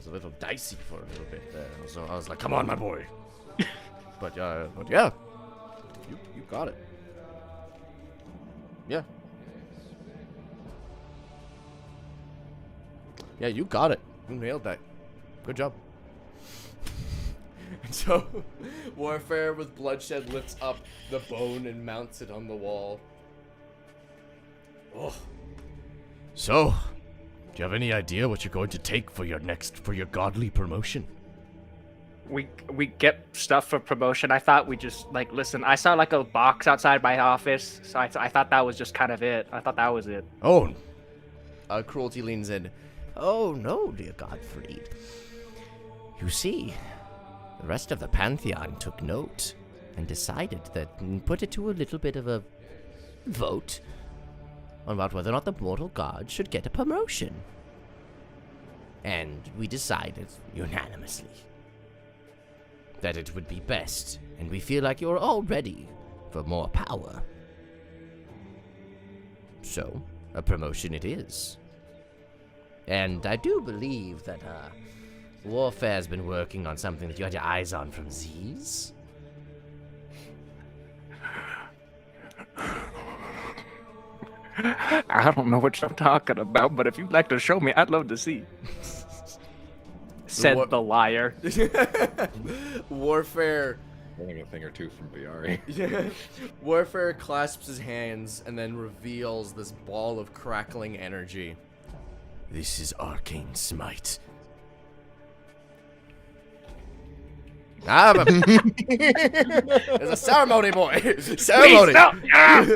little dicey for a little bit there. So I was like, "Come on, my boy." but yeah, you got it. Yeah. Yeah, you got it. You nailed that. Good job. And so, Warfare with Bloodshed lifts up the bone and mounts it on the wall. Oh. So, do you have any idea what you're going to take for your godly promotion? We get stuff for promotion. I thought we just, like, listen, I saw, like, a box outside my office, so I thought that was just kind of it. I thought that was it. Oh. Cruelty leans in. Oh, no, dear Godfred. You see, the rest of the Pantheon took note and decided that, put it to a little bit of a vote on about whether or not the mortal god should get a promotion. And we decided unanimously that it would be best, and we feel like you're all ready for more power. So, a promotion it is. And I do believe that, Warfare's been working on something that you had your eyes on from Z's. I don't know what you're talking about, but if you'd like to show me, I'd love to see. Said the liar. Warfare. Learning a thing or two from Viari. Warfare clasps his hands and then reveals this ball of crackling energy. This is arcane smite. There's a ceremony, boy. Ceremony.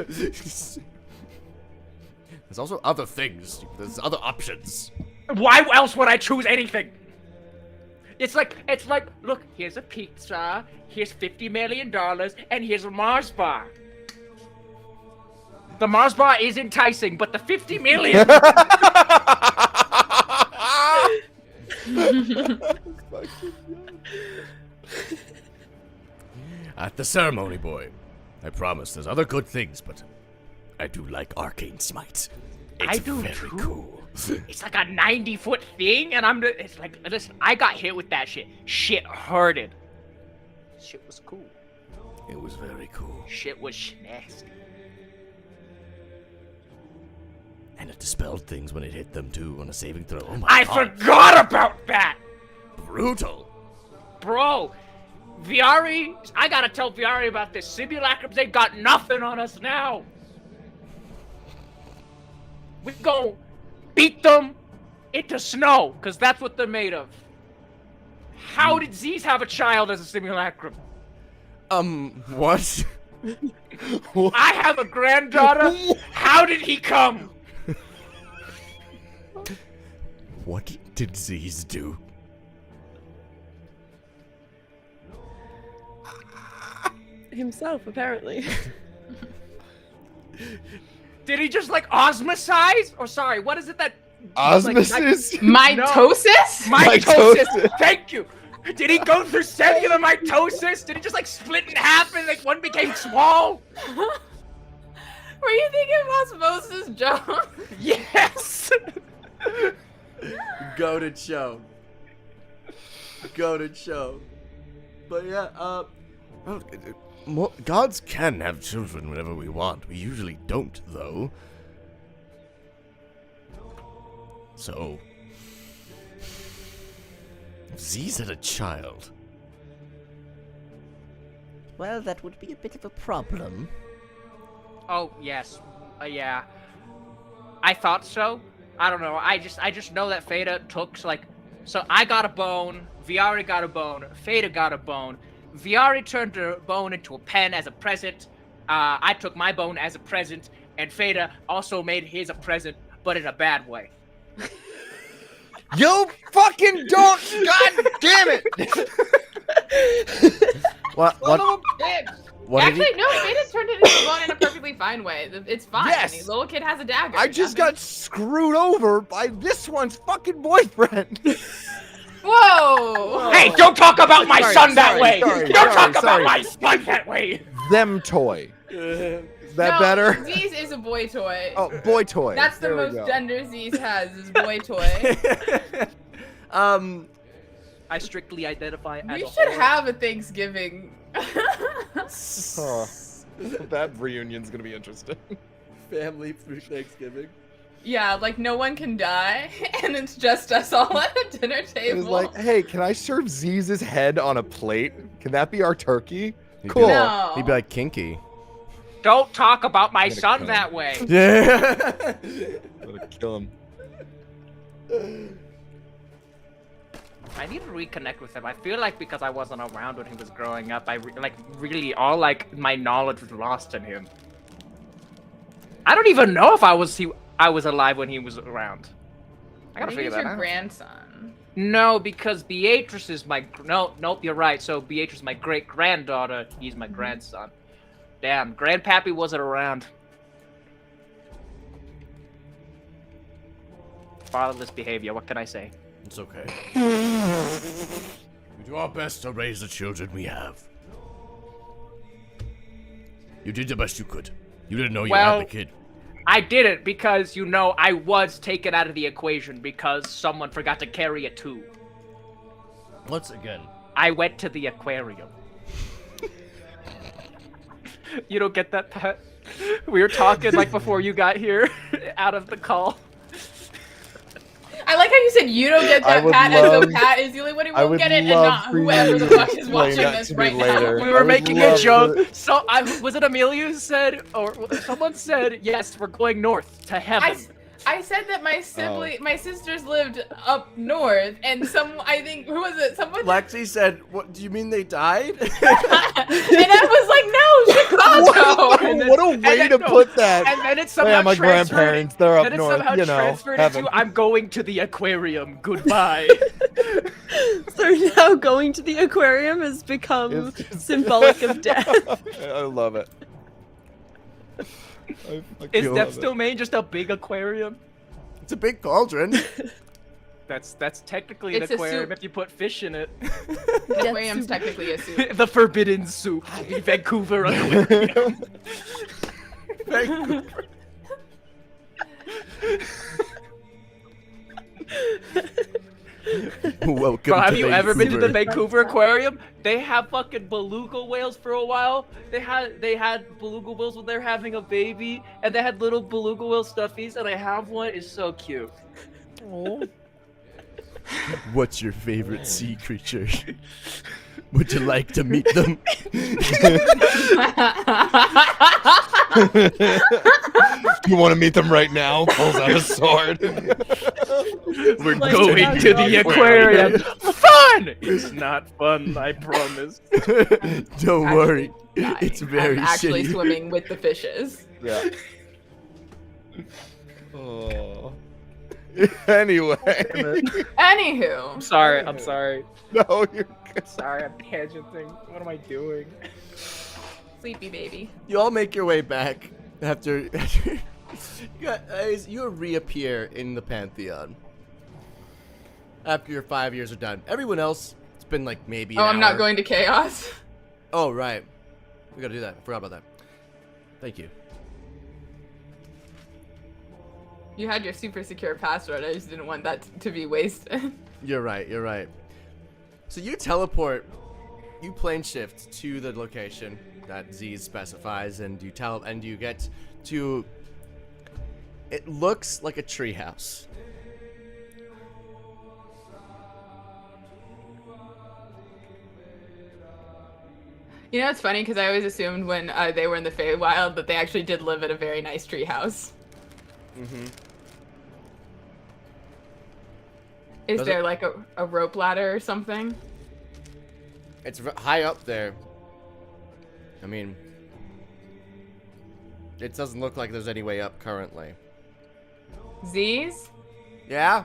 Please, There's also other things. There's other options. Why else would I choose anything? It's like, look, here's a pizza, here's $50 million, and here's a Mars bar. The Mars bar is enticing, but the $50 million. At the ceremony, boy. I promise there's other good things, but I do like arcane smite. It's I do very too. cool. It's like a 90-foot thing, and it's like, listen, I got hit with that shit. Shit hurted. Shit was cool. It was very cool. Shit was nasty. And it dispelled things when it hit them too on a saving throw. Oh my I god. forgot about that! Brutal. Bro, Viari, I gotta tell Viari about this. Simulacrums, they got nothing on us now. We go beat them into snow, because that's what they're made of. How did Z's have a child as a simulacrum? What? I have a granddaughter. How did he come? What did Z's do? Himself, apparently. Did he just like osmosize? Or sorry, what is it that Osmosis? Mitosis? Mitosis. Thank you. Did he go through cellular mitosis? Did he just like split in half and like one became small? Were you thinking of osmosis, Joe? Yes. Goated show. Goated show. But yeah, gods can have children whenever we want. We usually don't, though. So, if Z's had a child, well, that would be a bit of a problem. Oh yes, yeah. I thought so. I don't know. I just know that Theta took like. So I got a bone. Viari got a bone. Theta got a bone. Viari turned her bone into a pen as a present. I took my bone as a present, and Theta also made his a present, but in a bad way. You fucking don't! God damn it! What? Actually, no, Theta turned it into a bone in a perfectly fine way. It's fine. Yes. The little kid has a dagger. I just got screwed over by this one's fucking boyfriend. Whoa! Hey, don't talk about my son that way! sorry, Don't talk sorry. about my son that way! Them toy. Is that No, better? Z's is a boy toy. Oh, boy toy. That's the There we most go. gender Z's has is boy toy. I strictly identify as We a should whore. have a Thanksgiving. Oh, that reunion's gonna be interesting. Family through Thanksgiving. Yeah, like no one can die, and it's just us all at a dinner It table. was like, hey, can I serve Z's head on a plate? Can that be our turkey? He'd Cool. Be No. he'd be like, kinky. Don't talk about my gonna son kill him. that way. Yeah. I'm gonna kill him. I need to reconnect with him. I feel like because I wasn't around when he was growing up, really all like my knowledge was lost in him. I don't even know if I was alive when he was around. I gotta Maybe figure it's that your out. grandson. No, because Beatrice is my nope, you're right. So Beatrice is my great granddaughter. He's my grandson. Damn, Grandpappy wasn't around. Fatherless behavior. What can I say? It's okay. We do our best to raise the children we have. You did the best you could. You didn't know you Well- had the kid. I did it because I was taken out of the equation because someone forgot to carry a tube. Once again. I went to the aquarium. You don't get that, Pat? We were talking like before you got here, out of the call. I like how you said you don't get I that, would Pat, as though love- Pat is the only one who I won't would get it, and love not for whoever you the to fuck is explain watching that this to me right later. now. We were would making a love joke. to- So was it Amelia who said, or someone said, yes, we're going north to heaven. I said that my my sisters lived up north, and I think, who was it? Someone. Lexi said, "What do you mean they died?" And I was like, no, Chicago. What a way to put that. And then it somehow Yeah, my transferred. grandparents, they're up Then it north, somehow you know, transferred heaven. into, I'm going to the aquarium. Goodbye. So now going to the aquarium has become It's- symbolic of death. I love it. I fucking Is love Death's it. Domain just a big aquarium? It's a big cauldron. That's technically It's an a aquarium soup. if you put fish in it. Aquarium's technically a soup. The forbidden soup. The Vancouver aquarium. Welcome Bro, have to you ever been to the Vancouver. Vancouver Aquarium? They have fucking beluga whales for a while. They had beluga whales when they're having a baby, and they had little beluga whale stuffies, and I have one. It's so cute. What's your favorite sea creature? Would you like to meet them? You want to meet them right now? Pulls out a sword. We're Like, going yeah, to the yeah. aquarium. Fun! It's not fun, I promise. Don't worry. Dying. It's very I'm actually shitty. swimming with the fishes. Yeah. Oh. Anyway. Anywho, I'm sorry. I'm sorry. No, you're good. Sorry, I'm tangenting. What am I doing? sleepy baby. You all make your way back after you guys, you reappear in the Pantheon after your 5 years are done. Everyone else, it's been like maybe an Oh, I'm not hour. going to chaos. Oh, right. We gotta do that. I forgot about that. Thank you. You had your super secure password. I just didn't want that to be wasted. You're right. You're right. So you teleport, you plane shift to the location that Z specifies, and you get to. It looks like a treehouse. You know, it's funny because I always assumed when they were in the Feywild that they actually did live at a very nice treehouse. Mm-hmm. Is Does there it- like a rope ladder or something? It's high up there. I mean, it doesn't look like there's any way up currently. Z's? Yeah?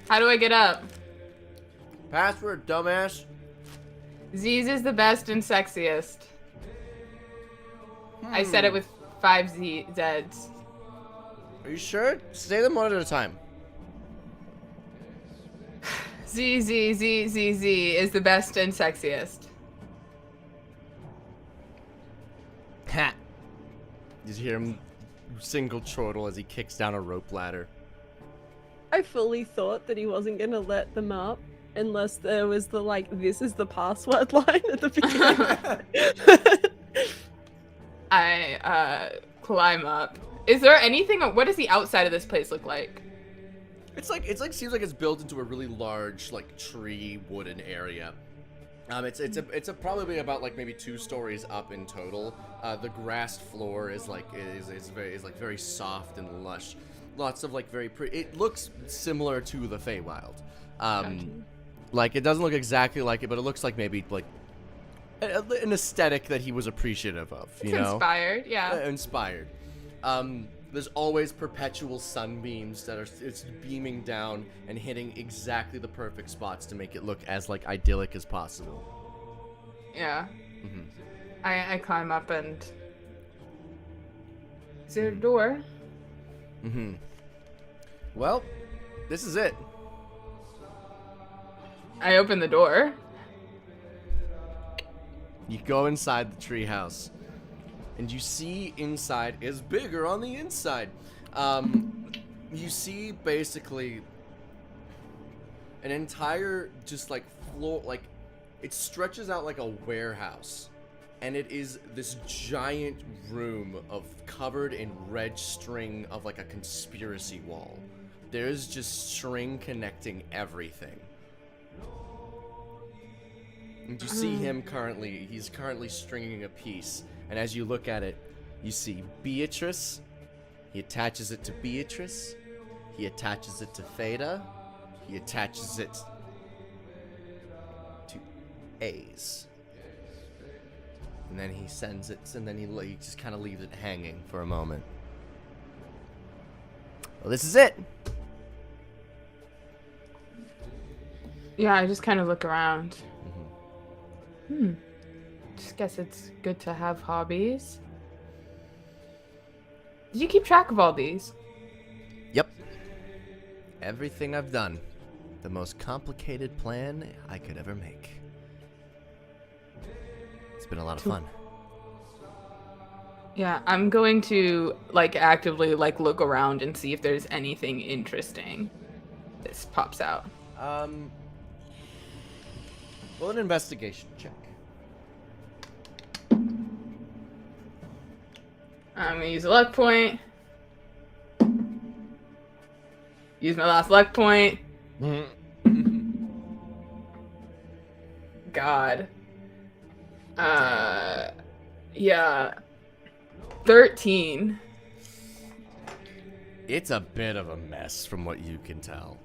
How do I get up? Password, dumbass. Z's is the best and sexiest. I said it with 5 Z's. Are you sure? Say them one at a time. Z is the best and sexiest. Ha! You hear him single chortle as he kicks down a rope ladder. I fully thought that he wasn't gonna let them up unless there was the this is the password line at the beginning. I climb up. Is there anything? What does the outside of this place look like? It's like seems like it's built into a really large tree wooden area. It's probably about maybe 2 stories up in total. The grassed floor is very soft and lush. Lots of very pretty. It looks similar to the Feywild. It doesn't look exactly like it, but it looks like maybe an aesthetic that he was appreciative of. You It's know, inspired, yeah. Inspired. There's always perpetual sunbeams that it's beaming down and hitting exactly the perfect spots to make it look as idyllic as possible. Yeah. Mhm. I climb up and. Is there a door? Mm-hmm. Well, this is it. I open the door. You go inside the treehouse, and you see inside is bigger on the inside. You see basically an entire floor, it stretches out like a warehouse, and it is this giant room covered in red string of a conspiracy wall. There's just string connecting everything. And you see him he's currently stringing a piece, and as you look at it, you see Beatrice. He attaches it to Beatrice. He attaches it to Theta. He attaches it to A's. And then he sends it, and then he just kind of leaves it hanging for a moment. Well, this is it. Yeah, I just kind of look around. Just guess it's good to have hobbies. Did you keep track of all these? Yep. Everything I've done. The most complicated plan I could ever make. It's been a lot of fun. Yeah, I'm going to actively look around and see if there's anything interesting that pops out. Well, an investigation check. I'm gonna use a luck point. Use my last luck point. God. Yeah. 13. It's a bit of a mess from what you can tell.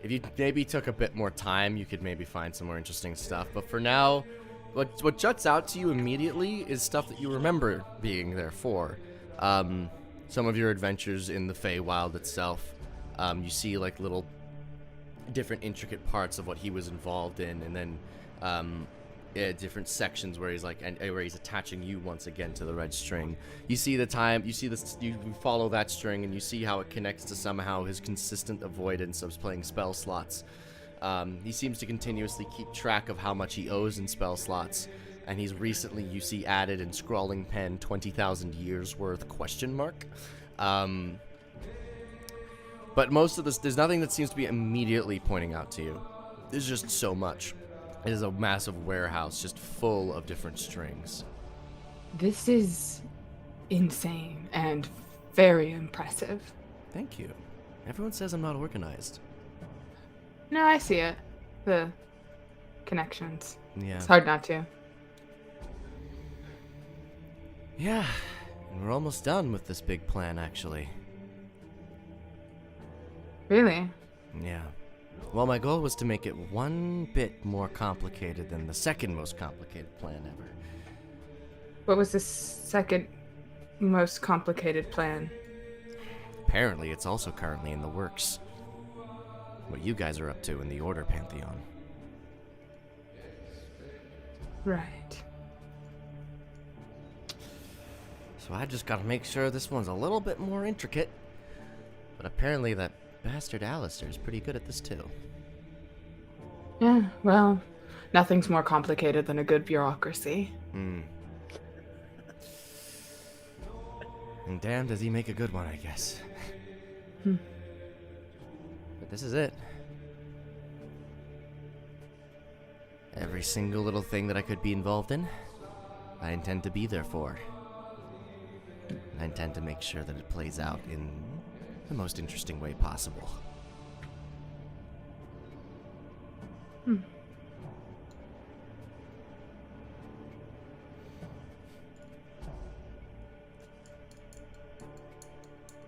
If you maybe took a bit more time, you could maybe find some more interesting stuff. But for now, what juts out to you immediately is stuff that you remember being there for. Some of your adventures in the Feywild itself. You see like little different intricate parts of what he was involved in, and then different sections where he's like, and where he's attaching you once again to the red string. You see the time, you see this, you follow that string, and you see how it connects to somehow his consistent avoidance of playing spell slots. He seems to continuously keep track of how much he owes in spell slots, and he's recently, you see, added in scrawling pen 20,000 years worth ? But most of this, there's nothing that seems to be immediately pointing out to you. There's just so much. It is a massive warehouse just full of different strings. This is insane and very impressive. Thank you. Everyone says I'm not organized. No, I see it. The connections. Yeah. It's hard not to. Yeah. And we're almost done with this big plan, actually. Really? Yeah. Well, my goal was to make it one bit more complicated than the second most complicated plan ever. What was the second most complicated plan? Apparently, it's also currently in the works. What you guys are up to in the Order Pantheon. Right. So I just gotta make sure this one's a little bit more intricate. But apparently that bastard Alistair is pretty good at this too. Yeah, well, nothing's more complicated than a good bureaucracy. And damn, does he make a good one, I guess. But this is it. Every single little thing that I could be involved in, I intend to be there for. I intend to make sure that it plays out in the most interesting way possible.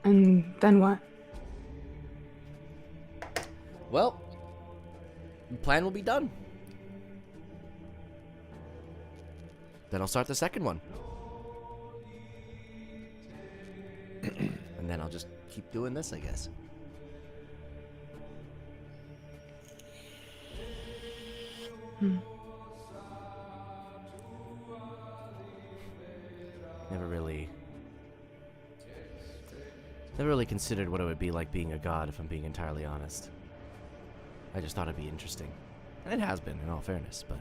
And then what? Well, the plan will be done. Then I'll start the second one. And then I'll just keep doing this, I guess. Never really considered what it would be like being a god, if I'm being entirely honest. I just thought it'd be interesting. And it has been, in all fairness, but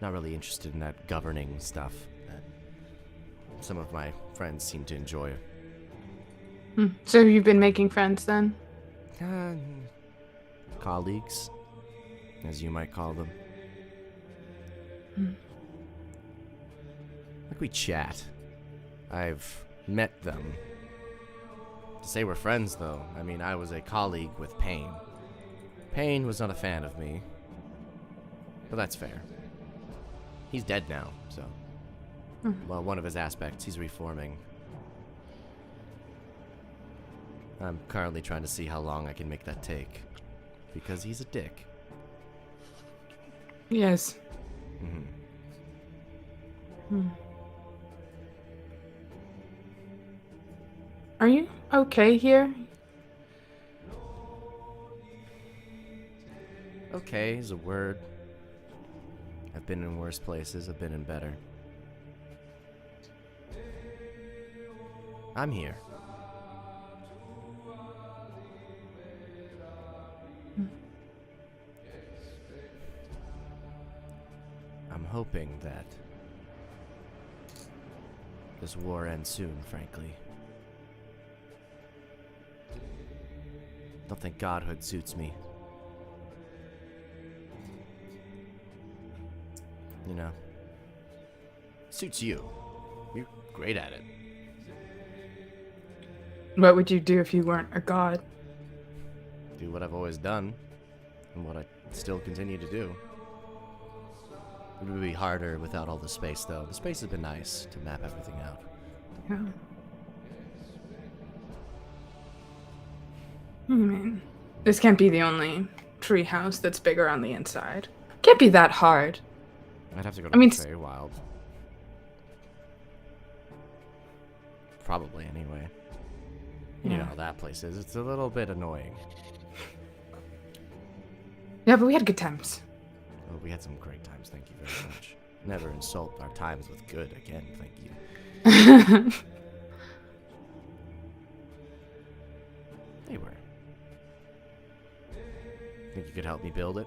not really interested in that governing stuff that some of my friends seem to enjoy. So you've been making friends then? Colleagues, as you might call them. Like we chat. I've met them. To say we're friends, though, I mean, I was a colleague with Pain. Pain was not a fan of me. But that's fair. He's dead now, so... Well, one of his aspects, he's reforming. I'm currently trying to see how long I can make that take. Because he's a dick. Yes. Are you okay here? Okay is a word. I've been in worse places, I've been in better. I'm here. I'm hoping that this war ends soon, frankly. Don't think godhood suits me. you know, suits you. You're great at it. What would you do if you weren't a god? Do what I've always done, and what I still continue to do. It would be harder without all the space, though. The space has been nice to map everything out. Yeah. I mean, this can't be the only tree house that's bigger on the inside. Can't be that hard. I'd have to go to I mean, Very Wild. Probably, anyway. You Yeah. know how that place is. It's a little bit annoying. Yeah, but we had good times. Oh, we had some great times, thank you very much. Never insult our times with good again, thank you. They were. Think you could help me build it?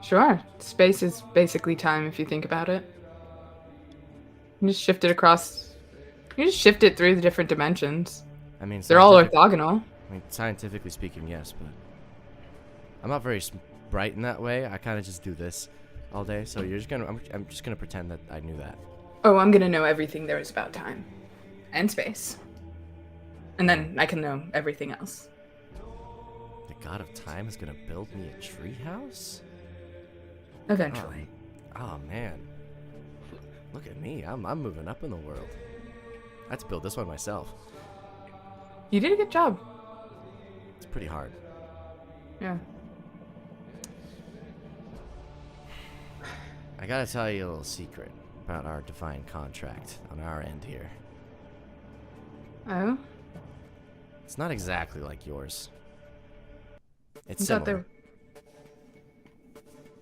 Sure. Space is basically time if you think about it. You just shift it across. You just shift it through the different dimensions. I mean, They're all scientific- orthogonal. I mean, scientifically speaking, yes, but I'm not very bright in that way. I kind of just do this all day. So you're just gonna, I'm just gonna pretend that I knew that. Oh, I'm gonna know everything there is about time and space, and then I can know everything else. The god of time is gonna build me a treehouse? Eventually. Oh man, look at me. I'm moving up in the world. I had to build this one myself. You did a good job. It's pretty hard. Yeah. I gotta tell you a little secret about our defined contract on our end here. Oh. It's not exactly like yours. It's I thought similar.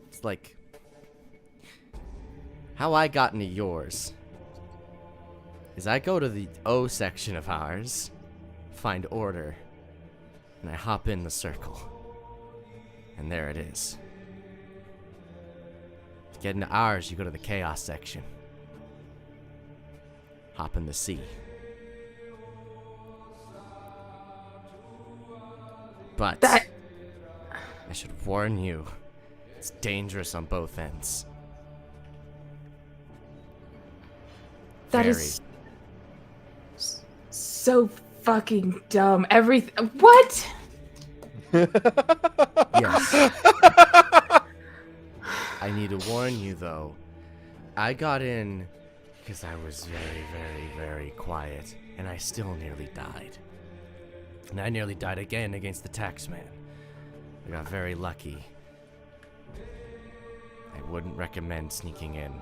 It's like how I got into yours is I go to the O section of ours, find order, and I hop in the circle. And there it is. To get into ours, you go to the chaos section. Hop in the sea. But That- I should warn you, it's dangerous on both ends. That Very. is so fucking dumb. Everything. What? Yes. I need to warn you, though. I got in because I was very, very, very quiet, and I still nearly died. And I nearly died again against the taxman. I got very lucky. I wouldn't recommend sneaking in,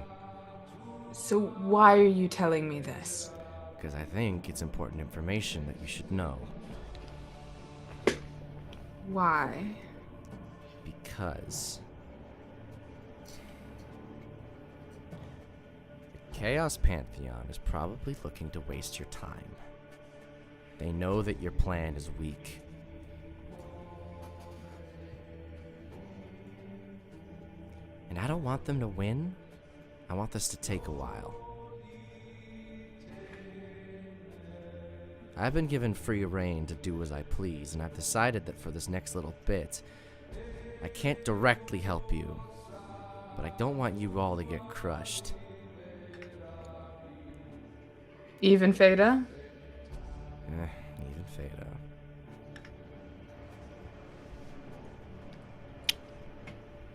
So why are you telling me this? because I think it's important information that you should know. Why? Because the Chaos Pantheon is probably looking to waste your time. They know that your plan is weak. And I don't want them to win. I want this to take a while. I've been given free reign to do as I please, and I've decided that for this next little bit, I can't directly help you, but I don't want you all to get crushed. Even Theta? Even Theta.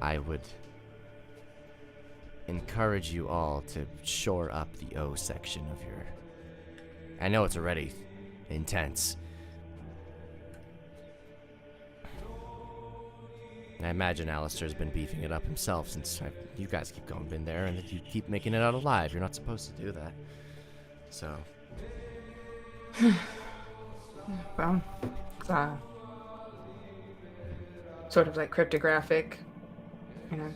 I would encourage you all to shore up the O section of your... I know it's already intense. I imagine Alistair's been beefing it up himself since you guys keep going in there, and if you keep making it out alive, you're not supposed to do that. So... Well, it's sort of like cryptographic, you know,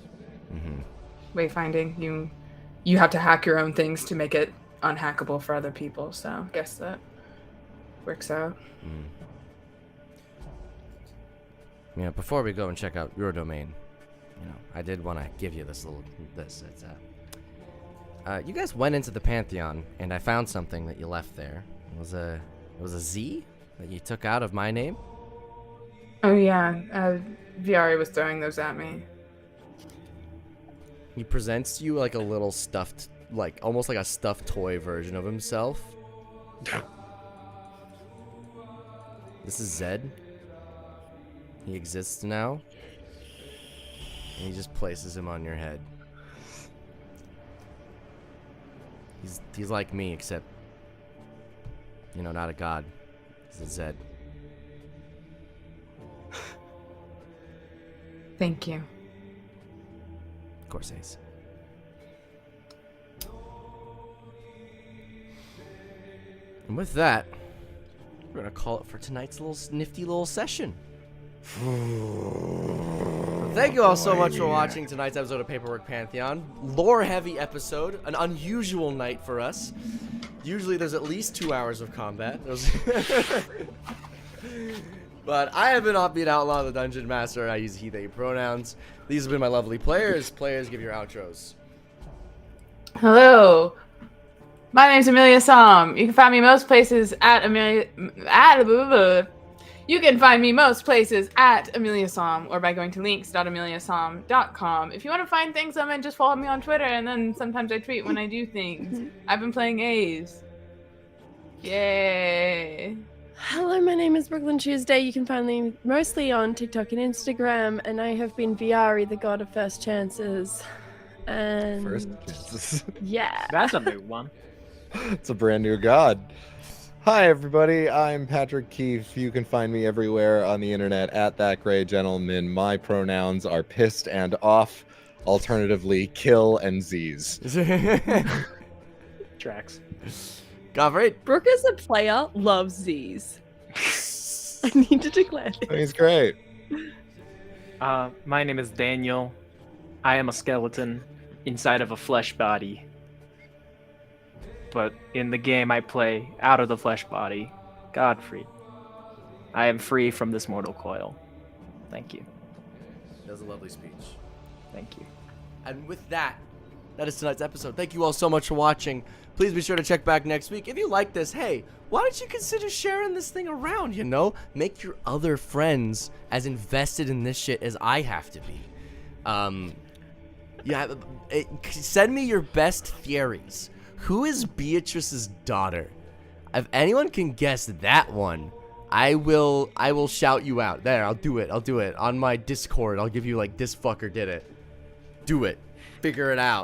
wayfinding. You have to hack your own things to make it unhackable for other people. So I guess that works out. You know, before we go and check out your domain, you know, I did want to give you this. It's you guys went into the Pantheon, and I found something that you left there. It was a Z that you took out of my name. Oh yeah, Viari was throwing those at me. He presents you like a little stuffed, like almost like a stuffed toy version of himself. This is Zed. He exists now. And he just places him on your head. He's like me, except, not a god. He's a Zed. Thank you. Of course, Ace. And with that, we're gonna call it for tonight's little nifty little session. Thank you all so much for watching tonight's episode of Paperwork Pantheon. Lore-heavy episode, an unusual night for us. Usually there's at least 2 hours of combat. But I have been Offbeat Outlaw, the Dungeon Master. I use he, they pronouns. These have been my lovely players. Players, give your outros. Hello. My name's Amelia Som. You can find me most places at You can find me most places at Amelia Som or by going to links.ameliasom.com. If you want to find things, just follow me on Twitter, and then sometimes I tweet when I do things. I've been playing A's. Yay. Hello, my name is Brooklyn Tuesday. You can find me mostly on TikTok and Instagram, and I have been Viari, the god of first chances. And First chances. yeah. That's a new one. It's a brand new god. Hi, everybody. I'm Patrick Keefe. You can find me everywhere on the internet at That Gray Gentleman. My pronouns are pissed and off. Alternatively, kill and Z's. Tracks. Godfred. Brooke as a player loves Z's. I need to declare this. He's great. My name is Daniel. I am a skeleton inside of a flesh body. But in the game I play out of the flesh body, Godfred. I am free from this mortal coil. Thank you. That was a lovely speech. Thank you. And with that, that is tonight's episode. Thank you all so much for watching. Please be sure to check back next week. If you like this, hey, why don't you consider sharing this thing around, Make your other friends as invested in this shit as I have to be. Send me your best theories. Who is Beatrice's daughter? If anyone can guess that one, I will shout you out. There, I'll do it. On my Discord, I'll give you like, this fucker did it. Do it. Figure it out.